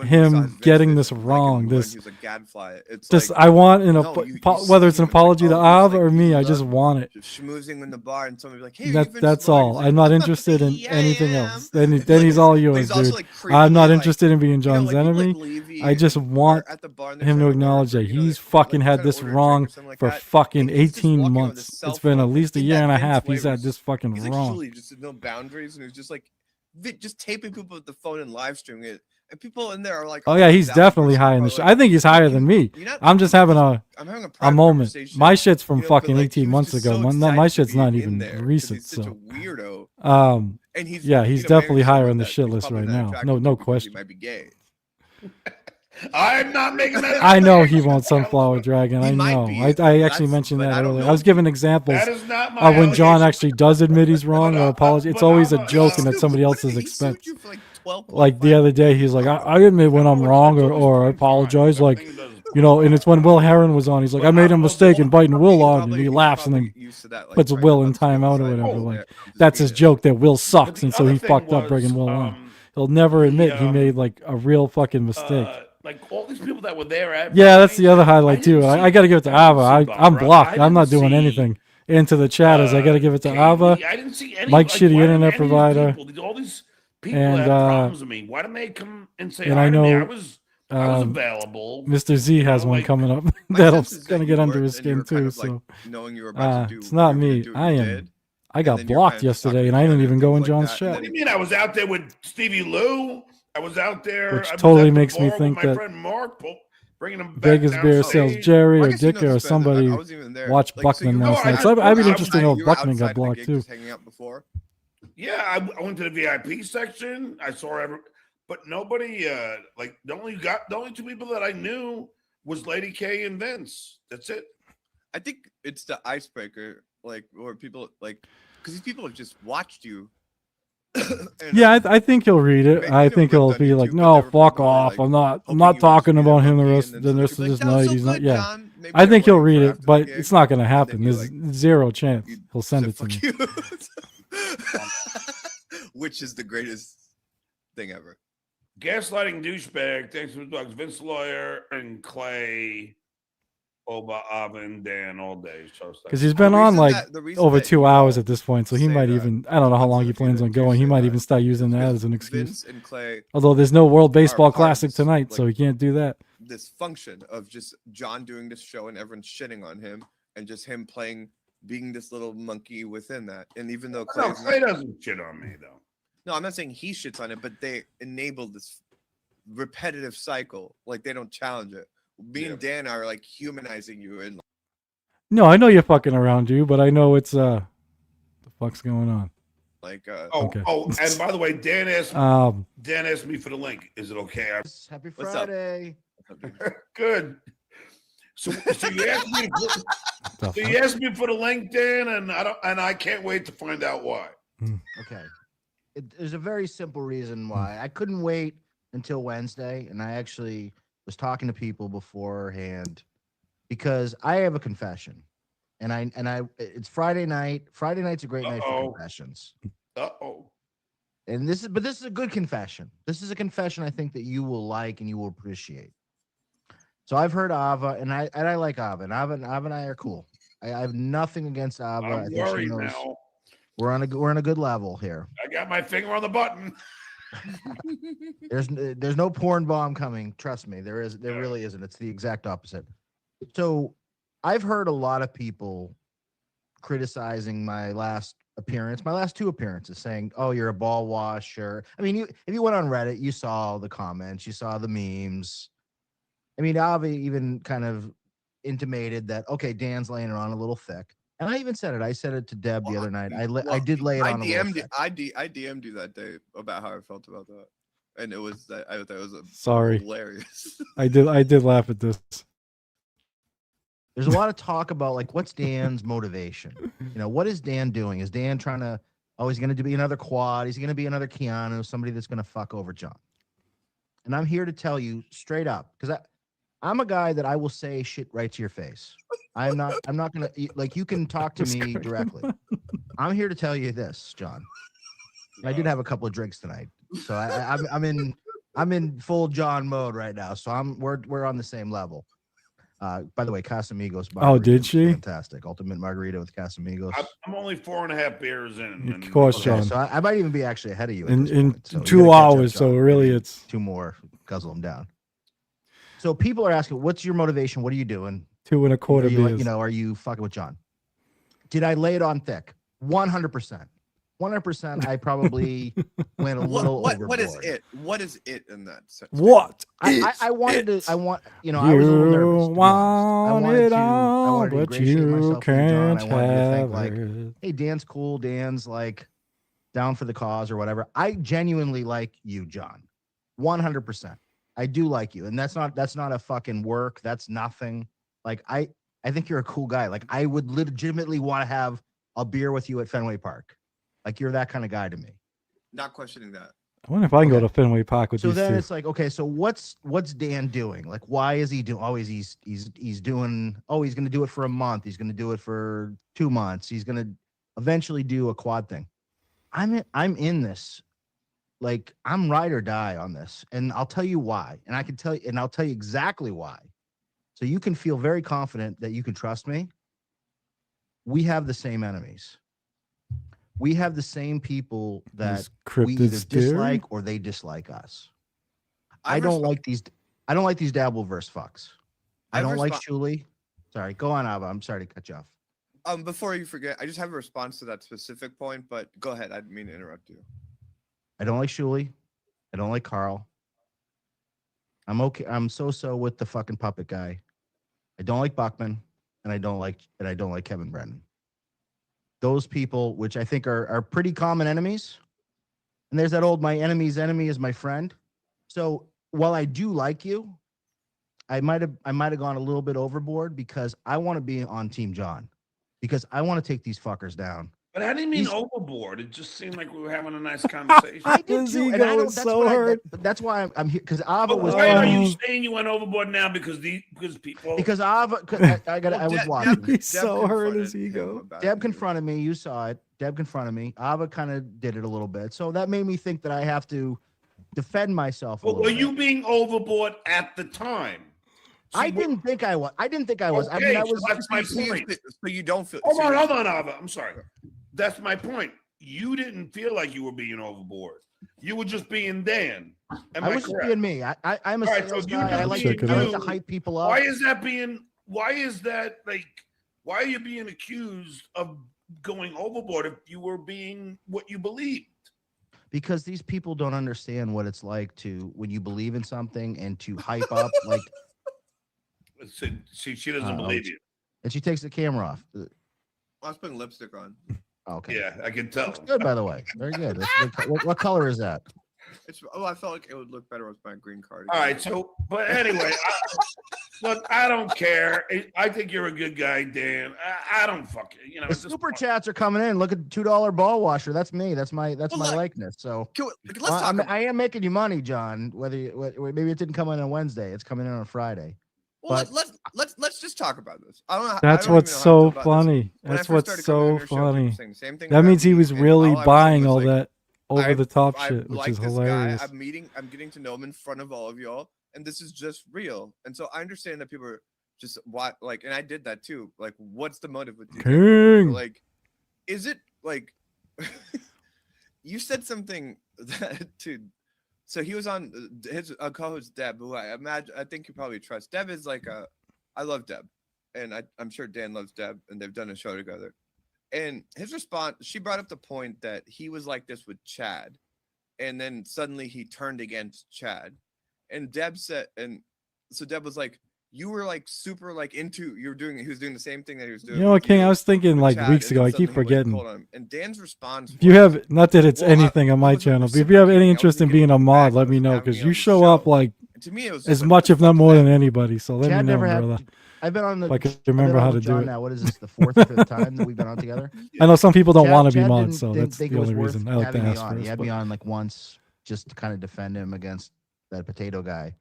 him getting this wrong. This just I want whether it's an apology to Av or me. I just want it. Schmoozing in the bar and somebody like, hey, that's all. I'm not interested in anything else. Then he's all yours, dude. I'm not interested in being John's enemy. I just want him to acknowledge that he's fucking had this wrong for fucking 18 months. It's been at least a year and a half. He's had this fucking wrong. Just no boundaries, and it's just like just taping people with the phone and live streaming it. And people in there are like, oh yeah, he's definitely high in the shit. I think he's higher than me. I'm just having a moment. My shit's from fucking 18 months ago. My shit's not even recent. Such a weirdo. And he's definitely higher on the shit list right now. No question. He might be gay. I'm not making that. I know he wants Sunflower Dragon. I know. I actually mentioned that earlier. I was giving examples of when John actually does admit he's wrong or apologize. It's always a joke and at somebody else's expense. Like the other day, he's like, I admit when I'm wrong or I apologize. Like, you know, and it's when Will Heron was on. He's like, I made a mistake in biting Will on, and he laughs and then puts Will in timeout or whatever. Like, that's his joke that Will sucks, and so he fucked up bringing Will on. He'll never admit he made like a real fucking mistake. Like all these people that were there at that's the other highlight too. I got to give it to Ava. I'm blocked. I'm not doing anything into the chatters. I got to give it to Ava. I didn't see any, Mike's shitty internet provider. All these people had problems with me. Why didn't they come and say and I know I was available. Mr. Z has one coming up that'll gonna get under his skin too. So it's not me. I got blocked yesterday and I didn't even go in John's chat. What do you mean? I was out there with Stevie Lou. I was out there. Which totally makes me think that friend Mark, bringing him back Vegas Bear sells Jerry or Dicka or somebody watched Buckman last night. So I'd be interested to know if Buckman got blocked too. Yeah, I went to the VIP section. I saw but nobody. Like the only 2 people that I knew was Lady K and Vince. That's it. I think it's the icebreaker, like, or people like, because these people have just watched you. I think he'll read it. I think he'll be like, "No, fuck off. I'm not talking about him the rest of this night." He's not. Yeah, I think he'll read it, but it's not going to happen. There's zero chance he'll send it to me. Which is the greatest thing ever. Gaslighting douchebag. Thanks for the dogs. Vince Lawyer and Clay. Oba, Avin, Dan all day. Because he's been on like over 2 hours at this point, so he might even, I don't know how long he plans on going. He might even start using that as an excuse. Although there's no World Baseball Classic tonight, so he can't do that. this function of just John doing this show and everyone shitting on him, and just him being this little monkey within that. And even though Clay doesn't shit on me though. No, I'm not saying he shits on it, but they enable this repetitive cycle. Like they don't challenge it. Me and Dan are like humanizing you, and no, I know you're fucking around, you, but I know it's the fuck's going on. like Okay. And by the way, Dan asked me for the link. Is it okay? Happy Friday. Good. So you asked me for the link, Dan, and I can't wait to find out why. Okay. There's a very simple reason why. I couldn't wait until Wednesday, and I actually was talking to people beforehand because I have a confession. And it's Friday night. Friday night's a great night for confessions. And this is a good confession. This is a confession I think that you will like and you will appreciate. So I've heard Ava, and I like Ava, and Ava and I are cool. I have nothing against Ava. I'm I think worried she knows now. we're on a good level here. I got my finger on the button. There's no porn bomb coming. Trust me, there really isn't. It's the exact opposite. So I've heard a lot of people criticizing my last two appearances, saying, "Oh, you're a ball washer." I mean, if you went on Reddit, you saw the comments, you saw the memes. I mean, Avi even kind of intimated that, okay, Dan's laying it on a little thick. And I even said it. I said it to Deb the other night. I did lay it on a little thick. I DM'd you that day about how I felt about that. And it was that I thought it was hilarious. I did laugh at this. There's a lot of talk about like what's Dan's motivation? You know, what is Dan doing? Is Dan trying to he's gonna be another quad, he's gonna be another Keanu, somebody that's gonna fuck over John. And I'm here to tell you straight up, because I'm a guy that I will say shit right to your face. I'm not gonna like, you can talk to me directly. I'm here to tell you this, John. I did have a couple of drinks tonight, so I'm in full John mode right now. So we're on the same level. By the way, Casamigos. Oh, did she? Fantastic. Ultimate margarita with Casamigos. I'm only 4.5 beers in. Of course, John. So I might even be actually ahead of you in so 2 hours. So really, it's 2 more. Guzzle them down. So people are asking, what's your motivation? What are you doing? 2 1/4 beers. You know, are you fucking with John? Did I lay it on thick? 100%. 100%. I probably went a little overboard. What is it? What is it in that sense? What? I wanted to. I was a little nervous. I wanted to ingratiate myself with John. I wanted to think like, hey, Dan's cool. Dan's like down for the cause or whatever. I genuinely like you, John. 100%. I do like you, and that's not a fucking work. That's nothing. Like I think you're a cool guy. Like I would legitimately want to have a beer with you at Fenway Park. Like you're that kind of guy to me. Not questioning that. I wonder if I can go to Fenway Park with you. So then it's like, okay, so what's Dan doing? Like, why is he doing? He's doing. Oh, he's going to do it for a month. He's going to do it for 2 months. He's going to eventually do a quad thing. I'm in this. Like I'm ride or die on this, and I'll tell you why. And I'll tell you exactly why. So you can feel very confident that you can trust me. We have the same enemies. We have the same people that we either dislike or they dislike us. I don't like these Dabbleverse fucks. I don't like Shuli. Sorry, go on, Ava. I'm sorry to cut you off. Before you forget, I just have a response to that specific point, but go ahead. I didn't mean to interrupt you. I don't like Shuli. I don't like Carl. I'm okay. I'm so with the fucking puppet guy. I don't like Buckman, and I don't like Kevin Brennan. Those people, which I think are pretty common enemies. And there's that old, my enemy's enemy is my friend. So while I do like you, I might have gone a little bit overboard because I want to be on Team John, because I want to take these fuckers down. But I didn't mean overboard. It just seemed like we were having a nice conversation. I did too, and I don't. That's why I'm here, because Ava was. Why are you saying you went overboard now? Because people. Because Ava, I was watching. He's so hurt his ego. Deb confronted me. You saw it. Deb confronted me. Ava kind of did it a little bit, so that made me think that I have to defend myself. But were you being overboard at the time? So I didn't think I was. Okay, I mean, I was. So that's my point. So you don't feel. Hold on, Ava. I'm sorry. That's my point. You didn't feel like you were being overboard. You were just being Dan. Am I I was just correct? being me. I'm a All right, sales so you guy. just I like being to you. hype people up. Why is that being? Why is that like? Why are you being accused of going overboard if you were being what you believed? Because these people don't understand what it's like to when you believe in something and to hype up like. She doesn't believe you. And she takes the camera off. I was putting lipstick on. Okay. Yeah, I can tell. Looks good, by the way. Very good. What color is that? I felt like it would look better with my green card. All right, so but anyway, look, I don't care. I think you're a good guy, Dan. I don't fucking, The super chats are coming in. Look at $2 ball washer. That's me. That's my likeness. So let's talk. I am making you money, John. Maybe it didn't come in on Wednesday. It's coming in on Friday. Well, let's just talk about this. That's what's so funny. That's what's so funny. That means he was really buying all that over the top shit, which is hilarious. I'm getting to know him in front of all of y'all, and this is just real. And so I understand that people are just like, and I did that too. Like, what's the motive with you? King. Like, is it like you said something that to? So he was on his co-host Deb, who I think you probably trust. Deb is like I love Deb, and I'm sure Dan loves Deb, and they've done a show together. And his response, she brought up the point that he was like this with Chad, and then suddenly he turned against Chad, and Deb said, and so Deb was like, "You were like super like into he was doing the same thing that he was doing." You know what, King? I was thinking like Chad, weeks ago. I keep forgetting. Hold on. And Dan's response. If you have, not that it's anything on my channel, but if you have any interest in being a mod, let me know, because you show up like to me, it was as much, if not more, than anybody. So let me know, brother. I've been on the. I can remember how to do it. Now, what is this? The 4th or 5th time that we've been on together. I know some people don't want to be mods, so that's the only reason I like to ask first. He had me on like once just to kind of defend him against that potato guy,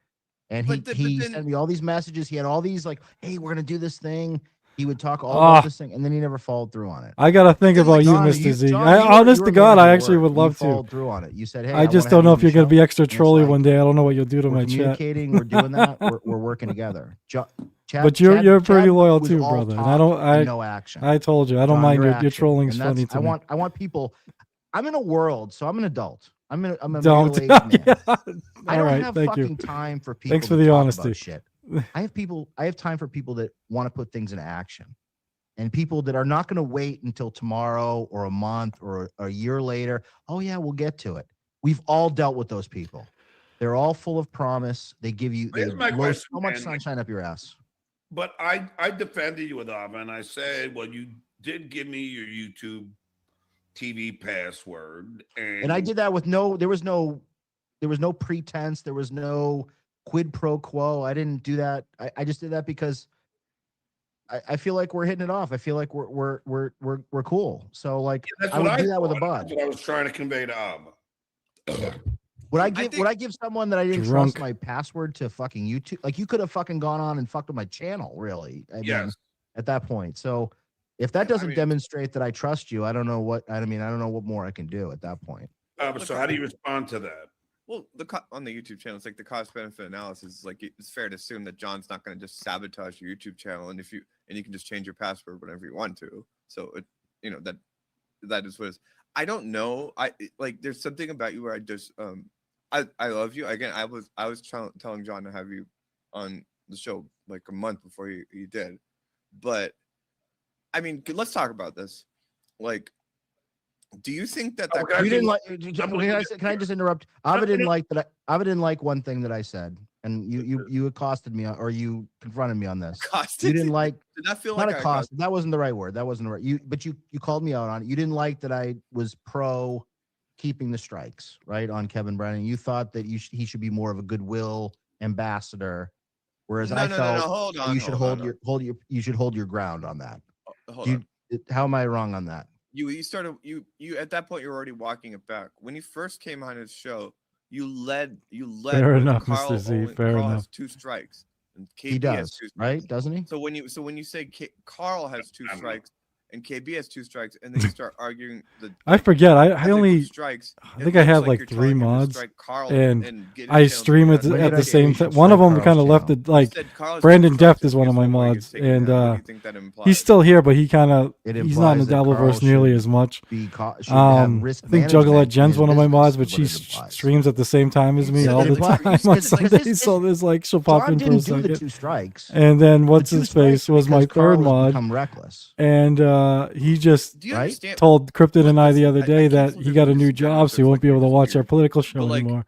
and he sent me all these messages. He had all these like, "Hey, we're gonna do this thing." He would talk all about this thing, and then he never followed through on it. I gotta think about you, Mr. Z. Honest to God, I actually would love to. Followed through on it. You said, "Hey, I just don't know if you're gonna be extra trolly one day. I don't know what you'll do to my chat. We're doing that. We're working together. But you're pretty loyal too, brother. And no action. I told you, I don't mind your trolling's funny to me. I want people. I'm in a world, so I'm an adult. I'm a don't. middle-aged man. I All don't right, have thank fucking you. time for people. Thanks for to the talk honesty. about shit. I have time for people that want to put things in action, and people that are not going to wait until tomorrow or a month or a year later. Oh yeah, we'll get to it. We've all dealt with those people. They're all full of promise. They give you blow so much sunshine up your ass. But I defended you with Ava, and I said, well, you did give me your YouTube TV password, and I did that with there was no pretense, there was no quid pro quo. I didn't do that. I just did that because I feel like we're hitting it off. I feel like we're cool. So like I would do that with a bud. That's what I was trying to convey to Ava. Would I give someone that I didn't trust my password to fucking YouTube? Like, you could have fucking gone on and fucked with my channel, really. I mean, at that point. So if that doesn't demonstrate that I trust you, I don't know what I don't know what more I can do at that point. So how do you respond to that? Well, on the YouTube channel, it's like the cost benefit analysis is like, it's fair to assume that John's not going to just sabotage your YouTube channel, and you can just change your password whenever you want to. So that is what it is. I don't know. There's something about you where I just I love you. Again, I was telling John to have you on the show like a month before you did. But I mean, let's talk about this. Like, do you think that you didn't like? Can I just interrupt? Ava didn't like that. Ava didn't like one thing that I said, and you accosted me, or you confronted me on this. Accosted? You didn't like. Did that feel not like accosted? That wasn't the right word. That wasn't the right. But you called me out on it. You didn't like that I was pro keeping the strikes, right, on Kevin Brennan. You thought that he should be more of a goodwill ambassador, whereas I felt you should hold your ground on that. How am I wrong on that? You started at that point, you're already walking it back. When you first came on his show, you led. Fair enough, Carl Mr. Z. Fair enough. Has 2 strikes. And he does, right? Doesn't he? So when you say Carl has 2 strikes, and KB has 2 strikes, and then you start arguing I forget. I as only strikes. I think I looks have you're like 3 telling him to mods, strike Carl and get his I channel stream taken it down. When at did the I say same we time. should One of strike them Carl's kind of left channel? it like Said Carl's Brandon channel Deft sucks is one of my before he mods, gets taken and down. What do you think that implies? he's still here, but he kind of It he's not in the implies that Dabbleverse Carl nearly should as much. should have risk I think management Juggalette in Jen's his one of my business, mods, but is she what it implies. streams at the same time as me said all that the it implies- time on because Sundays. his- So there's like she'll pop John in for a didn't do the second. 2 strikes. And then what's The 2 his face strikes was my because Carl third has mod, become reckless. and he just Do you right? understand? told Cryptid and I the Listen, other I day keep that he flipping got a this new down, job, so so he it's won't like be able to it's watch our weird. political show But, like, anymore.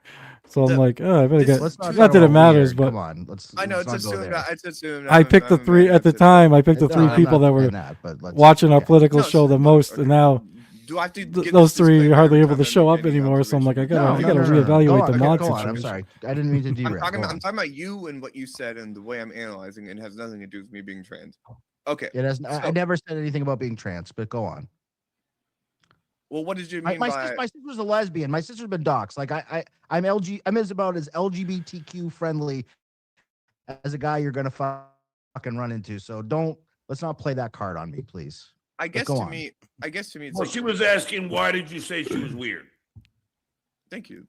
So I'm the- like, oh, I better this get. is Let's not Not talk that it about matters, weird. but Come on, I know let's it's not go assumed. there. It's assumed. I picked the 3 at the time. I picked the No, 3 I'm people not that were saying that, but let's, watching our yeah. political No, show the so- most, okay. and now Do I have to give those this 3 are disclaimer hardly every able to time show I up make any anymore. So I'm like, I observation? gotta No. reevaluate Go the on, mod go on. I'm situation. sorry. I didn't mean to I'm derail. talking, Go about, on. I'm talking about you and what you said and the way I'm analyzing, and it has nothing to do with me being trans. Okay. It has, I So- never said anything about being trans, but go on. Well, what did you My, mean my, by? sis, my sister's a lesbian. My sister's been doxxed. Like I'm about as LGBTQ friendly as a guy you're gonna fucking run into. So let's not play that card on me, please. I guess go to on. me, it's Well, like, she was asking, why did you say she was weird? thank you.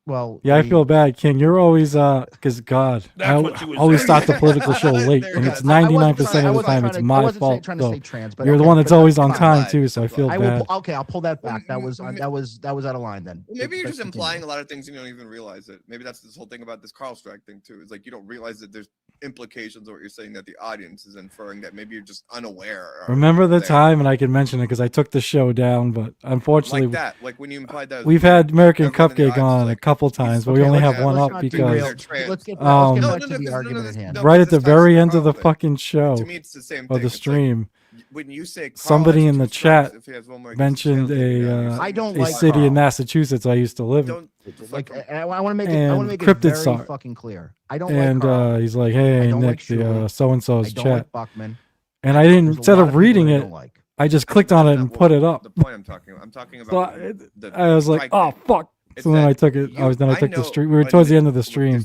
Well, Yeah, I feel bad, King. You're always because God, That's what she was always saying. start the political show late, There and you it's go. 99% of the time it's my I wasn't fault. trying to So say trans, but you're the okay, one that's but always on I'm time glad. too. So I I'm feel I bad. will. Okay, I'll pull that back. That was m- that was out of line then. Maybe you're But just continue. implying a lot of things and you don't even realize it. Maybe that's this whole thing about this Carl strike thing too. It's like you don't realize that there's implications of what you're saying that the audience is inferring, that maybe you're just unaware. or Remember the there. time, and I can mention it because I took the show down, but unfortunately, like that, like when you implied that we've had American everyone in the Cupcake audience is on a like, couple he's- times, but we Okay, only let's- have one let's up not because derail. they're trans. Let's get Um, back to the argument at hand. right at the this ties to very the end of the Carl thing. fucking show To me, it's the same or thing. the It's like, stream, when you say Carl somebody has in the 2 strikes, chat if he has one more, he gets his mentioned channel taken down, a you're saying I don't a like city Carl. in Massachusetts I used to live in, Don't Like, fucking- I want to make it. I want And to make it Cryptid very saw it. fucking clear. I don't and like Carl. he's like, I "Hey, don't Nick, like Shuli. the so and I so's don't chat," like Buckman. and I There's didn't. a Instead lot of people reading I it, don't like. I just clicked on it That's and not put it up. The point I'm talking about. I'm talking So about I was like, strike "Oh thing. fuck!" It's So then that I took it. Then I took the know stream. We were when towards the it- end of the when stream, there's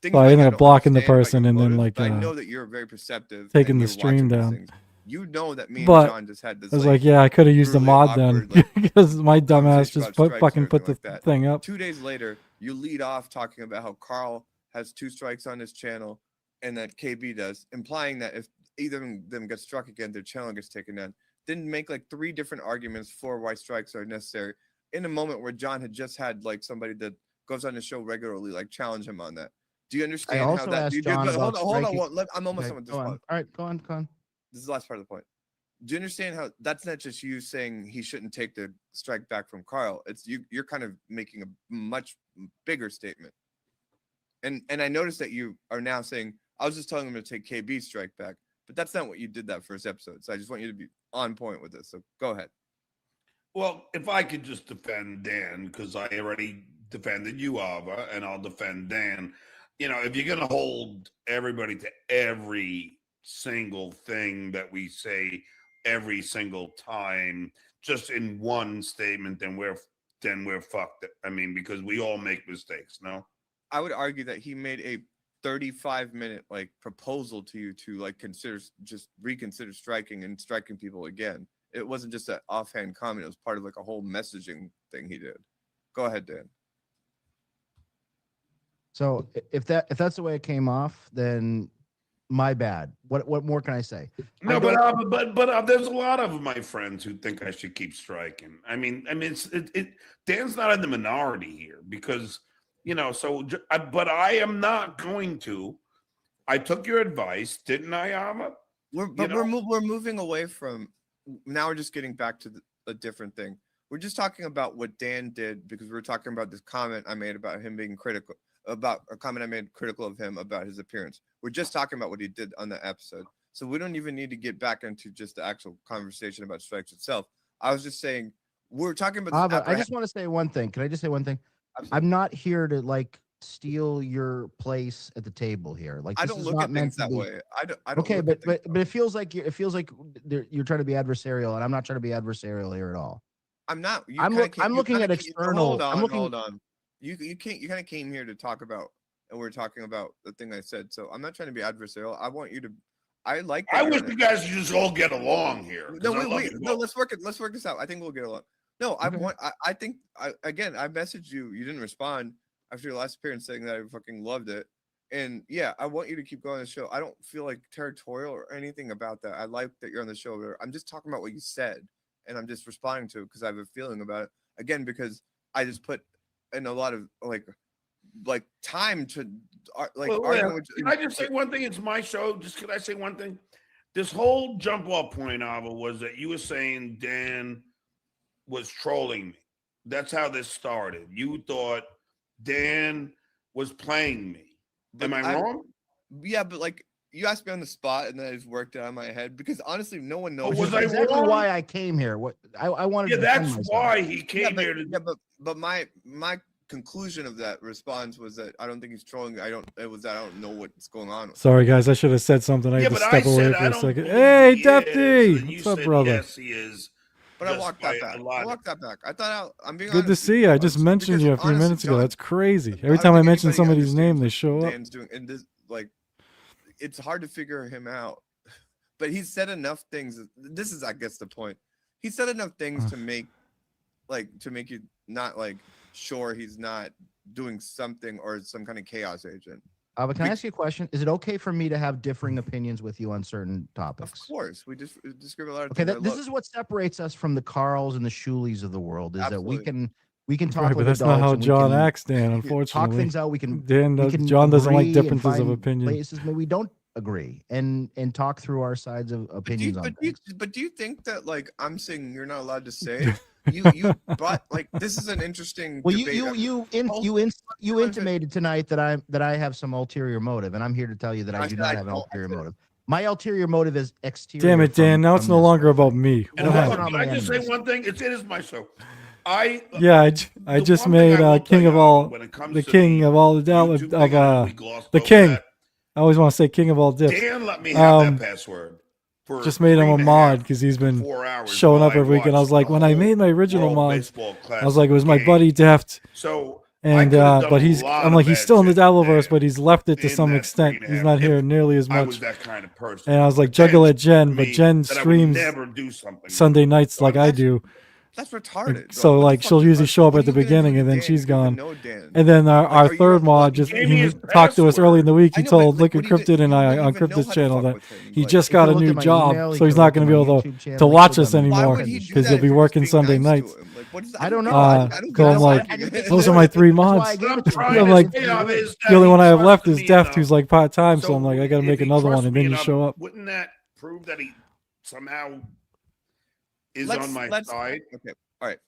things so I like ended up don't blocking the understand about person your and then motives, like but I know that you're very perceptive, taking and the you're stream watching these down. things. You know that me and But John just had this. I was like, "Yeah, I could have used the brutally mod then awkward, like, because my dumbass conversation just about strikes and fucking put the everything like that. thing up." 2 days later, you lead off talking about how Carl has 2 strikes on his channel, and that KB does, implying that if either of them gets struck again, their channel gets taken down. Then make like 3 different arguments for why strikes are necessary in a moment where John had just had like somebody that goes on the show regularly, like challenge him on that. Do you understand how also that? asked Do you, John but hold about on. striking- I'm almost Okay, done with this go on. one. All right, go on. This is the last part of the point. Do you understand how that's not just you saying he shouldn't take the strike back from Carl? It's you're kind of making a much bigger statement. And I noticed that you are now saying, I was just telling him to take KB's strike back, but that's not what you did that first episode. So I just want you to be on point with this. So go ahead. Well, if I could just defend Dan, because I already defended you, Ava, and I'll defend Dan. You know, if you're going to hold everybody to every single thing that we say every single time, just in one statement, then we're fucked. I mean, because we all make mistakes, no? I would argue that he made a 35-minute like proposal to you to like reconsider striking and striking people again. It wasn't just an offhand comment. It was part of like a whole messaging thing he did. Go ahead, Dan. So if that's the way it came off, then my bad. What more can I say? No, but there's a lot of my friends who think I should keep striking. I mean, Dan's not in the minority here because, you know, but I am not going to. I took your advice, didn't I, Ava? We're moving away from. Now we're just getting back to a different thing. We're just talking about what Dan did because we were talking about this comment I made about him being critical, about a comment I made critical of him about his appearance. We're just talking about what he did on the episode. So we don't even need to get back into just the actual conversation about strikes itself. I was just saying, we're talking about this. I just want to say one thing. Can I just say one thing? Absolutely. I'm not here to like steal your place at the table here. Like I this don't is look not at meant things to that be- way. I don't Okay, look at but things it feels like you're trying to be adversarial, and I'm not trying to be adversarial here at all. I'm not. I'm looking at external. Hold on, I'm looking. hold on. You kind of came here to talk about, and we're talking about the thing I said. So I'm not trying to be adversarial. I want you to I like. I wish you guys could just all get along here. No, let's work this out. I think we'll get along. No, Okay. I think I messaged you. You didn't respond after your last appearance saying that I fucking loved it. And yeah, I want you to keep going on the show. I don't feel like territorial or anything about that. I like that you're on the show. I'm just talking about what you said, and I'm just responding to it because I have a feeling about it. Again, because I just put in a lot of like time to Can I just say one thing? It's my show. Just can I say one thing? This whole jump off point, Ava, was that you were saying Dan was trolling me. That's how this started. You thought Dan was playing me. Am I wrong? Yeah, but like you asked me on the spot, and then I just worked it out in my head because honestly, no one knows. Was I exactly wrong? why I came here. What I wanted. Yeah, to that's why he came here. But my conclusion of that response was that I don't think he's trolling. I don't know what's going on. Sorry, guys. I should have said something. I had to step away for a second. Hey, Deputy. What's up, brother? Yes, he is. But I walked that back. I thought I'm being good to see you. I just mentioned you a few minutes ago. That's crazy. Every time I mention somebody's name, they show up. And this, like, it's hard to figure him out. But he's said enough things. This is, I guess, the point. He said enough things to make you not like sure he's not doing something or some kind of chaos agent. But can I ask you a question? Is it okay for me to have differing opinions with you on certain topics? Of course, we just disagree a lot of okay, things. This is what separates us from the Carls and the Shuleys of the world. Is Absolutely. that we can talk. Right, but that's not how John acts, Dan. Unfortunately, talk things out. We can. John doesn't like differences of opinion. Places maybe we don't agree and talk through our sides of opinions. But do you think that like I'm saying you're not allowed to say? You brought like this is an interesting. Well, debate. you intimated tonight that I have some ulterior motive, and I'm here to tell you that I do not have an ulterior motive. My ulterior motive is exterior. Damn it, Dan! Now it's no longer about me. Can I just say one thing? It is my show. I just made king of all the king of all the king. I always want to say king of all dips. Dan let me have that password. Just made him a mod because he's been showing up every week. And I was like, when I made my original mods, I was like, it was my buddy Deft. So and but I'm like, he's still in the Dabbleverse, but he's left it to some extent. He's not here nearly as much. I was that kind of person. And I was like, juggle at Jen, but Jen streams Sunday nights like I do. That's retarded. So like she'll usually show up at the beginning and then she's gone. And then our third mod just talked to us early in the week. He told Lick Encrypted and I on Cryptid's channel that he just got a new job, so he's not going to be able to watch us anymore because he'll be working Sunday nights. I don't know. So I'm like, those are my three mods. I'm like, the only one I have left is Deft, who's like part time. So I'm like, I got to make another one, and then you show up. Wouldn't that prove that he somehow is on my side? Okay, all right.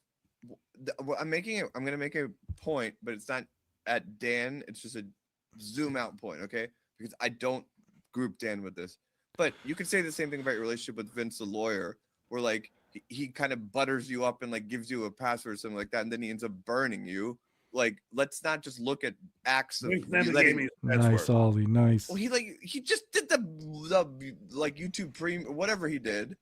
I'm going to make a point, but it's not at Dan. It's just a zoom out point, okay? Because I don't group Dan with this. But you could say the same thing about your relationship with Vince, the lawyer, where like he kind of butters you up and like gives you a password or something like that, and then he ends up burning you. Like, let's not just look at acts of nice, Ollie, nice. Well, he just did the like YouTube Premium, whatever he did.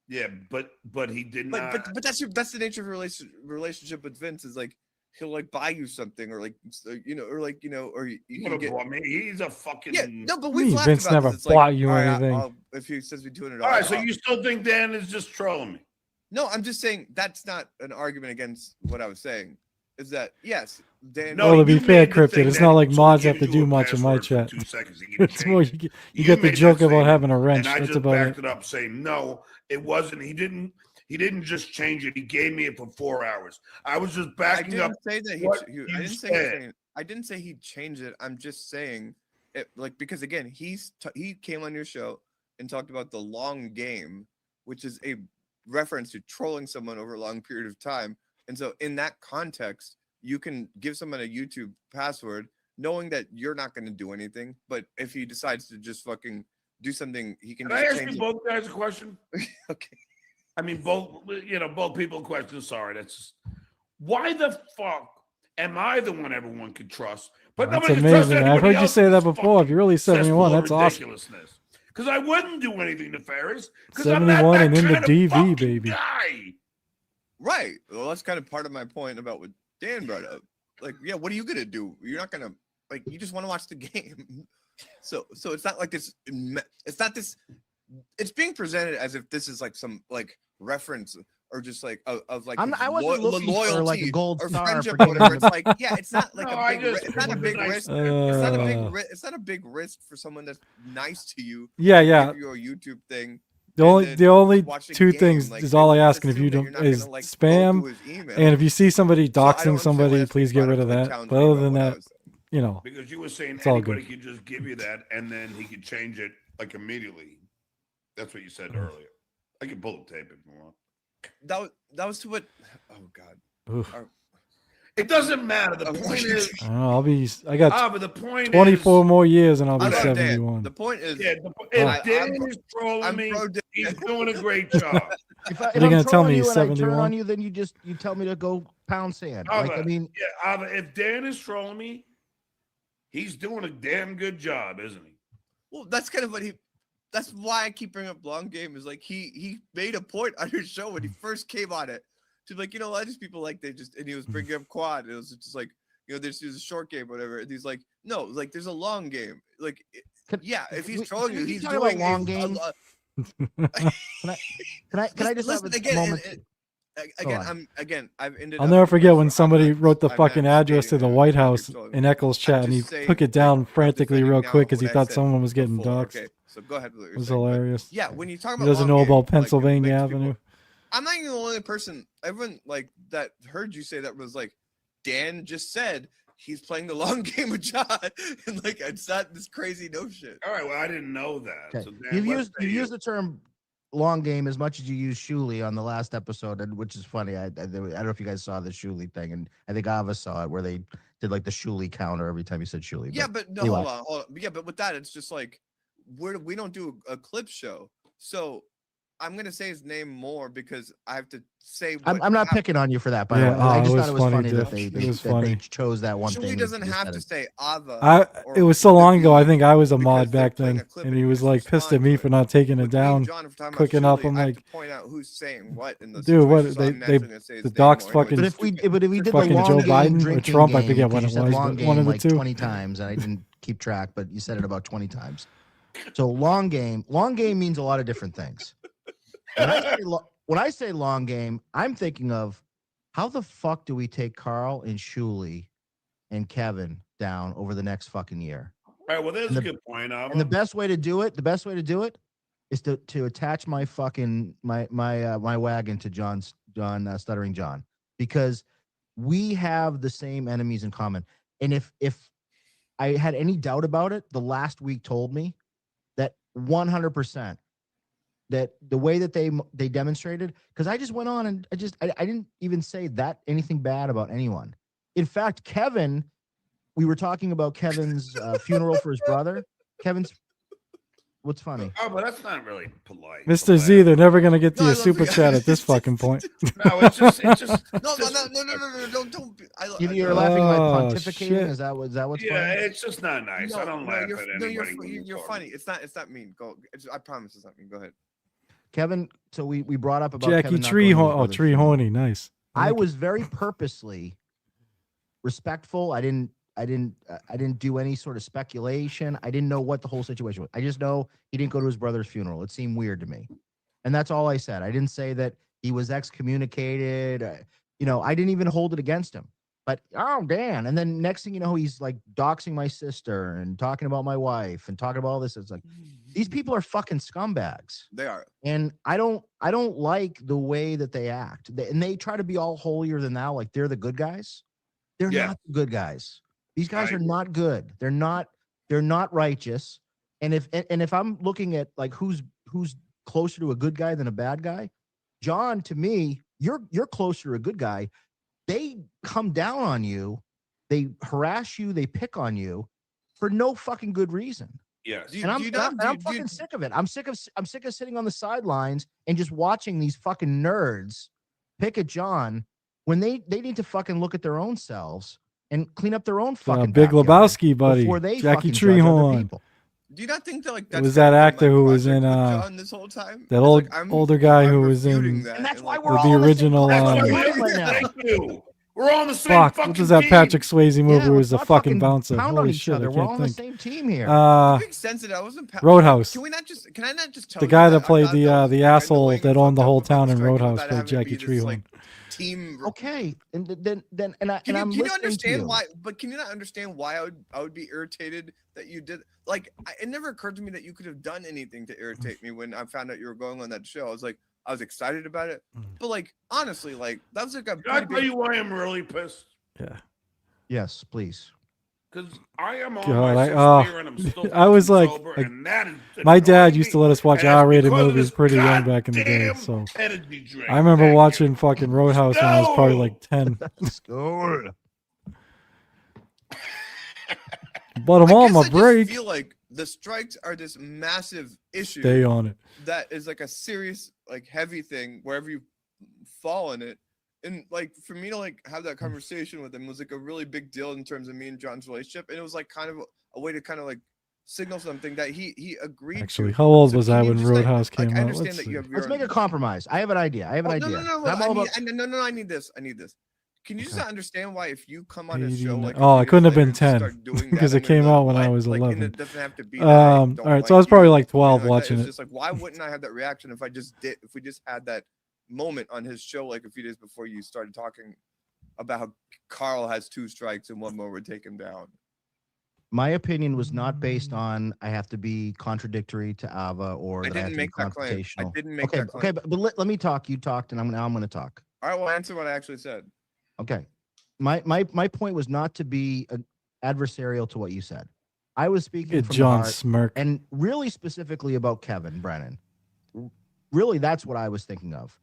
Yeah, but he did not. But that's the nature of a relationship with Vince is like he'll like buy you something or like or you can get. I mean, he's a fucking. Yeah, no, but we've laughed Vince about never this. bought you anything. If he says we $200. All right, so you still think Dan is just trolling me? No, I'm just saying that's not an argument against what I was saying. Is that yes, Dan? No, to be fair, Cryptid, it's not like mods have to do much in my chat. It's more you get the joke about having a wrench. And I That's just about backed it up, saying no, it wasn't. He didn't just change it. He gave me it for 4 hours. I was just backing up. I didn't say he changed it. I'm just saying it, like, because again, he came on your show and talked about the long game, which is a reference to trolling someone over a long period of time. And so in that context, you can give someone a YouTube password knowing that you're not going to do anything. But if he decides to just fucking do something, he can. Can I ask you both guys a question? Okay. I mean, both people questions. Sorry, that's just, why the fuck am I the one everyone can trust? But that's amazing. I've heard you say that before. If you're really 71, that's awesome. Because I wouldn't do anything nefarious. 71 and in the DV, baby. Guy. Right. Well, that's kind of part of my point about what Dan brought up. Like, yeah, what are you gonna do? You're not gonna you just want to watch the game. So So it's not like this. It's not this. It's being presented as if this is like some like reference or just like of like I wasn't looking loyalty for like a gold or star friendship for or whatever. getting It's like it's not like it's not a big risk. It's not a big risk for someone that's nice to you. Yeah. Give you a YouTube thing. The only two things is all I ask, and if you don't is spam, and if you see somebody doxing somebody, please get rid of that. But other than that, because you were saying it's all anybody good. could just give you that, and then he could change it like immediately. That's what you said earlier. I can pull the tape if you want. That was to what? Oh God. Oof. It doesn't matter. The point is, I got but the point 24 is, more years, and I'll be I love 71. Dan. The point is, if Dan is trolling me, he's doing a great job. If Are I'm you gonna tell me trolling he's you and I turn 71? on you, then you tell me to go pound sand. Like, I mean, if Dan is trolling me, he's doing a damn good job, isn't he? well, that's kind of what he. That's why I keep bringing up long game. Is like he made a point on your show when he first came on it to be like, a lot of these people like and he was bringing up quad. It was just like, there's a short game, whatever. And he's like, no, like there's a long game. Like, if he's trolling you, he's doing long game. Can I just listen, have a moment? I've ended. I'll never forget when somebody wrote the fucking address to the White House in Eccles chat, and he took it down frantically real quick because he thought someone was getting doxxed. Okay, so go ahead. It was hilarious. Yeah, when you talk about he doesn't know about Pennsylvania Avenue. I'm not even the only person. Everyone like that heard you say that was like, Dan just said he's playing the long game with John, and like it's not this crazy notion. All right, well I didn't know that. Okay. So you've used the term long game as much as you used Shuley on the last episode, and which is funny. I don't know if you guys saw the Shuley thing, and I think Ava saw it where they did like the Shuley counter every time you said Shuley. Yeah, but no, hold on. Yeah, but with that, it's just like we don't do a clip show, so I'm gonna say his name more because I have to say. I'm not picking on you for that, by the way. I just thought it was funny that they chose that one thing. He doesn't have to say Ava. It was so long ago. I think I was a mod back then, and he was like pissed at me for not taking it down quick enough. I'm like, point out who's saying what in the dude, what the docs fucking. But if we did the fucking long Joe game Biden or Trump, I forget what it was, long but one of the like two. 20 times, and I didn't keep track, but you said it about 20 times. So long game means a lot of different things. When I say long game, I'm thinking of how the fuck do we take Carl and Shuley and Kevin down over the next fucking year? All right, well, there's a good point. And the best way to do it is to attach my fucking my wagon to John Stuttering John, because we have the same enemies in common. And if I had any doubt about it, the last week told me that 100%. That the way that they demonstrated, because I just went on and I didn't even say that anything bad about anyone. In fact, Kevin, we were talking about Kevin's funeral for his brother. What's funny? Oh, but that's not really polite. Mr. Z, they're never gonna get to your super chat at this fucking point. No, it's just no, don't. You're laughing like pontificating. Shit. Is that what's funny? Yeah, it's just not nice. I don't laugh at anybody. You're funny. It's not mean. Go. I promise it's not mean. Go ahead. Kevin, so we brought up about Jackie Kevin Tree Horny, nice. I was very purposely respectful. I didn't do any sort of speculation. I didn't know what the whole situation was. I just know he didn't go to his brother's funeral. It seemed weird to me. And that's all I said. I didn't say that he was excommunicated. I didn't even hold it against him. But, oh, Dan. And then next thing you know, he's like doxing my sister and talking about my wife and talking about all this. It's like, these people are fucking scumbags. They are. And I don't like the way that they act. And they try to be all holier than thou, like they're the good guys. They're not the good guys. These guys are not good. They're not righteous. And if I'm looking at like who's closer to a good guy than a bad guy, John, to me, you're closer to a good guy. They come down on you, they harass you, they pick on you for no fucking good reason. Yes. And I'm fucking sick of it. I'm sick of sitting on the sidelines and just watching these fucking nerds pick at John when they need to fucking look at their own selves and clean up their own fucking Big Lebowski, buddy. Before they Jackie fucking judge other Treehorn. people. Do you not think that like it was that actor who was in John this whole time? that older guy who was in And that's why the we're all original right now. Thank you. We're all in the same Fuck, fucking what was that team. Patrick Swayze movie Yeah, where he let's was a not fucking bouncer? pound on Holy each shit, other. I We're all can't on the think. same team here. It makes sense that I wasn't. Roadhouse. Can we not just? Can I not just tell The you guy that I played thought that was the kinda asshole annoying that and owned the fucked whole up about town in striking Roadhouse without played having to Jackie be this, Treehorn. like, team. Okay, and then and Can I'm you listening to understand you. why? But can you not understand why I would be irritated that you did? Like, it never occurred to me that you could have done anything to irritate me when I found out you were going on that show. I was excited about it, but like honestly, like that was like a. Can I tell you why I'm really pissed? Yeah. Yes, please. Because I am on God, my sixth year and I'm still I was like, sober, and that is my dad annoying used to me. let us watch And that's R-rated because of movies this pretty young back in the day. goddamn So energy drink. I remember Thank you. watching fucking Roadhouse when I was probably No! like 10. Score. But I'm on my I break. feel like the strikes are this massive issue. Stay on it. That is like a serious, like heavy thing wherever you fall in it. And like for me to like have that conversation with him was like a really big deal in terms of me and John's relationship. And it was like kind of a way to kind of like signal something that he agreed Actually, to. how old So was can I you when just, like, Roadhouse came I out? understand Let's that see. you have your Let's make own- a compromise. I have an idea. I have an Oh, idea. No, I'm all about- I need this. Can you just not understand why if you come on a 89. show like Oh, I couldn't have been 10 10 because it came out when I was 11. and it doesn't have to be All right, so I was probably like 12 watching it's it. just like why wouldn't I have that reaction if we just had that moment on his show like a few days before you started talking about how Carl has 2 strikes and one more would take him down. My opinion was not based on I have to be contradictory to Ava or I that I have didn't to be make that claim. I confrontational. didn't make Okay, that claim. okay, but let me talk. You talked, and now I'm going to talk. All right, well, answer what I actually said. Okay, my point was not to be adversarial to what you said. I was speaking Get from the John heart, smirk. and really specifically about Kevin Brennan. Really, that's what I was thinking of.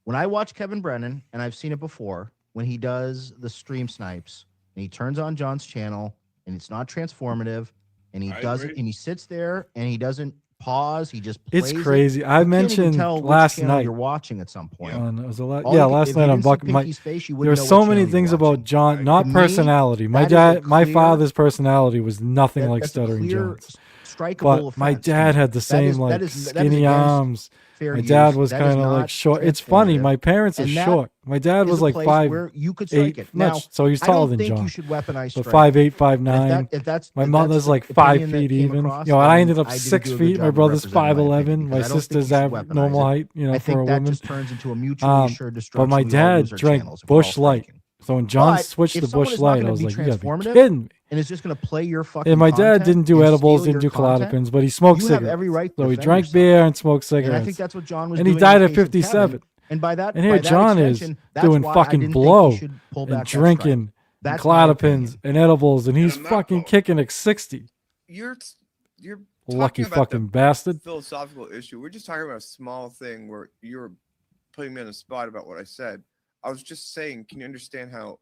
When I watch Kevin Brennan, and I've seen it before, when he does the stream snipes, and he turns on John's channel, and it's not transformative, and he doesn't, and he sits there, and he doesn't pause. He just plays It's crazy. I You can't even mentioned tell which last channel night. you're watching at some point. It was All yeah, you could- last if night you on didn't see Buck. Pinky's face, you There wouldn't were know so what many channel you're things about watching. John, not To me, personality. My that is a dad, my clear- father's personality was nothing like That's a Stuttering clear John's. strikeable But my offense to dad me. had the same like that is skinny against arms. fair My use. dad was That is kind of like not short. It's funny. transformative. My parents are And that short. My dad is was a like place 5'8". where you could strike it. Now, So he's I taller don't than think John. you should weaponize But striking. 5'8", And 5'9". if that's My if mother's that's the like 5 opinion that feet came even. across, You know, I then ended up I didn't 6 do a good feet. My job of brother's representing my 5'11". opinion, My because I don't think sister's you should average weaponize normal it. height. You know, I for think a that woman. just turns into a mutually assured But destruction. my We all dad lose our drank channels if we're all Bush Light. striking. So when John But switched if to someone Bush is not Light, gonna I was be like, you gotta be transformative, kidding me. and it's just going to play your fucking And my dad content didn't do and edibles, steal didn't your do content, clonopins, but he smoked you have cigarettes. every right to So he defend drank yourself. beer and smoked And I cigarettes. think that's what John was And doing. he died in at the case of 57. Kevin. And by that, And here by that John is extension, that's doing why I fucking didn't blow think you should pull back and that strike. drinking and That's my opinion. clonopins and edibles, and he's I'm not fucking blowing. kicking at 60. You're Lucky talking about fucking the bastard. philosophical issue. We're just talking about a small thing where you're putting me on the spot about what I said. I was just saying, can you understand how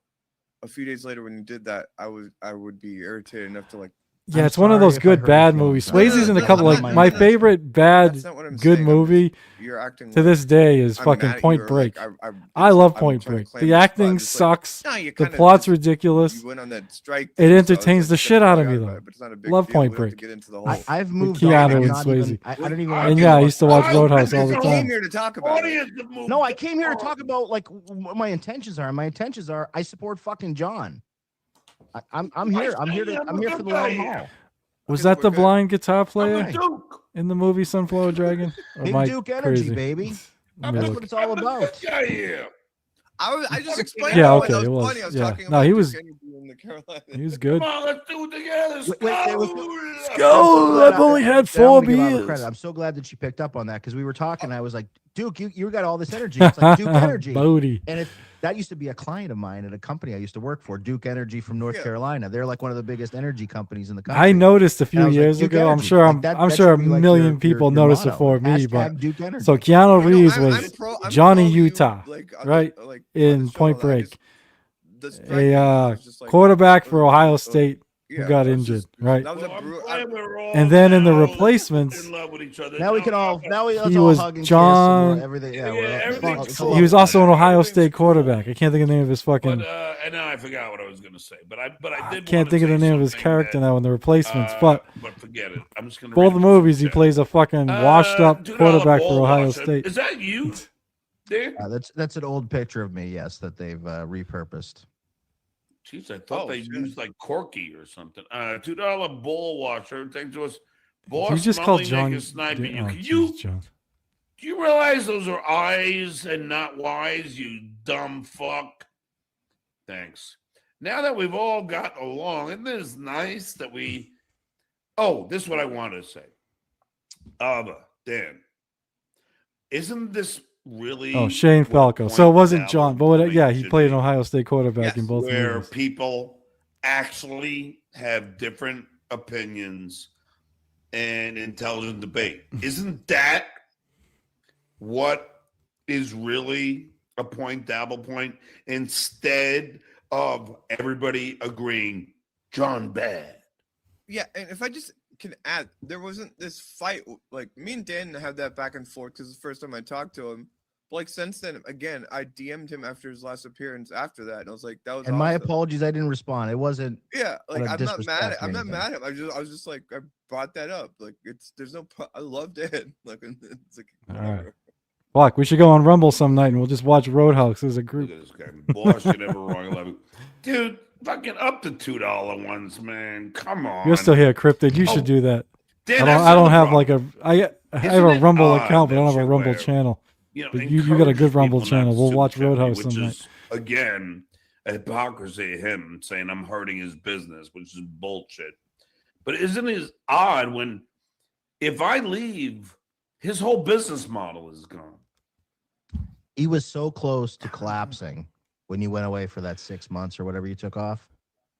a few days later when you did that, I would be irritated enough to like. Yeah, I'm it's one of sorry those if I good hurt bad your movies. feelings. Swayze's in a No, couple I'm like not- my no, no, favorite bad That's not what I'm good saying. movie You're acting to like this day is I'm fucking mad at Point you or, Break. like, I love I'm Point trying to Break. claim The the spot. acting It's like, sucks. no, you The kinda plot's just- ridiculous. You went on that strike. It thing, so I was, entertains like, the just shit gonna out of brag me, about though. it, but it's not a big Love deal. Point We don't have to Break. get into the whole. I've moved Keanu on. I'm and not even, Swayze. I don't even And like yeah, I to used to watch- watch Roadhouse all You the came time. here to talk about it. Audience that moved No, I came here to talk about like what my intentions are. My intentions are I support fucking John. I'm here. I'm here for the long haul. Was Okay, that the we're good. blind guitar I'm player a Duke. in the movie Sunflower Dragon? Or Big am I Duke energy, crazy? baby. Let me That's look. what it's all about. Guy here. I just explained. Yeah, why okay, that it was. funny. I was Yeah. talking No, about he Duke was- Energy in the Carolina. He was good. Come on, let's do it together. Wait, Skull. Go! I've only had I don't 4 wanna give Ava beers. credit. I'm so glad that she picked up on that because we were talking. I was like, Duke, you got all this energy. It's like Duke Energy. Bodie. And that used to be a client of mine at a company I used to work for, Duke Energy from North Carolina. They're like one of the biggest energy companies in the country. I noticed a And I few was like, years Duke ago. I'm Energy. sure Like, that I'm sure a should be like million your people noticed motto. before me, Hashtag but Duke Energy. so Keanu You know, Reeves I'm was pro Johnny you, Utah, like, right? on the in show, Point I Break. just- the striking A was just, like, quarterback for it was- Ohio it was- State yeah, who got it was injured, just- right? That was a Well, I'm brutal. glad we're all And then in the now replacements, in love with each other. Now we can all let's He all was hug and John- kiss and everything. Yeah, Yeah, everything's it's cool. all he was love. also an Ohio Everything's State cool. quarterback. I can't think of the name of his fucking. But and now I forgot what I was going to say. But I I did. can't wanna think of the say name of his something character that, now in the replacements. But forget it. I'm just going to. both movies, he plays a fucking washed up $2 quarterback ball for Ohio washer. State. Is that you? there? That's an old picture of me. Yes, that they've repurposed. Jeez, I thought they used like Corky or something. $2 bowl washer. Thanks to us. Boss, you just called Molly John Naked Sniping. Oh, John. Do you realize those are eyes and not Y's, you dumb fuck? Thanks. Now that we've all got along, isn't this nice that we... Oh, this is what I wanted to say. Dan, isn't this really... Oh, Shane Falco. So it wasn't John, but he played an Ohio State quarterback in both where movies. People actually have different opinions and intelligent debate. Isn't that what is really a dabble point, instead of everybody agreeing John bad? Yeah, and if I just can add, there wasn't this fight. Like, me and Dan had that back and forth because it's the first time I talked to him. But like, since then, again, I DM'd him after his last appearance after that, and I was like, that was And awesome. my apologies, I didn't respond. It wasn't. Yeah, like, I'm not mad at him. I was just like, I brought that up. Like, I love Dan. Like, it's like, all right. Fuck, we should go on Rumble some night and we'll just watch Roadhouse as a group. Look at this guy. Boss, you never wrong 11. Dude, fucking up the $2 ones, man. Come on. You're still here, Cryptid. You should do that. Dan, I don't have like I have a Rumble account, but I don't have a Rumble channel. But you got a good Rumble channel. We'll watch Roadhouse some night. Again, a hypocrisy of him saying I'm hurting his business, which is bullshit. But isn't it odd when if I leave, his whole business model is gone? He was so close to collapsing when you went away for that 6 months or whatever you took off.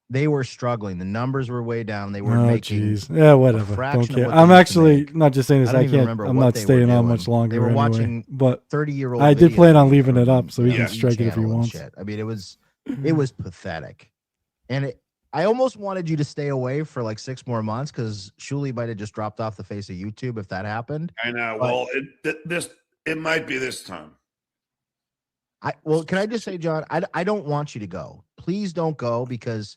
They were struggling. The numbers were way down. They were making whatever. Don't care. I'm actually not just saying this. I can't. I'm not staying on much longer. They were watching, but 30-year-old. I did plan on leaving it up, so he can strike it if he wants. I mean, it was pathetic, and I almost wanted you to stay away for like 6 more months because Shuli might have just dropped off the face of YouTube if that happened. I know. Well, it might be this time. Can I just say, John, I don't want you to go. Please don't go, because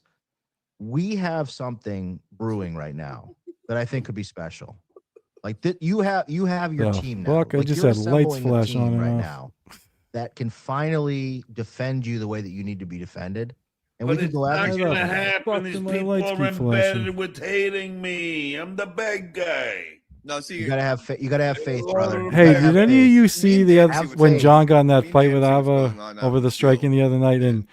we have something brewing right now that I think could be special. Like you have your team now. Fuck, I just had lights flash on right now that can finally defend you the way that you need to be defended. And But we can it's go not out going to there. happen. These people are embedded with hating me. I'm the bad guy. No, see, You gotta have faith, brother. Hey, did any of you see the other when John got in that fight with Ava over the striking the other night, and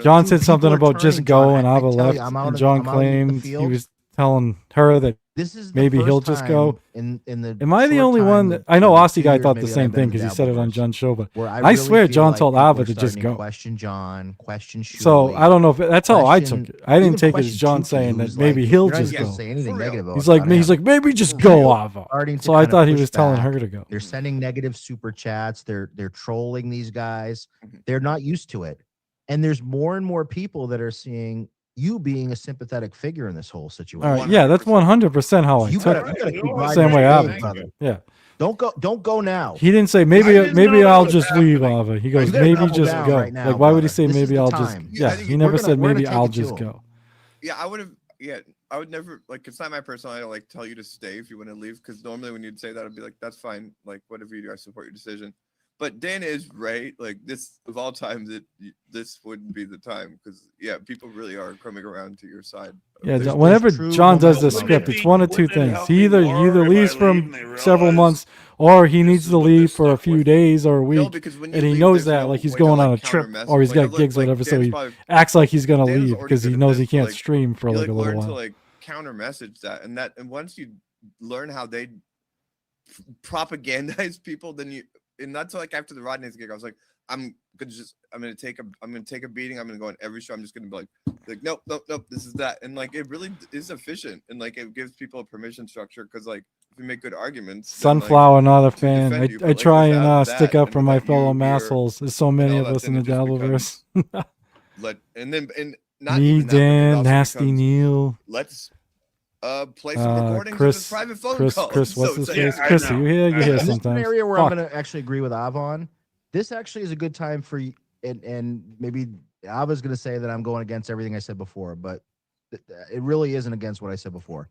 John said something about just go, and Ava left, and John claimed he was telling her that this is maybe he'll just go. In the Am I the only one that I know? Aussie guy thought the same thing because he said it on John's show, but I swear John told Ava to just go. Question John, question Shuli. So I don't know if that's how I took it. I didn't take it as John saying that maybe he'll just go. Say anything negative about He's like maybe just go, Ava. So I thought he was telling her to go. They're sending negative super chats. They're trolling these guys. They're not used to it, and there's more and more people that are seeing you being a sympathetic figure in this whole situation. All right, yeah, that's 100% how I took it. Same way Ava. Yeah. Don't go now. He didn't say maybe I'll just leave, Ava. He goes maybe just go. Right now, like why would he say maybe I'll just? Yeah, he never said maybe I'll just go. Yeah, I would have. Yeah, I would never like. It's not my personality to like tell you to stay if you want to leave. Because normally when you'd say that, I'd be like, that's fine. Like whatever you do, I support your decision. But Dan is right. Like this, of all times, this wouldn't be the time because people really are coming around to your side. Yeah, whenever John does the script, it's one of two things. He either leaves for several months, or he needs to leave for a few days or a week, and he knows that like he's going on a trip or he's got gigs or whatever, so he acts like he's gonna leave because he knows he can't stream for like a little while. To like counter message that, and once you learn how they propagandize people, then you. And that's like after the Rodney's gig, I was like, I'm gonna take a beating. I'm gonna go on every show. I'm just gonna be like, nope, this is that. And like, it really is efficient, and like, it gives people a permission structure because like, if you make good arguments. Sunflower, then, not a fan. I try and stick up for my like, fellow massholes. There's so many of us in the Dabbleverse. Me, Dan, Nasty Neil. Let's play some recordings of his private phone calls. Chris, what's his face? Chris, you here? You here sometimes. This is an area where I'm going to actually agree with Avon. This actually is a good time for you, and maybe Ava's going to say that I'm going against everything I said before, but it really isn't against what I said before.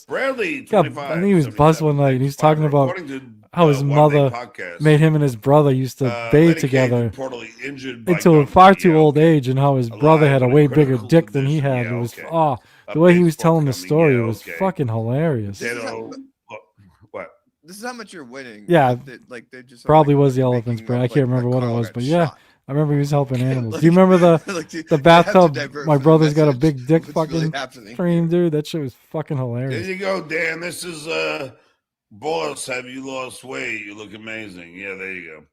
hilarious. Bradley, Yeah, 25. I think he was buzzed one night, and he's talking about how his mother made him and his brother used to bathe together until a far too old age, and how his brother had a way bigger dick than he had. It was the way he was telling the story was fucking hilarious. What? This is how much you're winning. Yeah, like they just probably like, was the making elephant's up, brain. I like, can't remember what it Carl was, got but yeah, shot. I remember he was helping animals. Like, Do you remember like, the they have to bathtub divert my from the brother's got a message. big dick What's fucking really happening stream, here. dude? That shit was fucking There hilarious. you go, Dan. This is boss. Have you lost weight? You look amazing. Yeah, there you go.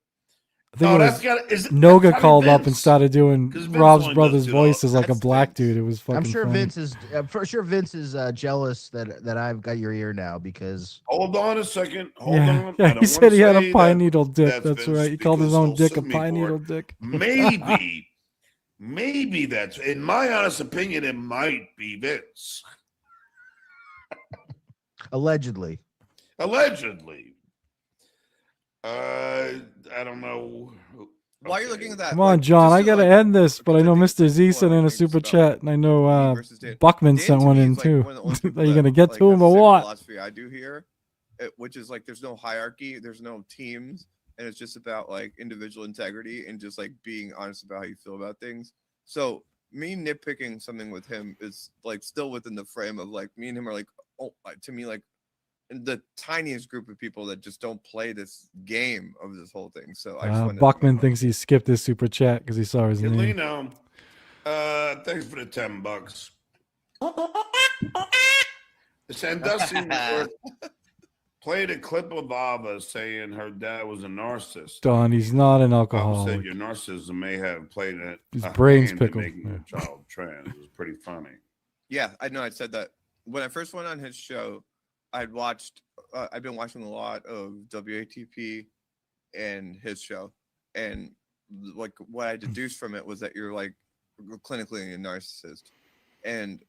I think it was Noga called up and started doing Rob's brother's voice as like a black dude. It was fucking I'm sure funny. Vince is jealous that I've got your ear now because. Hold on a second. Hold on. Yeah, he said he had a pine needle dick. That's right. He called his own dick a pine needle dick. Maybe that's, in my honest opinion, it might be Vince. Allegedly. I don't know. Why are you looking at that? Come on, John. I gotta end this, but I know Mr. Z sent in a super chat, and I know Buckman sent one in too. Are you gonna get to him or what? Philosophy I do here, which is like there's no hierarchy, there's no teams, and it's just about like individual integrity and just like being honest about how you feel about things. So me nitpicking something with him is like still within the frame of like me and him are like, oh, to me like the tiniest group of people that just don't play this game of this whole thing. So I just Buckman thinks he skipped his super chat because he saw his name. Lino, thanks for the $10. Sandusky played a clip of Ava saying her dad was a narcissist. Don, he's not an Ava alcoholic. said your narcissism may have played it. His brain's pickled. Making your child trans. It was pretty funny. Yeah, I know. I said that when I first went on his show. I'd been watching a lot of WATP and his show, and like what I deduced from it was that you're like clinically a narcissist, and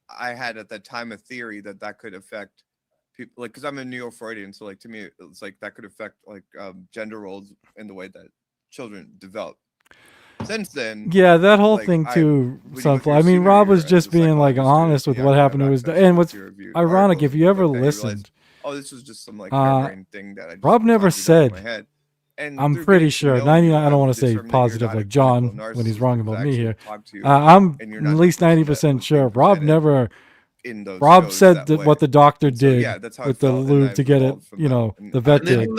I had at that time a theory that could affect people, like because I'm a neo-Freudian, so like to me it's like that could affect like gender roles in the way that children develop. Since then, yeah, that whole thing too, Sunflower. I mean, Rob was just being like honest with what happened to his dad. And what's ironic, if you ever listened, this was just some like thing that Rob never said. And I'm pretty sure 99. I don't want to say positive like John when he's wrong about me here. I'm at least 90% sure Rob never. Rob said that what the doctor did with the lube to get it, the vet did,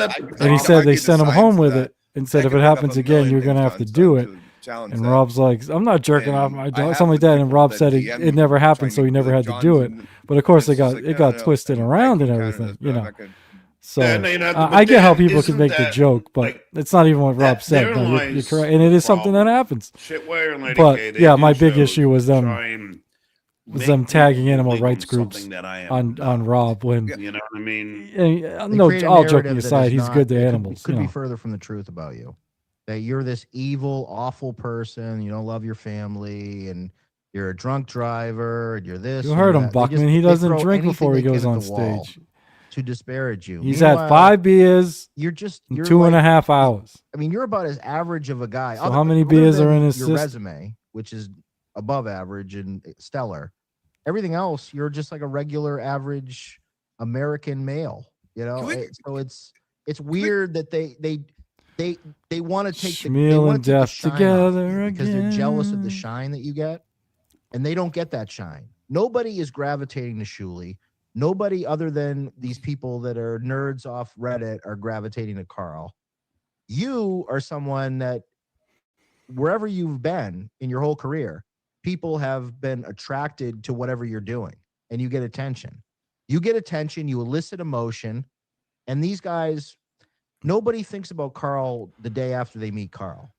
and he said they sent him home with it and said if it happens again, you're gonna have to do it. And Rob's like, I'm not jerking off my dog, something like that. And Rob said it never happened, so he never had to do it. But of course, it got twisted around and everything, So I get how people can make the joke, but it's not even what Rob said. No, you're correct, and it is something that happens. But yeah, my big issue was them tagging animal rights groups on Rob when you know what I mean. No, all joking aside, he's good to animals. Could be further from the truth about you. That you're this evil, awful person. You don't love your family, and you're a drunk driver, and you're this. You heard him, Buckman. He doesn't drink before he goes on stage. To disparage you. He's had 5 beers. You're 2.5 hours. I mean, you're about as average of a guy. So how many beers are in his your resume, which is above average and stellar. Everything else, you're just like a regular, average American male. So it's weird that they want to take Schmeal and Death together again because they're jealous of the shine that you get, and they don't get that shine. Nobody is gravitating to Shuli. Nobody other than these people that are nerds off Reddit are gravitating to Carl. You are someone that wherever you've been in your whole career, people have been attracted to whatever you're doing, and you get attention. You elicit emotion, and these guys. Nobody thinks about Carl the day after they meet Carl,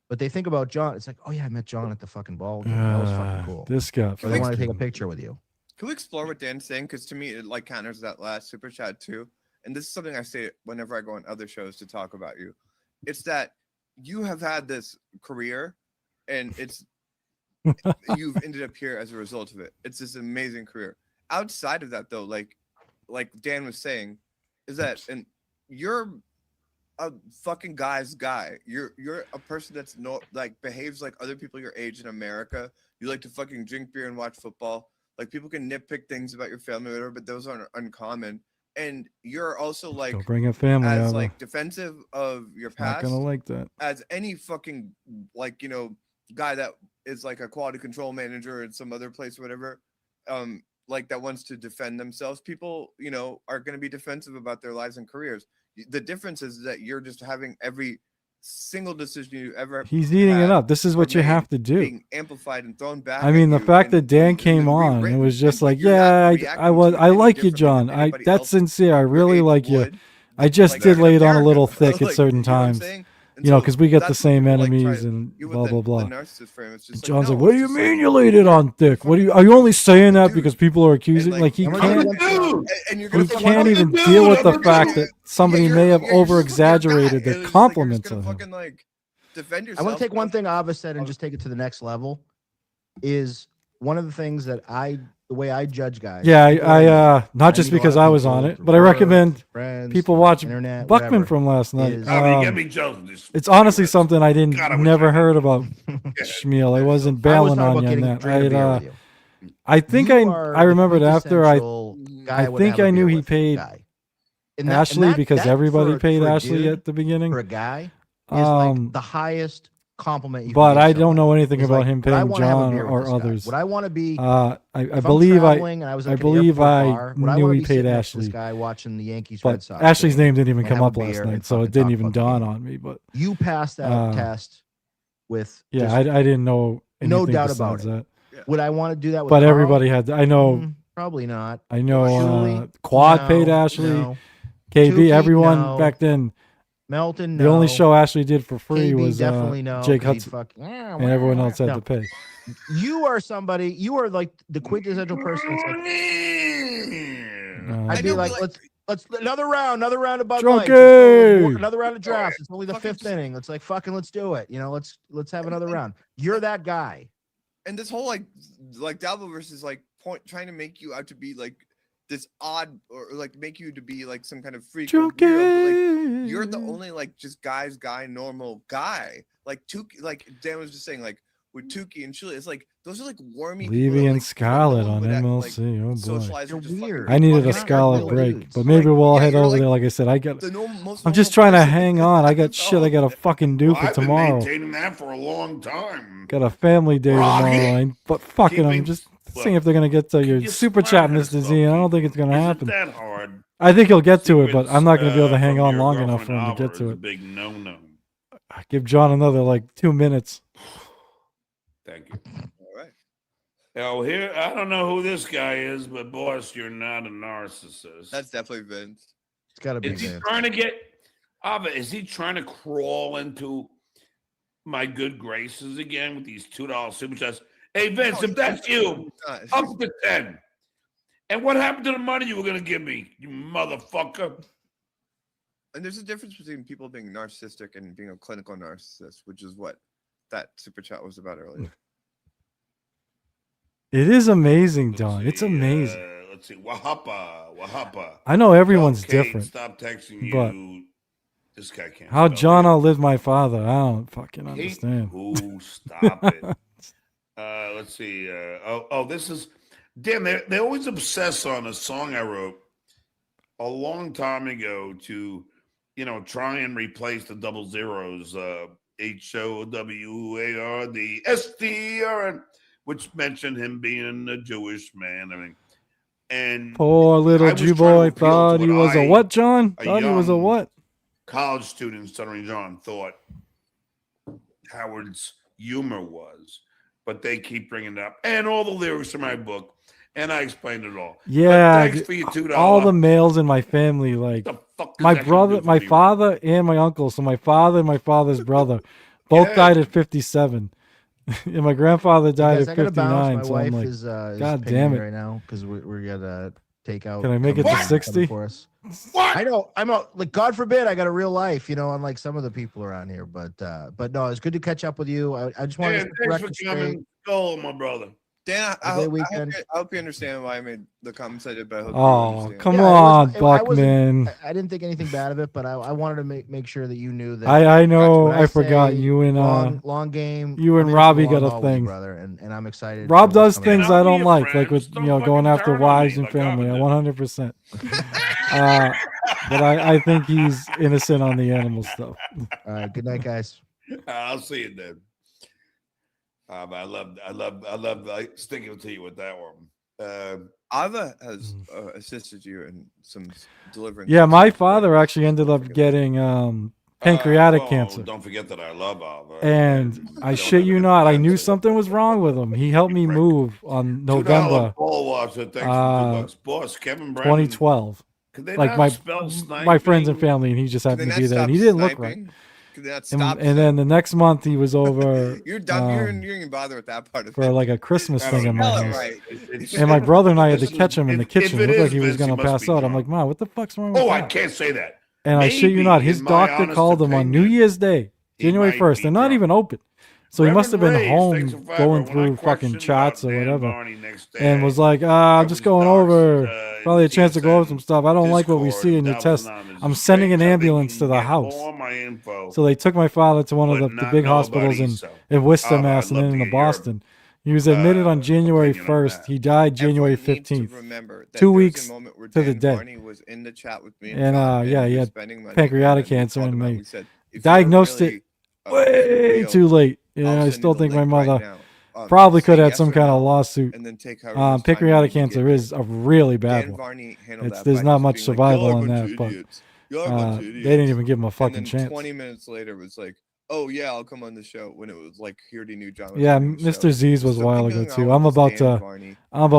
but they think about John. It's like, oh yeah, I met John at the fucking ball game. That was fucking cool. This guy. Or they want to take a picture with you. Can we explore what Dan's saying? Because to me, it like counters that last super chat too. And this is something I say whenever I go on other shows to talk about you. It's that you have had this career, and you've ended up here as a result of it. It's this amazing career. Outside of that, though, like Dan was saying, is that and you're a fucking guy's guy. You're a person that's behaves like other people your age in America. You like to fucking drink beer and watch football. Like people can nitpick things about your family or whatever, but those aren't uncommon. And you're also like don't bring a family as like defensive of your past. Not gonna like that. As any fucking guy that is like a quality control manager in some other place or whatever, like that wants to defend themselves. People, are gonna be defensive about their lives and careers. The difference is that you're just having every single decision you ever. He's eating it up. This is what you have to do. Being amplified and thrown back. I mean, the fact that Dan came on, it was just like, yeah, I like you, John. That's sincere. I really like you. I just did lay it on a little thick at certain times. And you know, so because we get the that's what same people, like, enemies try- and you with blah blah blah. The narcissist frame, it's And just John's no, like, "What do it's you just mean like, you laid it you're on thick? What do you? fucking- Are you only saying that dude. because people are accusing? And, Like he I'm gonna I'm tell can't." you the one thing. dude. And you're He gonna say, can't "Well, even dude, deal with I'm the the fact dude. that somebody may have you're over just like your guy." exaggerated the And it's just like, you're compliments just of gonna him. fucking like defend I yourself. want to take one thing Ava said and just take it to the next level. Is one of the things that the way I judge guys. Yeah, people that know, not I just meet a lot because of I was people on it, through but I work, recommend friends, people watch internet, Buckman whatever, from last night. is- I mean, you get me jealous. It's honestly something I didn't God, I wish never I heard did. about Shmuel. I wasn't I was bailing talking on about you on getting that. drinking a beer with you. I think You I are remembered the after quintessential guy I would think have a I knew beer he with paid guy. Ashley because that everybody for paid for a Ashley dude, at the beginning. for a guy is like the highest compliment you can But give I don't know somebody. anything Is about like, him would I paying wanna have a John beer with or this guy? others. Would I want to be? I If I'm believe traveling and I was I like at the believe airport I bar, would I knew wanna he be sitting paid next to this Ashley. guy watching the Yankees Red But Sox Ashley's game name didn't even and come have a up last beer night, and so it fucking didn't talk even about the dawn game. on me. But You passed that test with yeah, just I didn't know anything no doubt about besides it. that. Would I want to do that with But Carl? everybody had. I know. Probably not. I know. Julie? Quad No, paid Ashley. no. KB. Tukey? Everyone No. back then. Melton, The no. only show Ashley did for free KB was definitely no. Jake 'cause he'd Hudson, fuck, and everyone else had no. to pay. You are somebody. You are like the quintessential person. It's like I'd be like, let's another round of Bud Light. Another round of drafts. It's only the fifth inning. It's like fucking let's do it. You know, let's have another round. You're that guy. And this whole like Dalbo versus like trying to make you out to be like this odd or like make you to be like some kind of freak or weirdo, but like you're the only like just guy normal guy. Like Tukey, like Dan was just saying, like with Tukey and Chili, it's like those are like wormy Levy and like, Scarlett no on one would MLC. like, Oh boy. socialize or just weird. I needed a You're not Scarlet regular break, dudes. but maybe Like, we'll all yeah, head you're over like there. Like I said, most I'm just normal trying to person. hang on. I got That's shit I all. gotta fucking do for I've been tomorrow. maintaining that for a long time. Got a family day Rocky. tomorrow. But fucking, I'm just seeing if they're gonna get to your you super swear chat, at Mr. us, Z. And I Loki? don't think it's gonna Isn't happen. that hard? I think he'll get to it, but I'm not gonna be able to Secrets, hang on from long your enough for him to girlfriend get to Ava is a it. big no-no. Give John another like 2 minutes. Thank you. All right. Now here, I don't know who this guy is, but boss, you're not a narcissist. That's definitely Vince. It's got to be Is he Vince. trying to get Ava? Is he trying to crawl into my good graces again with these $2 super chats? Hey Vince, if that's you, up to 10. And what happened to the money you were gonna give me, you motherfucker? And there's a difference between people being narcissistic and being a clinical narcissist, which is what that super chat was about earlier. It is amazing, Let's Don. It's see, amazing. Let's see. Wahapa. I know everyone's Okay, different. Stop texting you. but This guy can't. How spell John it. outlived my father, I don't fucking Hate understand. who? Stop it. Let's see. This is. Damn, they always obsess on a song I wrote a long time ago to, try and replace the double zeros, HOWARDSTRN, which mentioned him being a Jewish man. I mean, and Poor little I was Jew trying to boy appeal to thought he what was a I, what, John? a Thought he was a young what? college student, Stuttering John, thought Howard's humor was, but they keep bringing it up, and all the lyrics from my book, and I explained it all. Yeah, but thanks for your $2. all the males in my family, like What the fuck is my that gonna brother, do for my me, father, and my uncle. So my father and my father's brother both Yeah. died at 57, and my grandfather died Guys, at I gotta bounce. 59. My So wife I'm like, is God pinging damn me it. right now because we're gonna take out. Can I make it to coming 60? for us? What? I know. I'm a, like, God forbid I got a real life, unlike some of the people around here. But no, it's good to catch up with you. I just wanted Yeah, to thanks record for coming. Go, my brother. Dan, A great weekend. I hope you understand why I made the comments I did, but I hope you Oh, understand. come Yeah, on, I wasn't- Buckman. I didn't think anything bad of it, but I wanted to make sure that you knew that. I know. when I forgot say you and long game. you and I'm in for Robbie the long got a haul with you, thing. brother, and I'm excited. Rob for what's does coming things up. I I'll be don't your like friend. with Just don't going fucking after turn on wives me and like family. I've I been 100%. But I think he's innocent on the animal stuff. All right, good night, guys. I'll see you then. I love like, sticking to you with that one. Ava has assisted you in some delivering. Yeah, my father actually ended up getting pancreatic cancer. Don't forget that I love Alva. And I shit you not, I knew something was wrong with him. He helped me move on November Ball watcher, thanks for $2. Boss, Kevin Brandon. 2012. Could they Like not my spell sniping? my friends and family, and he just Can they happened to not be there. stop And he didn't look right. sniping? And then the next month he was over. You're done. You're not even bother with that part of for it. like a Christmas thing in my house. Right. And my brother and I had to catch him in the kitchen. It looked like he was going to pass out. I'm like, Mom, what the fuck's wrong with that? I can't say that. And I shit you not, his doctor called him on New Year's Day, January 1st. They're not even open. So he must have been home going through fucking chats or whatever. And was like, I'm just going over. Probably a chance to go over some stuff. I don't like what we see in your test. I'm sending an ambulance to the house. So they took my father to one of the big hospitals in Worcester, Mass, and then in Boston. He was admitted on January 1st. He died January 15th. 2 weeks to the day. Was in the chat with me and yeah, he had pancreatic cancer, and they diagnosed it way too late. Yeah, I still think my mother probably could have had some kind of lawsuit. And then take pancreatic cancer is a really bad one. There's not much survival on that, but they didn't even give him a fucking chance. 20 minutes later was like, oh yeah, I'll come on the show, when it was like he already knew John. Yeah, Mr. Z's was a while ago too. I'm about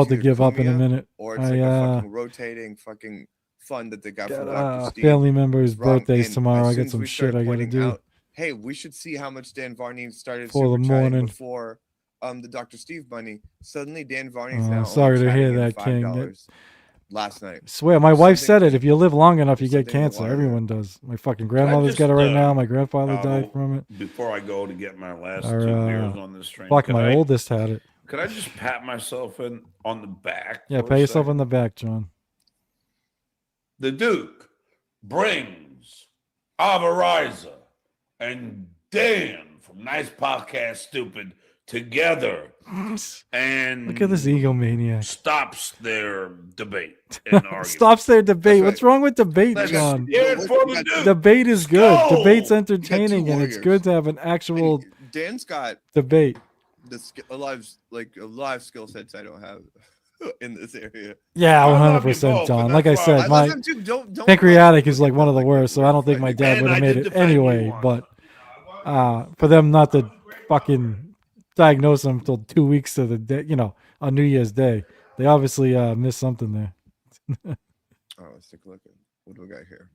to give up in a minute. Or it's like a fucking rotating fucking fund that they got from Dr. Steve. Family members' birthdays tomorrow. I got some shit I gotta do. Hey, we should see how much Dan Varney started for the morning before the Dr. Steve money. Suddenly Dan Varney's now sorry to hear that, King. Last night. I swear, my wife said it. If you live long enough, you get cancer. Everyone does. My fucking grandmother's got it right now. My grandfather died from it. Before I go to get my last 2 beers on this train. Fuck, my oldest had it. Could I just pat myself on the back? Yeah, pat yourself on the back, John. The Duke brings Avariza and Dan from Nice Podcast Stupid together and look at this egomaniac. Stops their debate and argument. Stops their debate. What's wrong with debate, John? Debate is good. Debate's entertaining, and it's good to have an actual Dan's got debate. A live skill sets I don't have in this area. Yeah, 100%, John. Like I said, my pancreatic is like one of the worst, so I don't think my dad would have made it anyway. But for them not to fucking diagnose him until 2 weeks to the day, on New Year's Day, they obviously missed something there. Let's take a look at what do we got here.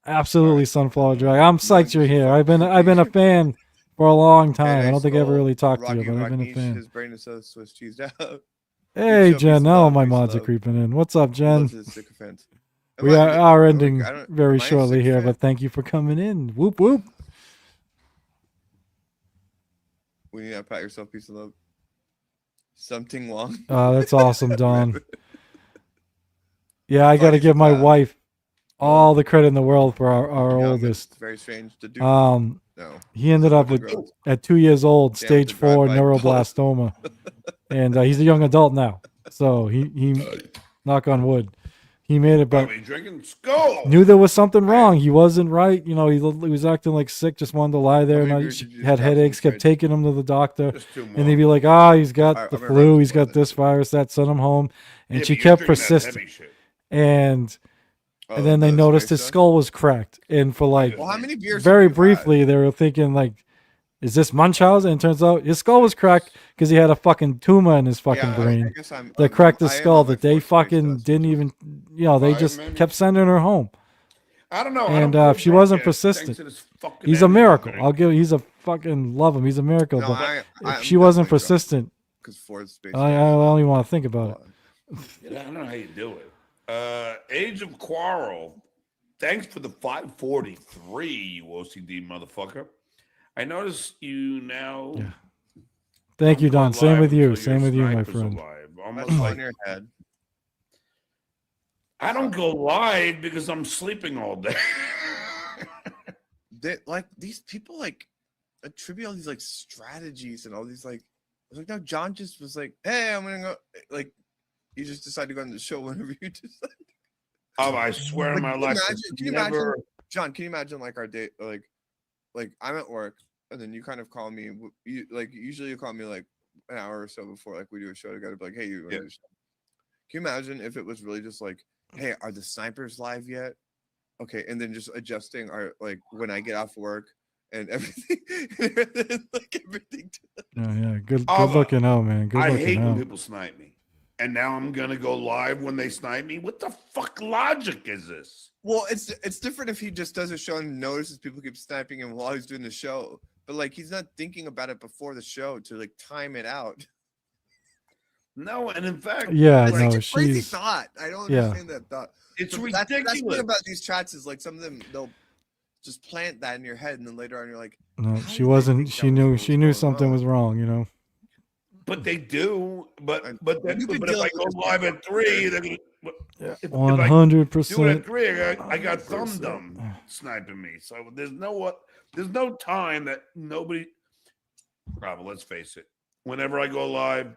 Absolutely, Sunflower Drag. I'm psyched you're here. I've been a fan for a long time. I don't think I ever really talked to you, but I've been a fan. His brain is so Swiss cheesed out. Hey, Jen. Now my mods are creeping in. What's up, Jen? We are ending very shortly here, but thank you for coming in. Whoop, whoop. We need to pat yourself, piece of love. Something long. That's awesome, Don. Yeah, I got to give my wife all the credit in the world for our oldest. It's very strange to do. No. He ended up at 2 years old, stage 4 neuroblastoma, and he's a young adult now. So he knock on wood, he made it, but knew there was something wrong. He wasn't right. He was acting like sick, just wanted to lie there. And had headaches, kept taking him to the doctor. And they'd be like, he's got the flu. He's got this virus. That sent him home. And she kept persisting. And then they noticed his skull was cracked. And for very briefly, they were thinking is this Munchausen? And it turns out his skull was cracked because he had a fucking tumor in his fucking brain that cracked his skull that they fucking didn't even, they just kept sending her home. I don't know. And if she wasn't persistent, he's a miracle. He's a fucking love him. He's a miracle. But if she wasn't persistent, I don't even want to think about it. I don't know how you do it. Age of Quarrel. Thanks for the 543, you OCD motherfucker. I notice you now. Yeah. Thank you, Don. Same with you. Same with you, my friend. Almost on your head. I don't go live because I'm sleeping all day. These people attribute all these strategies and all these no, John just was hey, I'm gonna go you just decide to go on the show whenever you decide. I swear in my life. Can you imagine, John? Can you imagine our day? I'm at work, and then you kind of call me. Usually you call me an hour or so before we do a show together. Hey, you want to do a show? Can you imagine if it was really just hey, are the snipers live yet? Okay, and then just adjusting our when I get off work and everything, everything. Yeah, good looking out, man. Good looking I hate out. when people snipe me. and now I'm gonna go live when they snipe me. What the fuck logic is this? Well, it's different if he just does a show and notices people keep sniping him while he's doing the show. But like he's not thinking about it before the show to like time it out. No, and in fact, Yeah, It's no, like a crazy she's thought. I don't yeah. understand that thought. it's But ridiculous. That's the thing about these chats is like some of them they'll just plant that in your head and then later on you're like, No, how she did they wasn't. think She that was knew. what She was knew going something on? was wrong. You know. But they do. But And but then, you've been but if I dealing go with this live for at 3, they're gonna. Yeah, If I 100%. do it at 3, I got thumb 100%. dumb sniping me. So there's no time that nobody. Probably, let's face it. Whenever I go live,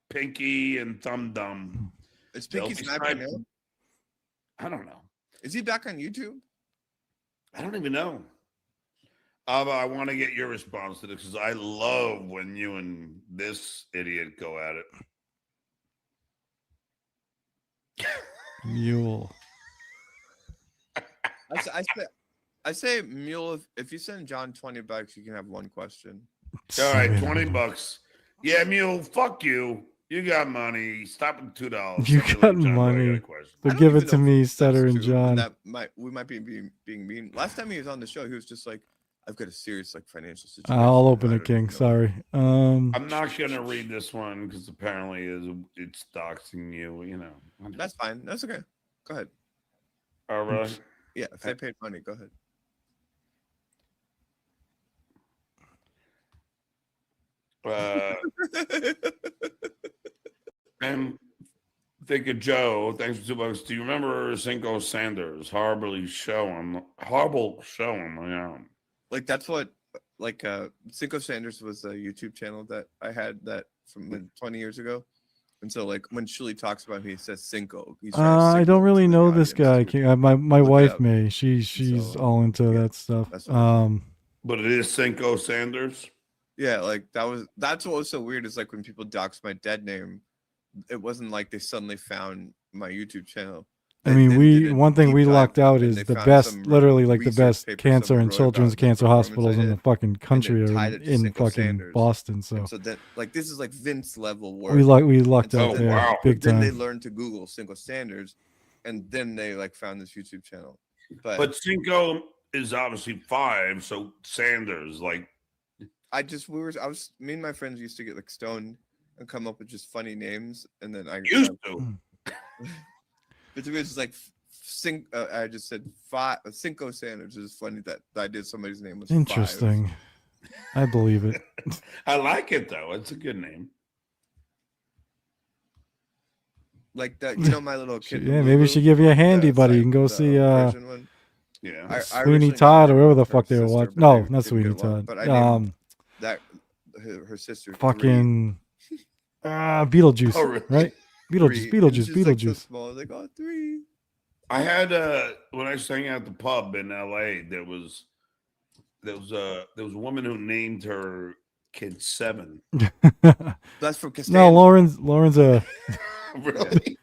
Pinky and Thumb Dumb. Is they'll Pinky be sniping now? sniping. I don't know. Is he back on YouTube? I don't even know. Ava, I want to get your response to this because I love when you and this idiot go at it. Mule. I say Mule. If you send John $20, you can have one question. All right, $7. $20. Yeah, Mule, fuck you. You got money. Stop at $2. You Somebody got like John Boy, I got money. a question. I So don't give even it to know me, if that's Stuttering true, John. and we might be being mean. Last time he was on the show, he was just like, "I've got a serious like financial situation." I'll and open I it, don't King. know." Sorry. I'm not gonna read this one because apparently it's doxing you. You know. That's fine. That's okay. Go ahead. All right. Yeah, if they paid money, go ahead. And think of Joe. Thanks for $2. Do you remember Cinco Sanders? Horrible show him. Yeah. Like that's what like Cinco Sanders was a YouTube channel that I had that from like 20 years ago. And so like when Shuli talks about him, he says Cinco. He's trying to I signal don't really to the know this audience guy. to- King. My look it wife up. may. She's So, all into yeah, that stuff. that's what But it is Cinco Sanders. Yeah, like that's what was so weird is like when people dox my dead name, it wasn't like they suddenly found my YouTube channel. I They mean, then we did a one thing deep we dive lucked out and is they the found best, some literally like the research best paper cancer someone and wrote children's about the cancer performance I hospitals in the did, fucking country then are tied it to in Cinco fucking Sanders. Boston. So And so that like this is like Vince level work. we lucked And so out Oh, there wow. big then they time. learned to Google Cinco Sanders, and then they like found this YouTube channel. But But Cinco is obviously 5, so Sanders, like I was me and my friends used to get like stoned and come up with just funny names, and then I used to. But to me, it's just like I just said Cinco Sanders. It's funny that I did somebody's name was 5. Interesting. I believe it. I like it though. It's a good name. Like that, you know, my little kid. Yeah, maybe she give you a handy, buddy. You can go the see Persian one. Yeah. I Sweeney originally Todd named or her whatever the after her fuck they were sister, watching. but No, they not didn't Sweeney get along. Todd. But I named that her sister. Fucking Beetlejuice, Oh, really? right? Beetlejuice, Beetlejuice, Like so Beetlejuice. small. Like, oh, 3. I had when I was hanging out at the pub in LA, there was a woman who named her kid 7. That's from Costanza. No, Lauren's Really?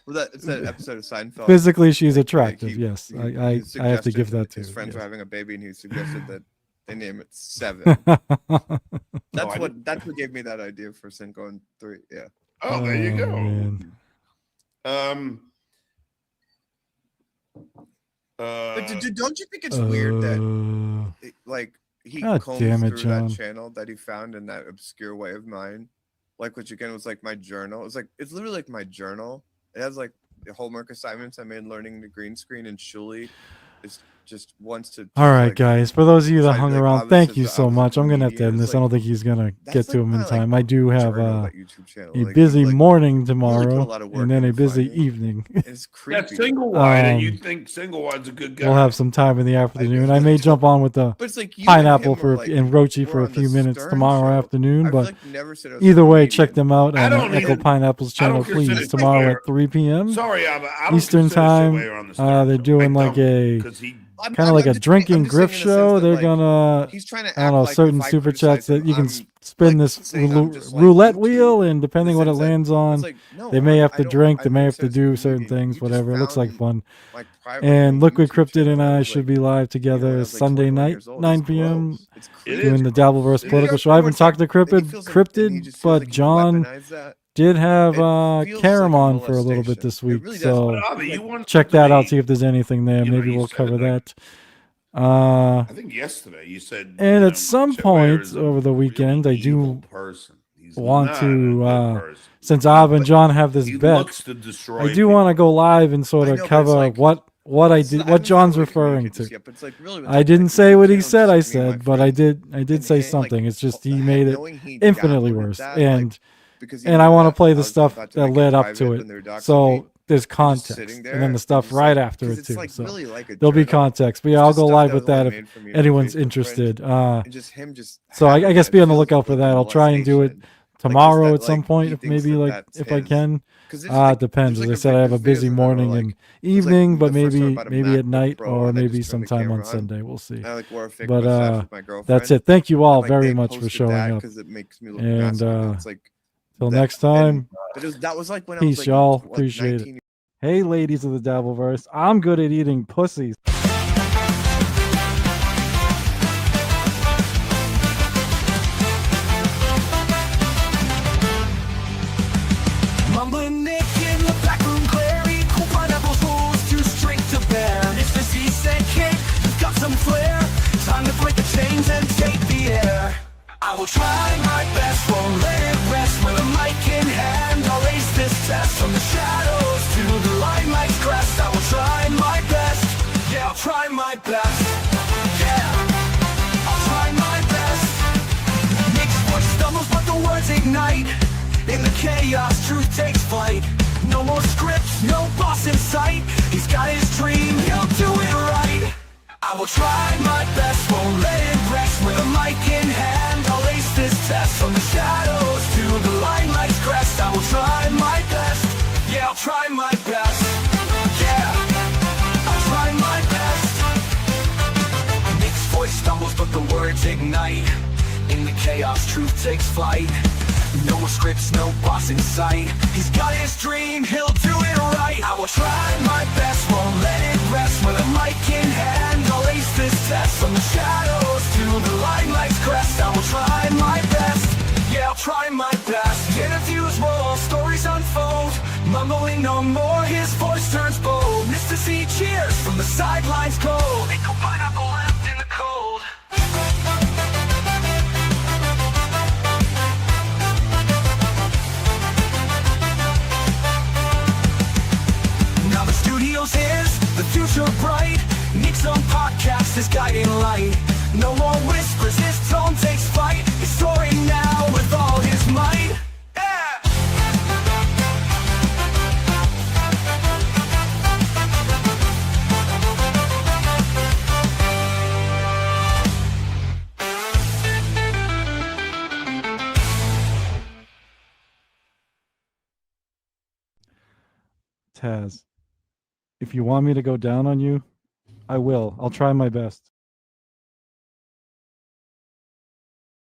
Well, it's that episode of Seinfeld. physically she's Like, attractive. he- yes, he I have to suggested give that to his her, friends were yes. having a baby, and he suggested that they name it 7. I That's what gave me that idea for Cinco and 3. Yeah. Oh, there you Oh, go. man. But don't you think it's weird that like he God combed damn it, through John. that channel that he found in that obscure way of mine, like which again was like my journal. It's literally like my journal. It has like the homework assignments I made learning the green screen, and Shuli is just wants to. All right, like, guys. For those of you that try to, hung like, around, obviously thank you the so opposite much. I'm gonna have to comedian end is, this. I don't think he's gonna that's get to like him in my, like, time. I do have journal, that YouTube channel. a Like, busy you, like, morning really put a tomorrow, lot of work and then a into busy finding it. evening. It's creepy. That's single wide, and you Um, think single wide's a good guy. We'll have some time in the afternoon. I do. may jump on with the But it's like you pineapple and him for are, like, and Rochi we're for a on the few minutes Stern tomorrow show. afternoon. I've But like never said I was a either way, comedian. check them out I on don't Echo even- Pineapple's I don't channel, please. consider Tomorrow Square- at 3 p.m. Sorry, I don't Eastern consider time. Square on the Stern They're show. doing I like don't, a 'cause he kind of like a just saying- drinking I'm just saying grift in the sense show. that, They're like, gonna he's trying to I don't act know, like certain if I super chats criticize that you can him, spin like, this saying I'm just like roulette YouTube, wheel, and in the depending what it sense that lands on, it's like, no, they may have I to don't- drink, I they may never have said to I was a do certain comedian. things, You just whatever. It looks like found fun. my private And little Liquid YouTube Cryptid channel and when I was, should like, be live you know, together I was, like, Sunday 21 night, years old. 9 It's p.m. gross. It's It is doing the Dabbleverse It political is. show. I haven't talked to He feels like- and he Cryptid, just feels like but he John weaponized that. Did have feels Karam like a on for a little bit molestation. this It week, really does. so Bobby, you want check to that out. be- See if there's anything there. you know, Maybe you we'll said, cover like, that. I think yesterday you said, And you at know, some Chet Ware point is a over the really weekend, I evil do person. He's want not a to, good person. since Ab and John have this He bet, looks to destroy I do people. want to go live and sort I of know, but it's cover like- what I It's did, not- I what haven't found a John's way to referring communicate to. this yet, but it's like really with I like didn't the say YouTube what he channel, said. I just me and my said, but I friend, did and say him, something. like, It's just he made it knowing he infinitely downloaded worse, that, and like, because he and knew I want to that play I the was stuff about to that make it led up private to when it. they were doxing me. So there's Just context, sitting and there then the stuff just right like, after 'cause it it's too. like So really like a there'll be journal. context. But It's yeah, I'll just go stuff live that with was only that if made for me on anyone's Facebook Friends, interested. and just him just So I having guess that be on the feels lookout for like a that. I'll try and do it molestation. Like, tomorrow that, at some like, point, he if thinks maybe that like that's if I his. can. 'Cause there's, like, Depends. there's, As I like, said, I have a there's busy videos of them that are, morning like, and there's, like, evening, but the first time I maybe bought a maybe at MacBook night Pro, or and I maybe just turned the sometime on camera on, Sunday. We'll see. and I, like, wore a fake But mustache with my that's girlfriend, it. Thank you all and, like, very they much for posted showing that up. 'cause it makes me look And massive, and it's like till that, next and time, but that was like when I was peace, like y'all. like Appreciate it. 19. Hey, ladies of the Dabbleverse, I'm good at eating pussies. Mumbling Nick in the back room, Clary, cool pineapples rolls, too strength to bear. It's the C-scent cake, you've got some flair. Time to break the chains and take the air. I will try my best, won't let it rest. With a mic in hand, I'll ace this test. From the shadows to the limelight's crest, I will try my best. Yeah, I'll try my best. Yeah, I'll try my best. Nick's voice stumbles, but the words ignite. In the chaos, truth takes flight. No more scripts, no boss in sight. He's got his dream, he'll do it right. I will try my best, won't let it rest. With a mic in hand, I'll ace this test. From the shadows to the limelight's crest, I will try my best. Yeah, I'll try my best. Yeah, I'll try my best. Nick's voice stumbles, but the words ignite. In the chaos, truth takes flight. No more scripts, no boss in sight. He's got his dream, he'll do it right. I will try my best, won't let it rest. With a mic in hand, I'll ace this test. From the shadows to the limelight's crest, I will try my best. Yeah, I'll try my best. Interviews roll, stories unfold. Mumbling no more, his voice turns bold. Mr. C cheers from the sidelines cold. Pickle pineapple left in the cold. Now the studio's his, the future bright. Nick's own podcast is guiding light. No more whispers, his tone takes flight. He's soaring now with all his might. Yeah! Taz, if you want me to go down on you, I will. I'll try my best.